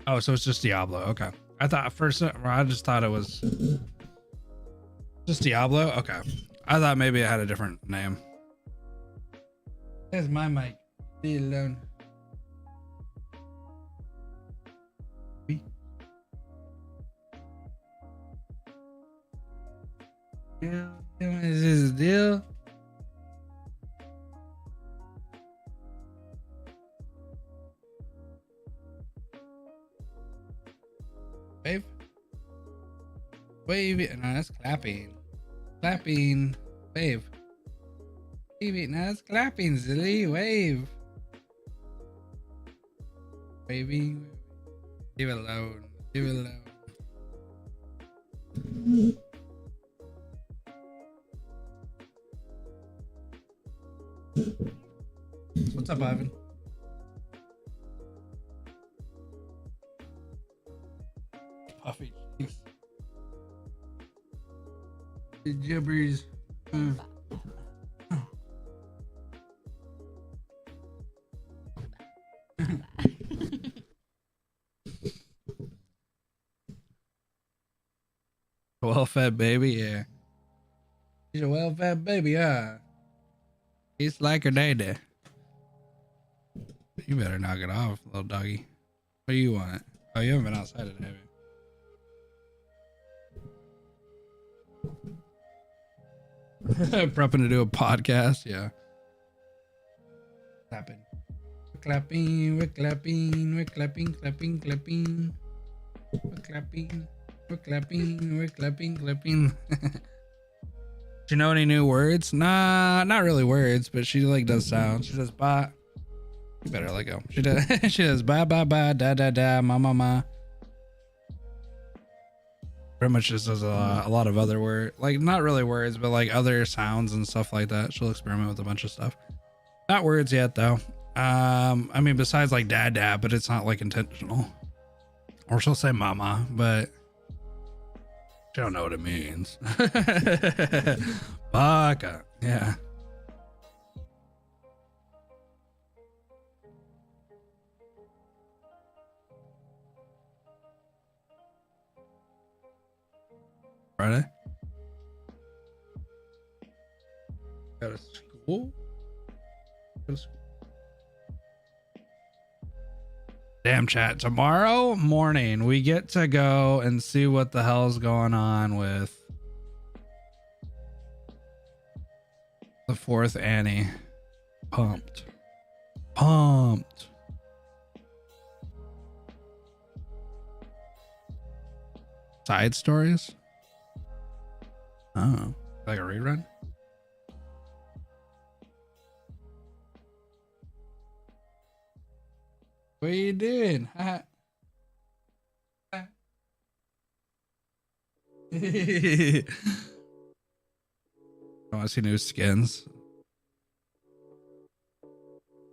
S1: Oh, so it's just Diablo. Okay. I thought first, I just thought it was just Diablo. Okay. I thought maybe it had a different name. There's my mic. Leave it alone. Yeah, is this a deal? Wave. Wave. No, that's clapping. Clapping. Wave. Wave. No, that's clapping, silly. Wave. Waving. Leave it alone. Leave it alone. What's up, Ivan? Puffy cheeks. The gibbers. Well-fed baby, yeah. She's a well-fed baby, huh? It's like her daddy. You better knock it off, little doggy. What do you want? Oh, you haven't been outside today, have you? Prepping to do a podcast, yeah. Clapping. We're clapping, we're clapping, we're clapping, clapping, clapping. We're clapping, we're clapping, we're clapping, clapping. Do you know any new words? Nah, not really words, but she like does sounds. She does ba. You better let go. She does. She does ba ba ba da da da ma ma ma. Pretty much just does a lot of other words, like not really words, but like other sounds and stuff like that. She'll experiment with a bunch of stuff. Not words yet though. I mean besides like dad dad, but it's not like intentional. Or she'll say mama, but she don't know what it means. Baka. Yeah. Friday? Go to school? Go to school. Damn chat. Tomorrow morning, we get to go and see what the hell's going on with the fourth Annie. Pumped. Pumped. Side stories? Oh, like a rerun? What are you doing? I want to see new skins.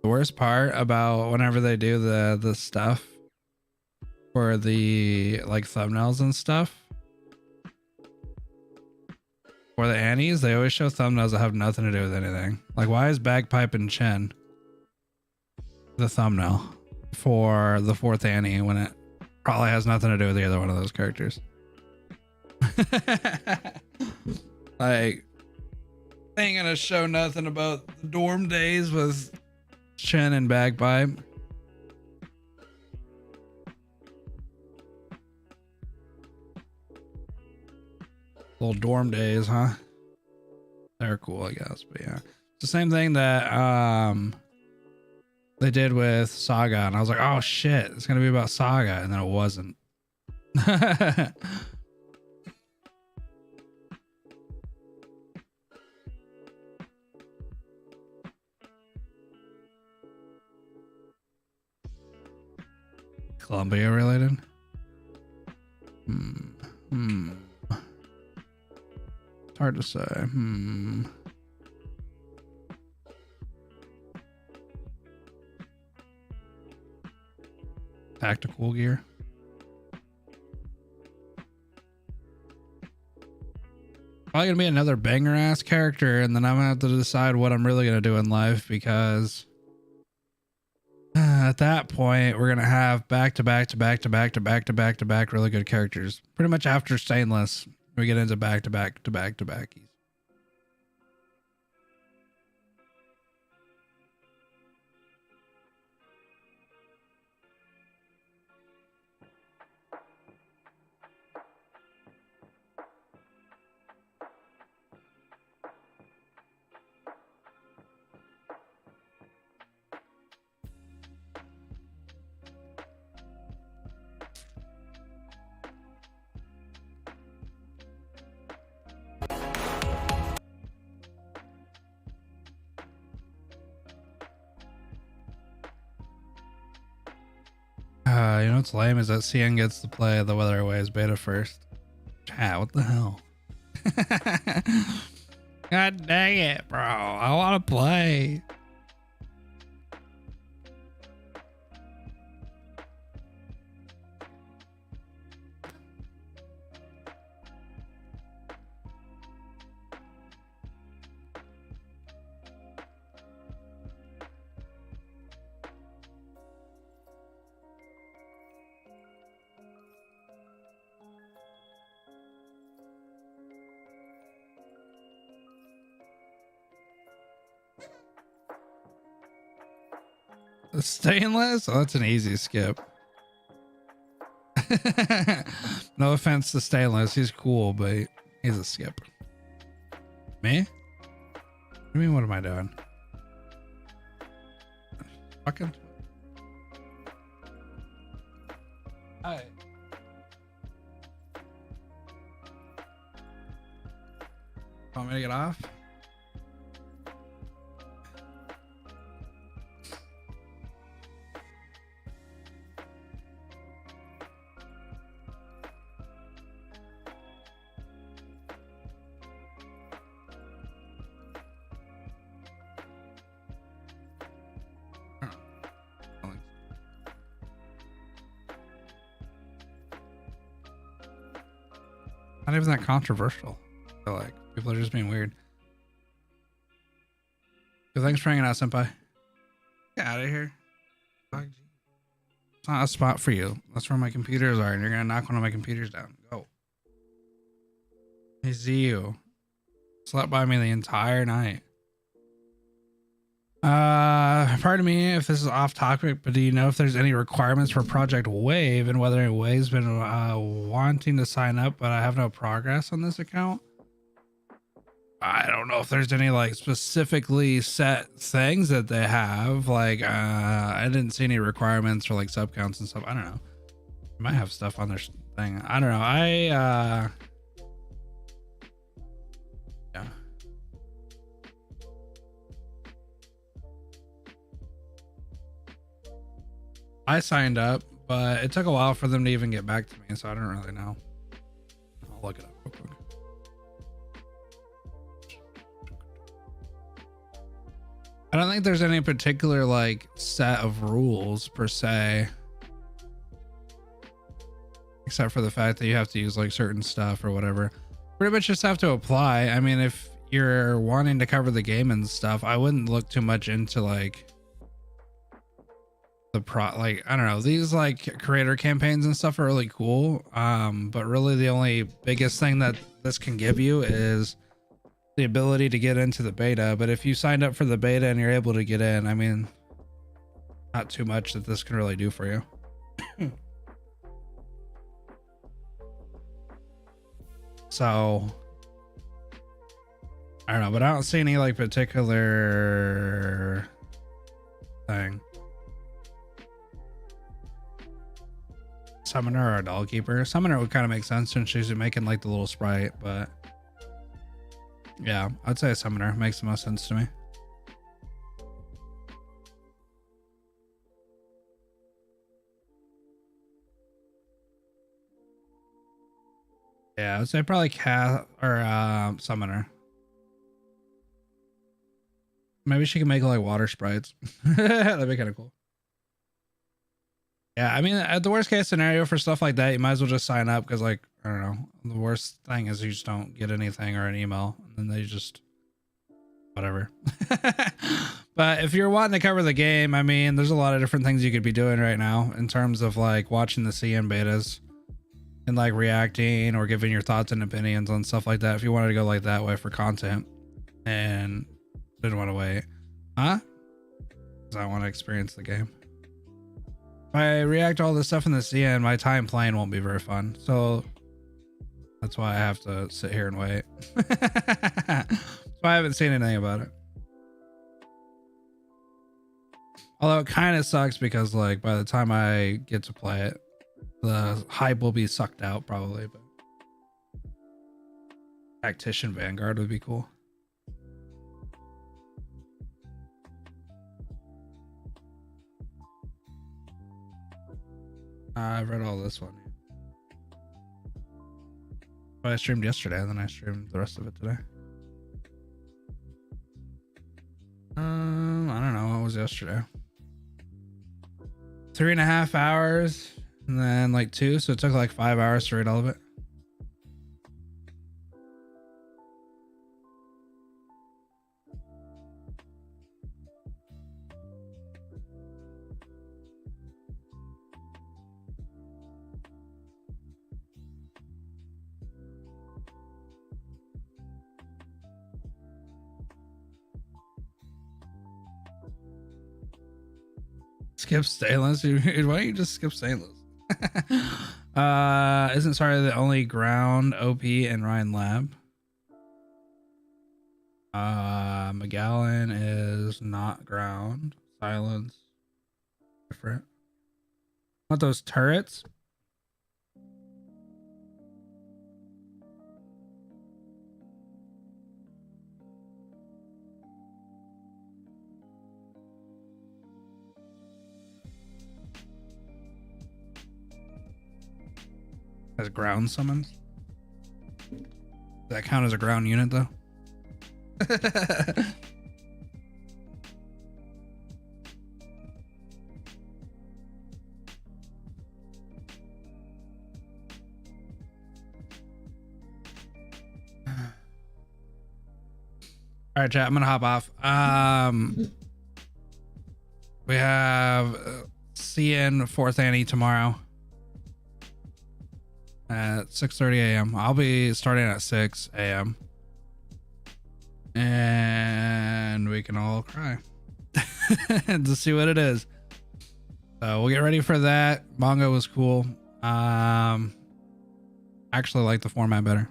S1: The worst part about whenever they do the stuff for the like thumbnails and stuff for the Annies, they always show thumbnails that have nothing to do with anything. Like, why is Bagpipe and Chen the thumbnail for the fourth Annie when it probably has nothing to do with either one of those characters? Like, they ain't gonna show nothing about the dorm days with Chen and Bagpipe. Little dorm days, huh? They're cool, I guess, but yeah. It's the same thing that they did with Saga, and I was like, oh shit, it's gonna be about Saga, and then it wasn't. Columbia related? It's hard to say. Tactical gear. Probably gonna be another banger ass character, and then I'm gonna have to decide what I'm really gonna do in life, because at that point we're gonna have back to back to back to back to back to back to back really good characters. Pretty much after Stainless, we get into back to back to back to backies. You know what's lame is that CN gets to play the Weather Waves beta first. Chat, what the hell? God dang it, bro. I want to play. Stainless? Oh, that's an easy skip. No offense to Stainless. He's cool, but he's a skip. Me? What do you mean, what am I doing? Fucking. Hi. Want me to get off? Not even that controversial. I feel like people are just being weird. So thanks for hanging out, senpai. Get out of here. It's not a spot for you. That's where my computers are, and you're gonna knock one of my computers down. Go. I see you. Slept by me the entire night. Pardon me if this is off topic, but do you know if there's any requirements for Project Wave and whether Wave's been wanting to sign up, but I have no progress on this account? I don't know if there's any like specifically set things that they have. Like, I didn't see any requirements for like sub counts and stuff. I don't know. They might have stuff on their thing. I don't know. Yeah. I signed up, but it took a while for them to even get back to me, so I don't really know. I'll look it up real quick. I don't think there's any particular like set of rules per se, except for the fact that you have to use like certain stuff or whatever. Pretty much just have to apply. I mean, if you're wanting to cover the game and stuff, I wouldn't look too much into like like I don't know, these like creator campaigns and stuff are really cool, but really the only biggest thing that this can give you is the ability to get into the beta. But if you signed up for the beta and you're able to get in, I mean, not too much that this can really do for you. So I don't know, but I don't see any like particular thing. Summoner or a doll keeper. Summoner would kind of make sense since she's making like the little sprite, but yeah, I'd say a summoner makes the most sense to me. Yeah, I'd say probably cat or summoner. Maybe she can make like water sprites. That'd be kind of cool. Yeah, I mean, at the worst case scenario for stuff like that, you might as well just sign up because, like, I don't know. The worst thing is you just don't get anything or an email, and then they just whatever. But if you're wanting to cover the game, I mean, there's a lot of different things you could be doing right now in terms of like watching the CN betas and like reacting or giving your thoughts and opinions on stuff like that. If you wanted to go like that way for content and didn't want to wait, huh? Because I want to experience the game. If I react to all this stuff in the CN, my time playing won't be very fun. So that's why I have to sit here and wait. That's why I haven't seen anything about it. Although it kind of sucks because like by the time I get to play it, the hype will be sucked out probably. But Tactician Vanguard would be cool. I've read all this one. But I streamed yesterday, and then I streamed the rest of it today. I don't know. What was yesterday? 3.5 hours, and then like 2. So it took like 5 hours to read all of it. Skip stainless. Why don't you just skip stainless? Isn't Saria the only ground OP in Rhine Lab? McGowan is not ground. Silence. Different. Want those turrets? As ground summons. Does that count as a ground unit though? All right, chat, I'm gonna hop off. We have CN 4th Annie tomorrow at 6:30 a.m. I'll be starting at 6 a.m. and we can all cry to see what it is. So we'll get ready for that. Manga was cool. Actually like the format better.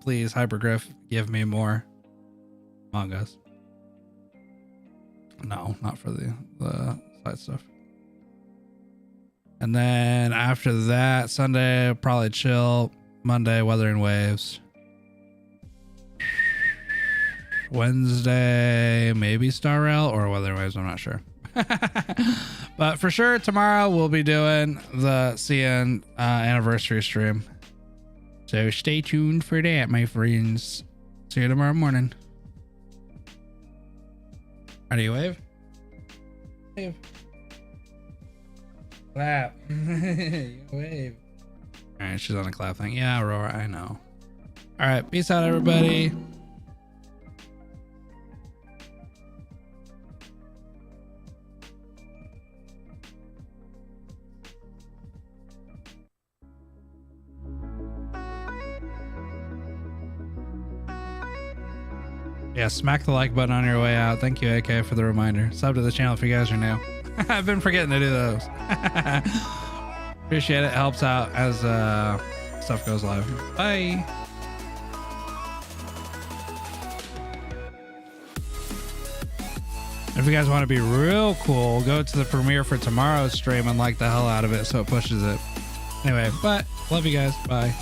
S1: Please, Hypergriff, give me more mangas. No, not for the side stuff. And then after that, Sunday, probably chill. Monday, Weathering Waves. Wednesday, maybe Star Rail or Weathering Waves, I'm not sure. But for sure, tomorrow we'll be doing the CN anniversary stream. So stay tuned for that, my friends. See you tomorrow morning. How do you wave? Wave. Clap. You wave. All right, she's on a clap thing. Yeah, Aurora, I know. All right, peace out, everybody. Yeah, smack the like button on your way out. Thank you, AK, for the reminder. Sub to the channel if you guys are new. I've been forgetting to do those. Appreciate it. Helps out as stuff goes live. Bye. If you guys want to be real cool, go to the premiere for tomorrow's stream and like the hell out of it so it pushes it. Anyway, but love you guys. Bye.